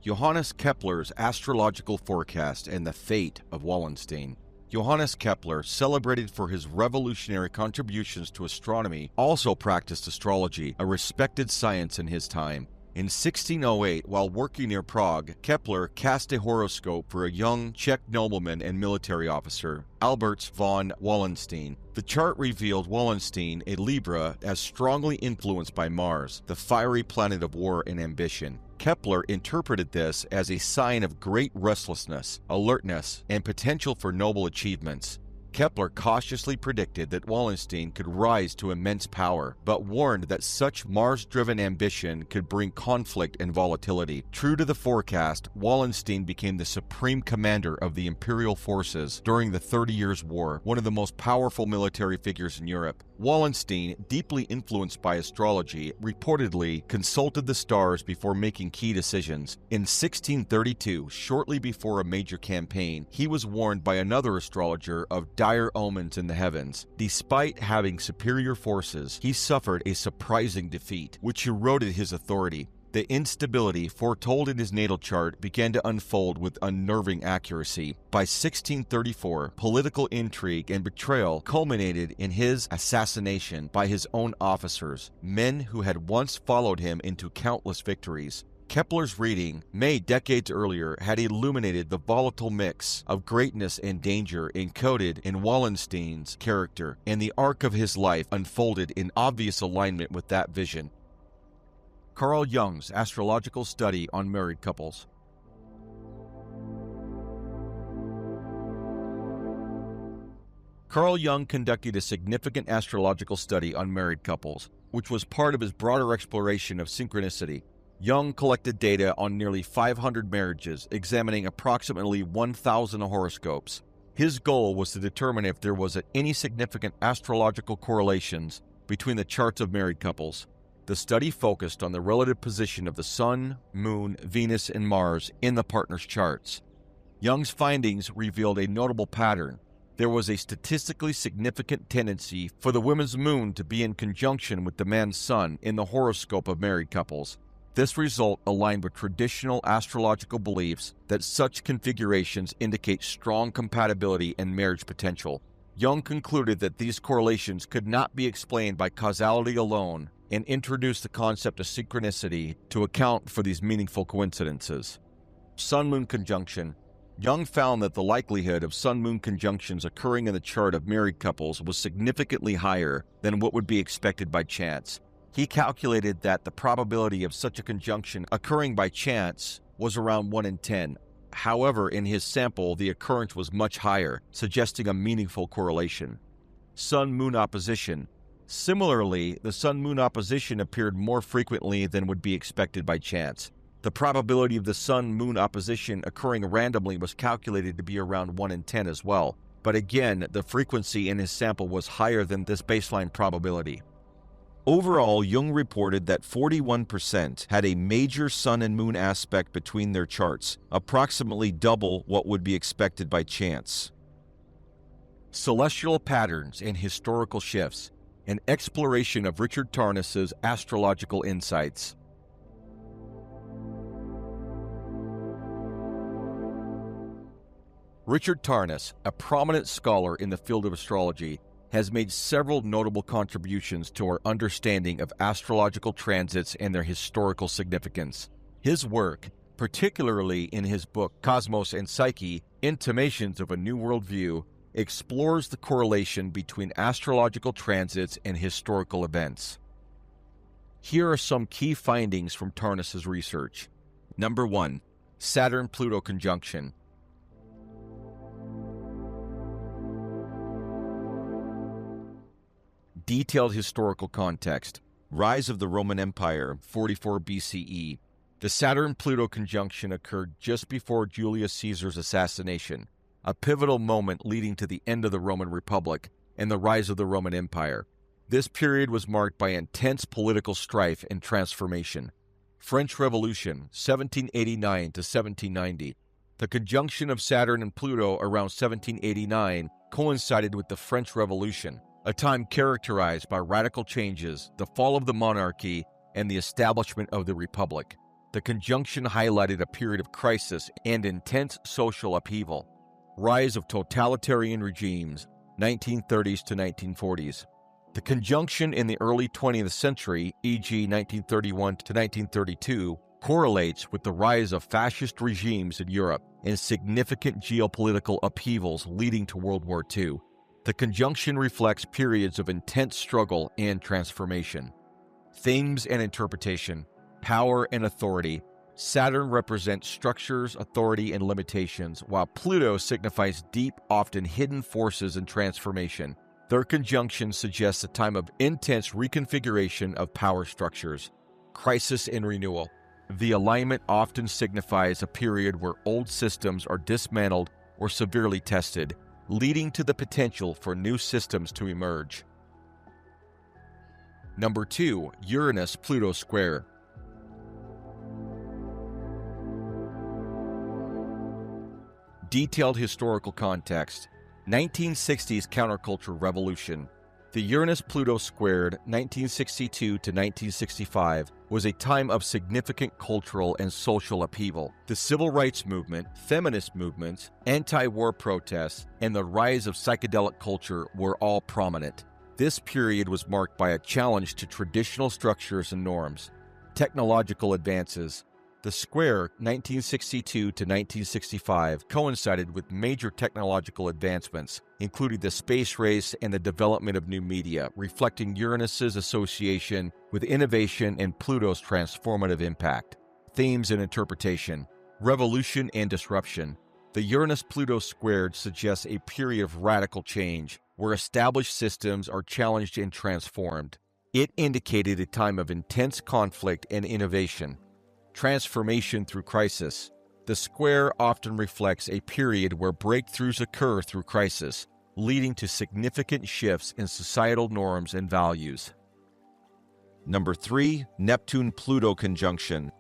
Johannes Kepler's astrological forecast and the fate of Wallenstein. Johannes Kepler, celebrated for his revolutionary contributions to astronomy, also practiced astrology, a respected science in his time. In 1608, while working near Prague, Kepler cast a horoscope for a young Czech nobleman and military officer, Albert von Wallenstein. The chart revealed Wallenstein, a Libra, as strongly influenced by Mars, the fiery planet of war and ambition. Kepler interpreted this as a sign of great restlessness, alertness, and potential for noble achievements. Kepler cautiously predicted that Wallenstein could rise to immense power, but warned that such Mars-driven ambition could bring conflict and volatility. True to the forecast, Wallenstein became the supreme commander of the imperial forces during the 30 Years' War, one of the most powerful military figures in Europe. Wallenstein, deeply influenced by astrology, reportedly consulted the stars before making key decisions. In 1632, shortly before a major campaign, he was warned by another astrologer of dire omens in the heavens. Despite having superior forces, he suffered a surprising defeat, which eroded his authority. The instability foretold in his natal chart began to unfold with unnerving accuracy. By 1634, political intrigue and betrayal culminated in his assassination by his own officers, men who had once followed him into countless victories. Kepler's reading, made decades earlier, had illuminated the volatile mix of greatness and danger encoded in Wallenstein's character, and the arc of his life unfolded in obvious alignment with that vision. Carl Jung's astrological study on married couples. Carl Jung conducted a significant astrological study on married couples, which was part of his broader exploration of synchronicity. Jung collected data on nearly 500 marriages, examining approximately 1,000 horoscopes. His goal was to determine if there was any significant astrological correlations between the charts of married couples. The study focused on the relative position of the Sun, Moon, Venus, and Mars in the partners' charts. Jung's findings revealed a notable pattern. There was a statistically significant tendency for the woman's moon to be in conjunction with the man's sun in the horoscope of married couples. This result aligned with traditional astrological beliefs that such configurations indicate strong compatibility and marriage potential. Jung concluded that these correlations could not be explained by causality alone and introduced the concept of synchronicity to account for these meaningful coincidences. Sun-Moon conjunction. Jung found that the likelihood of Sun-Moon conjunctions occurring in the chart of married couples was significantly higher than what would be expected by chance. He calculated that the probability of such a conjunction occurring by chance was around 1 in 10. However, in his sample, the occurrence was much higher, suggesting a meaningful correlation. Sun-Moon opposition. Similarly, the Sun-Moon opposition appeared more frequently than would be expected by chance. The probability of the Sun-Moon opposition occurring randomly was calculated to be around 1 in 10 as well, but again, the frequency in his sample was higher than this baseline probability. Overall, Jung reported that 41% had a major Sun and Moon aspect between their charts, approximately double what would be expected by chance. Celestial patterns and historical shifts, an exploration of Richard Tarnas's astrological insights. Richard Tarnas, a prominent scholar in the field of astrology, has made several notable contributions to our understanding of astrological transits and their historical significance. His work, particularly in his book Cosmos and Psyche, Intimations of a New Worldview, explores the correlation between astrological transits and historical events. Here are some key findings from Tarnas's research. Number 1. Saturn-Pluto conjunction. Detailed historical context. Rise of the Roman Empire, 44 BCE. The Saturn-Pluto conjunction occurred just before Julius Caesar's assassination, a pivotal moment leading to the end of the Roman Republic and the rise of the Roman Empire. This period was marked by intense political strife and transformation. French Revolution, 1789 to 1790. The conjunction of Saturn and Pluto around 1789 coincided with the French Revolution, a time characterized by radical changes, the fall of the monarchy, and the establishment of the republic. The conjunction highlighted a period of crisis and intense social upheaval. Rise of totalitarian regimes, 1930s to 1940s. The conjunction in the early 20th century, e.g. 1931 to 1932, correlates with the rise of fascist regimes in Europe and significant geopolitical upheavals leading to World War II. The conjunction reflects periods of intense struggle and transformation. Themes and interpretation. Power and authority. Saturn represents structures, authority, and limitations, while Pluto signifies deep, often hidden forces and transformation. Their conjunction suggests a time of intense reconfiguration of power structures. Crisis and renewal. The alignment often signifies a period where old systems are dismantled or severely tested, leading to the potential for new systems to emerge. Number 2. Uranus-Pluto square. Detailed historical context. 1960s counterculture revolution. The Uranus-Pluto squared 1962 to 1965 was a time of significant cultural and social upheaval. The civil rights movement, feminist movements, anti-war protests, and the rise of psychedelic culture were all prominent. This period was marked by a challenge to traditional structures and norms. Technological advances. The square, 1962 to 1965, coincided with major technological advancements, including the space race and the development of new media, reflecting Uranus's association with innovation and Pluto's transformative impact. Themes and interpretation. Revolution and disruption. The Uranus-Pluto squared suggests a period of radical change, where established systems are challenged and transformed. It indicated a time of intense conflict and innovation. Transformation through crisis. The square often reflects a period where breakthroughs occur through crisis, leading to significant shifts in societal norms and values. Number 3. Neptune-Pluto conjunction.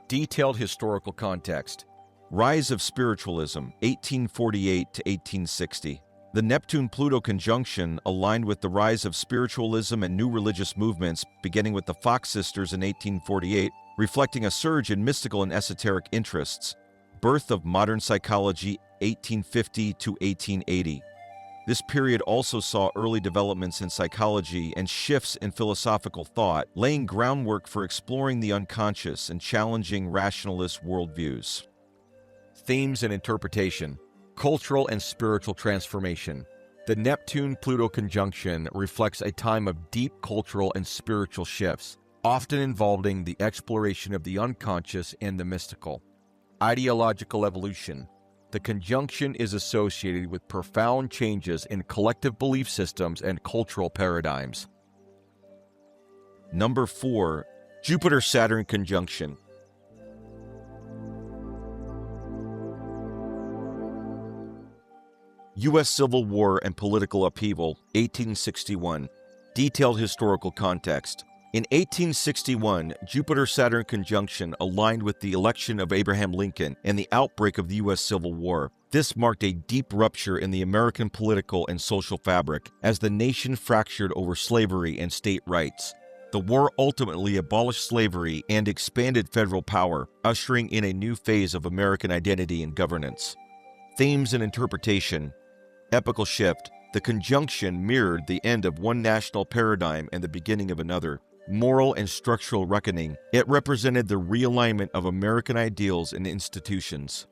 Detailed historical context. Rise of spiritualism, 1848 to 1860. The Neptune-Pluto conjunction aligned with the rise of spiritualism and new religious movements, beginning with the Fox Sisters in 1848, reflecting a surge in mystical and esoteric interests. Birth of modern psychology, 1850 to 1880. This period also saw early developments in psychology and shifts in philosophical thought, laying groundwork for exploring the unconscious and challenging rationalist worldviews. Themes and interpretation. Cultural and spiritual transformation. The Neptune-Pluto conjunction reflects a time of deep cultural and spiritual shifts, often involving the exploration of the unconscious and the mystical. Ideological evolution. The conjunction is associated with profound changes in collective belief systems and cultural paradigms. Number 4. Jupiter-Saturn conjunction. U.S. Civil War and political upheaval, 1861. Detailed historical context. In 1861, Jupiter-Saturn conjunction aligned with the election of Abraham Lincoln and the outbreak of the U.S. Civil War. This marked a deep rupture in the American political and social fabric as the nation fractured over slavery and state rights. The war ultimately abolished slavery and expanded federal power, ushering in a new phase of American identity and governance. Themes and interpretation. Epochal shift. The conjunction mirrored the end of one national paradigm and the beginning of another. Moral and structural reckoning. It represented the realignment of American ideals and institutions.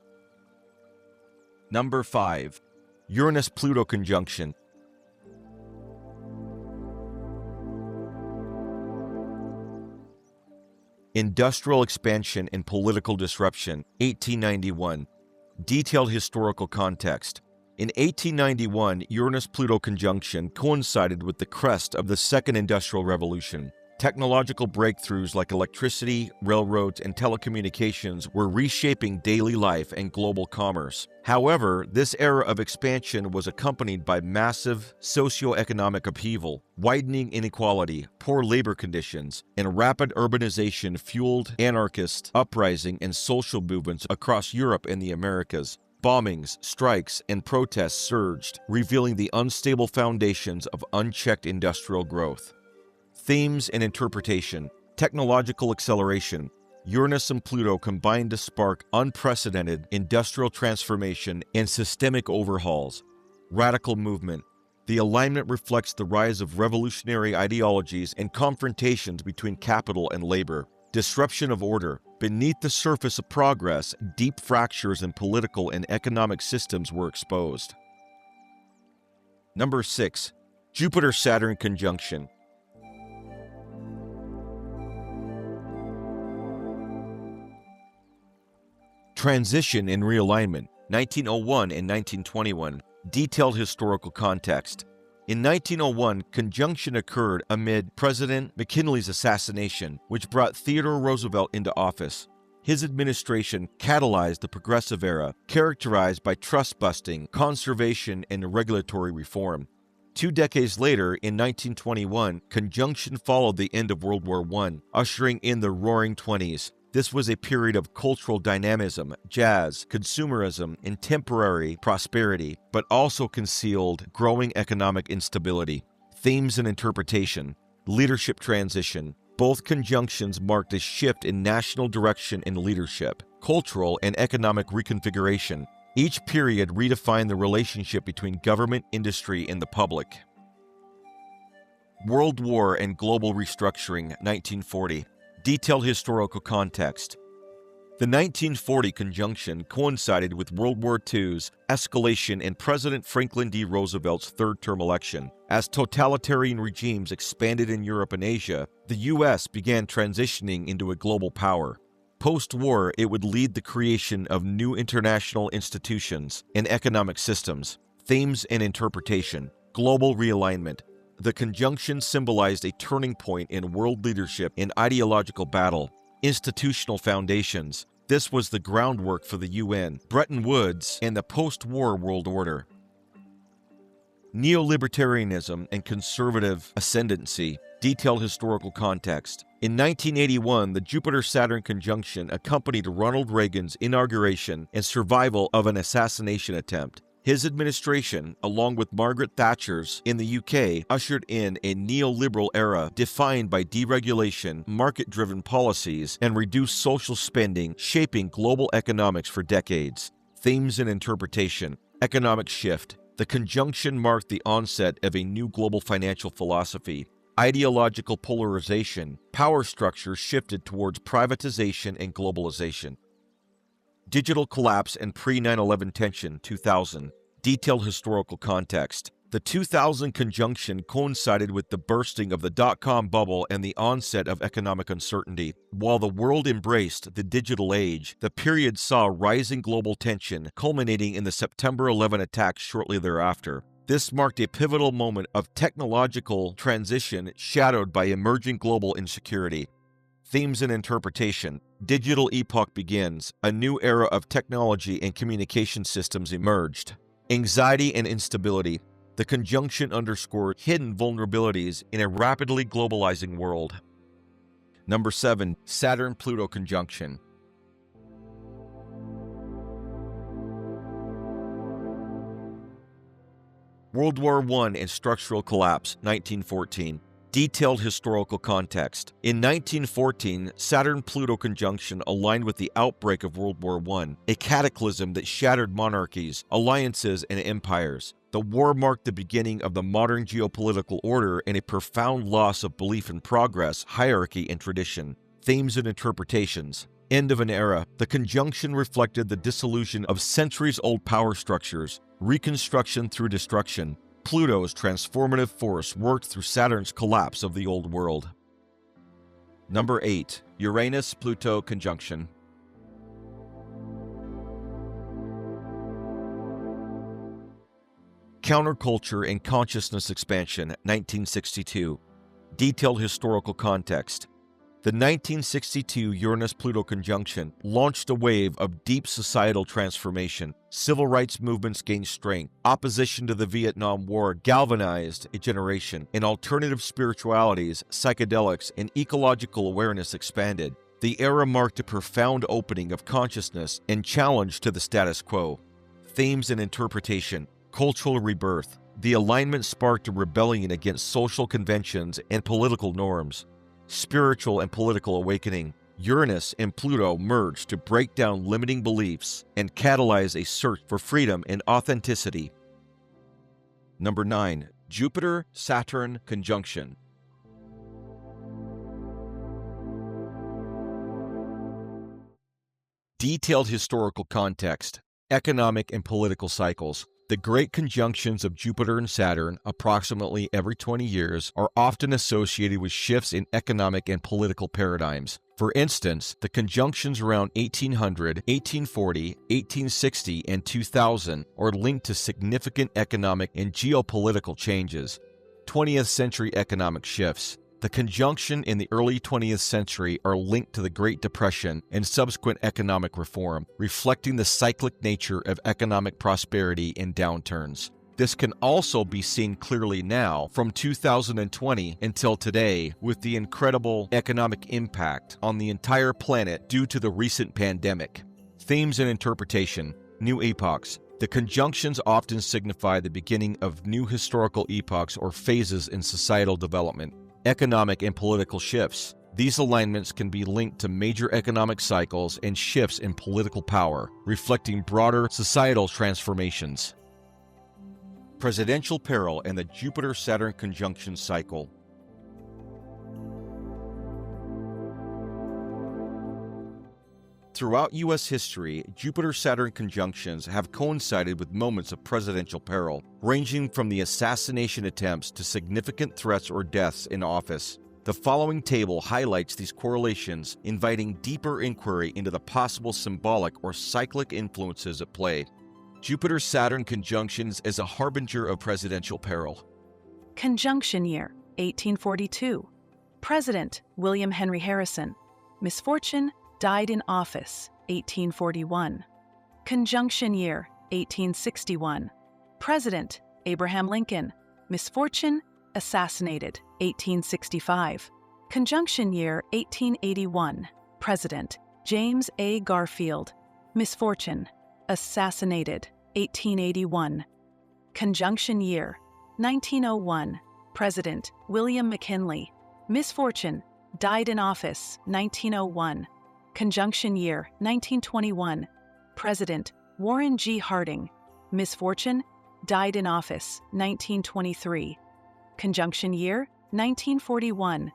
Number 5. Uranus-Pluto conjunction. Industrial expansion and political disruption, 1891. Detailed historical context. In 1891, Uranus-Pluto conjunction coincided with the crest of the Second Industrial Revolution. Technological breakthroughs like electricity, railroads, and telecommunications were reshaping daily life and global commerce. However, this era of expansion was accompanied by massive socioeconomic upheaval, widening inequality, poor labor conditions, and rapid urbanization fueled anarchist uprising and social movements across Europe and the Americas. Bombings, strikes, and protests surged, revealing the unstable foundations of unchecked industrial growth. Themes and interpretation. Technological acceleration. Uranus and Pluto combined to spark unprecedented industrial transformation and systemic overhauls. Radical movement. The alignment reflects the rise of revolutionary ideologies and confrontations between capital and labor. Disruption of order. Beneath the surface of progress, deep fractures in political and economic systems were exposed. Number 6. Jupiter-Saturn conjunction. Transition and realignment, 1901 and 1921. Detailed historical context. In 1901, conjunction occurred amid President McKinley's assassination, which brought Theodore Roosevelt into office. His administration catalyzed the progressive era, characterized by trust-busting, conservation, and regulatory reform. 2 decades later, in 1921, conjunction followed the end of World War I, ushering in the Roaring Twenties. This was a period of cultural dynamism, jazz, consumerism, and temporary prosperity, but also concealed growing economic instability. Themes and interpretation. Leadership transition. Both conjunctions marked a shift in national direction and leadership, cultural and economic reconfiguration. Each period redefined the relationship between government, industry, and the public. World War and global restructuring, 1940. Detailed historical context. The 1940 conjunction coincided with World War II's escalation and President Franklin D. Roosevelt's third-term election. As totalitarian regimes expanded in Europe and Asia, the U.S. began transitioning into a global power. Post-war, it would lead the creation of new international institutions and economic systems. Themes and interpretation. Global realignment. The conjunction symbolized a turning point in world leadership and ideological battle. Institutional foundations. This was the groundwork for the UN, Bretton Woods, and the post-war world order. Neo-libertarianism and conservative ascendancy. Detailed historical context. In 1981, the Jupiter-Saturn conjunction accompanied Ronald Reagan's inauguration and survival of an assassination attempt. His administration, along with Margaret Thatcher's in the UK, ushered in a neoliberal era defined by deregulation, market-driven policies, and reduced social spending, shaping global economics for decades. Themes and interpretation. Economic shift. The conjunction marked the onset of a new global financial philosophy. Ideological polarization. Power structures shifted towards privatization and globalization. Digital collapse and pre-9/11 tension, 2000. Detailed historical context. The 2000 conjunction coincided with the bursting of the dot-com bubble and the onset of economic uncertainty. While the world embraced the digital age, the period saw rising global tension, culminating in the September 11 attacks shortly thereafter. This marked a pivotal moment of technological transition shadowed by emerging global insecurity. Themes and interpretation. Digital epoch begins. A new era of technology and communication systems emerged. Anxiety and instability. The conjunction underscored hidden vulnerabilities in a rapidly globalizing world. Number 7. Saturn-Pluto conjunction. World War I and structural collapse, 1914. Detailed historical context. In 1914, Saturn-Pluto conjunction aligned with the outbreak of World War I, a cataclysm that shattered monarchies, alliances, and empires. The war marked the beginning of the modern geopolitical order and a profound loss of belief in progress, hierarchy, and tradition. Themes and interpretations. End of an era. The conjunction reflected the dissolution of centuries-old power structures, reconstruction through destruction. Pluto's transformative force worked through Saturn's collapse of the old world. Number 8. Uranus-Pluto conjunction. Counterculture and consciousness expansion, 1962. Detailed historical context. The 1962 Uranus-Pluto conjunction launched a wave of deep societal transformation. Civil rights movements gained strength. Opposition to the Vietnam War galvanized a generation, and alternative spiritualities, psychedelics, and ecological awareness expanded. The era marked a profound opening of consciousness and challenge to the status quo. Themes and interpretation. Cultural rebirth. The alignment sparked a rebellion against social conventions and political norms. Spiritual and political awakening. Uranus and Pluto merged to break down limiting beliefs and catalyze a search for freedom and authenticity. Number 9. Jupiter-Saturn conjunction. Detailed historical context. Economic and political cycles. The great conjunctions of Jupiter and Saturn, approximately every 20 years, are often associated with shifts in economic and political paradigms. For instance, the conjunctions around 1800, 1840, 1860, and 2000 are linked to significant economic and geopolitical changes. 20th century economic shifts. The conjunction in the early 20th century are linked to the Great Depression and subsequent economic reform, reflecting the cyclic nature of economic prosperity and downturns. This can also be seen clearly now from 2020 until today with the incredible economic impact on the entire planet due to the recent pandemic. Themes and interpretation. New epochs. The conjunctions often signify the beginning of new historical epochs or phases in societal development. Economic and political shifts. These alignments can be linked to major economic cycles and shifts in political power, reflecting broader societal transformations. Presidential peril and the Jupiter-Saturn conjunction cycle. Throughout U.S. history, Jupiter-Saturn conjunctions have coincided with moments of presidential peril, ranging from the assassination attempts to significant threats or deaths in office. The following table highlights these correlations, inviting deeper inquiry into the possible symbolic or cyclic influences at play. Jupiter-Saturn conjunctions as a harbinger of presidential peril. Conjunction year, 1842. President, William Henry Harrison. Misfortune, died in office, 1841. Conjunction year, 1861. President, Abraham Lincoln. Misfortune, assassinated, 1865. Conjunction year, 1881. President, James A. Garfield. Misfortune, assassinated, 1881. Conjunction year, 1901. President, William McKinley. Misfortune, died in office, 1901. Conjunction year, 1921. President, Warren G. Harding. Misfortune, died in office, 1923. Conjunction year, 1941.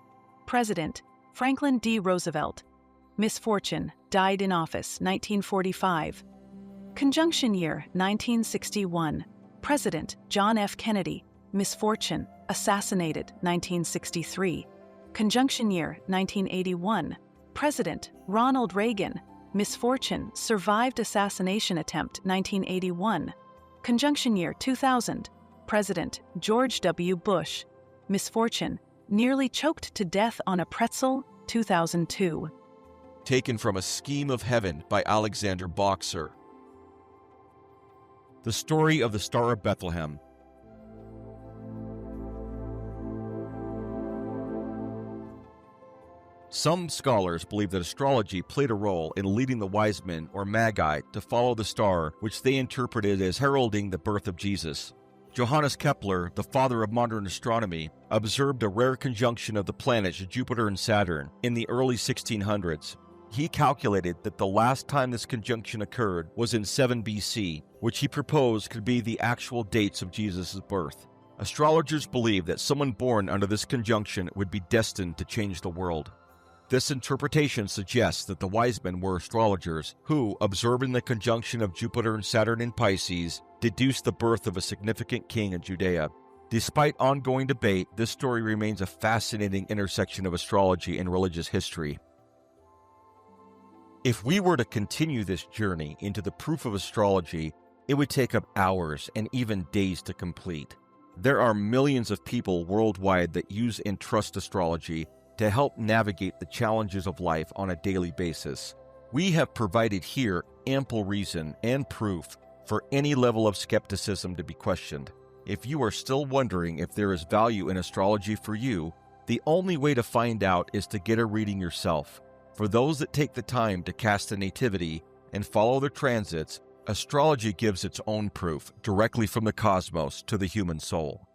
President, Franklin D. Roosevelt. Misfortune, died in office, 1945. Conjunction year, 1961. President, John F. Kennedy. Misfortune, assassinated, 1963. Conjunction year, 1981. President, Ronald Reagan. Misfortune, survived assassination attempt, 1981. Conjunction year, 2000. President George W. Bush. Misfortune, nearly choked to death on a pretzel, 2002. Taken from A Scheme of Heaven by Alexander Boxer. The Story of the Star of Bethlehem. Some scholars believe that astrology played a role in leading the wise men, or magi, to follow the star, which they interpreted as heralding the birth of Jesus. Johannes Kepler, the father of modern astronomy, observed a rare conjunction of the planets Jupiter and Saturn in the early 1600s. He calculated that the last time this conjunction occurred was in 7 BC, which he proposed could be the actual dates of Jesus' birth. Astrologers believe that someone born under this conjunction would be destined to change the world. This interpretation suggests that the wise men were astrologers who, observing the conjunction of Jupiter and Saturn in Pisces, deduced the birth of a significant king in Judea. Despite ongoing debate, this story remains a fascinating intersection of astrology and religious history. If we were to continue this journey into the proof of astrology, it would take up hours and even days to complete. There are millions of people worldwide that use and trust astrology to help navigate the challenges of life on a daily basis. We have provided here ample reason and proof for any level of skepticism to be questioned. If you are still wondering if there is value in astrology for you, the only way to find out is to get a reading yourself. For those that take the time to cast a nativity and follow their transits, astrology gives its own proof directly from the cosmos to the human soul.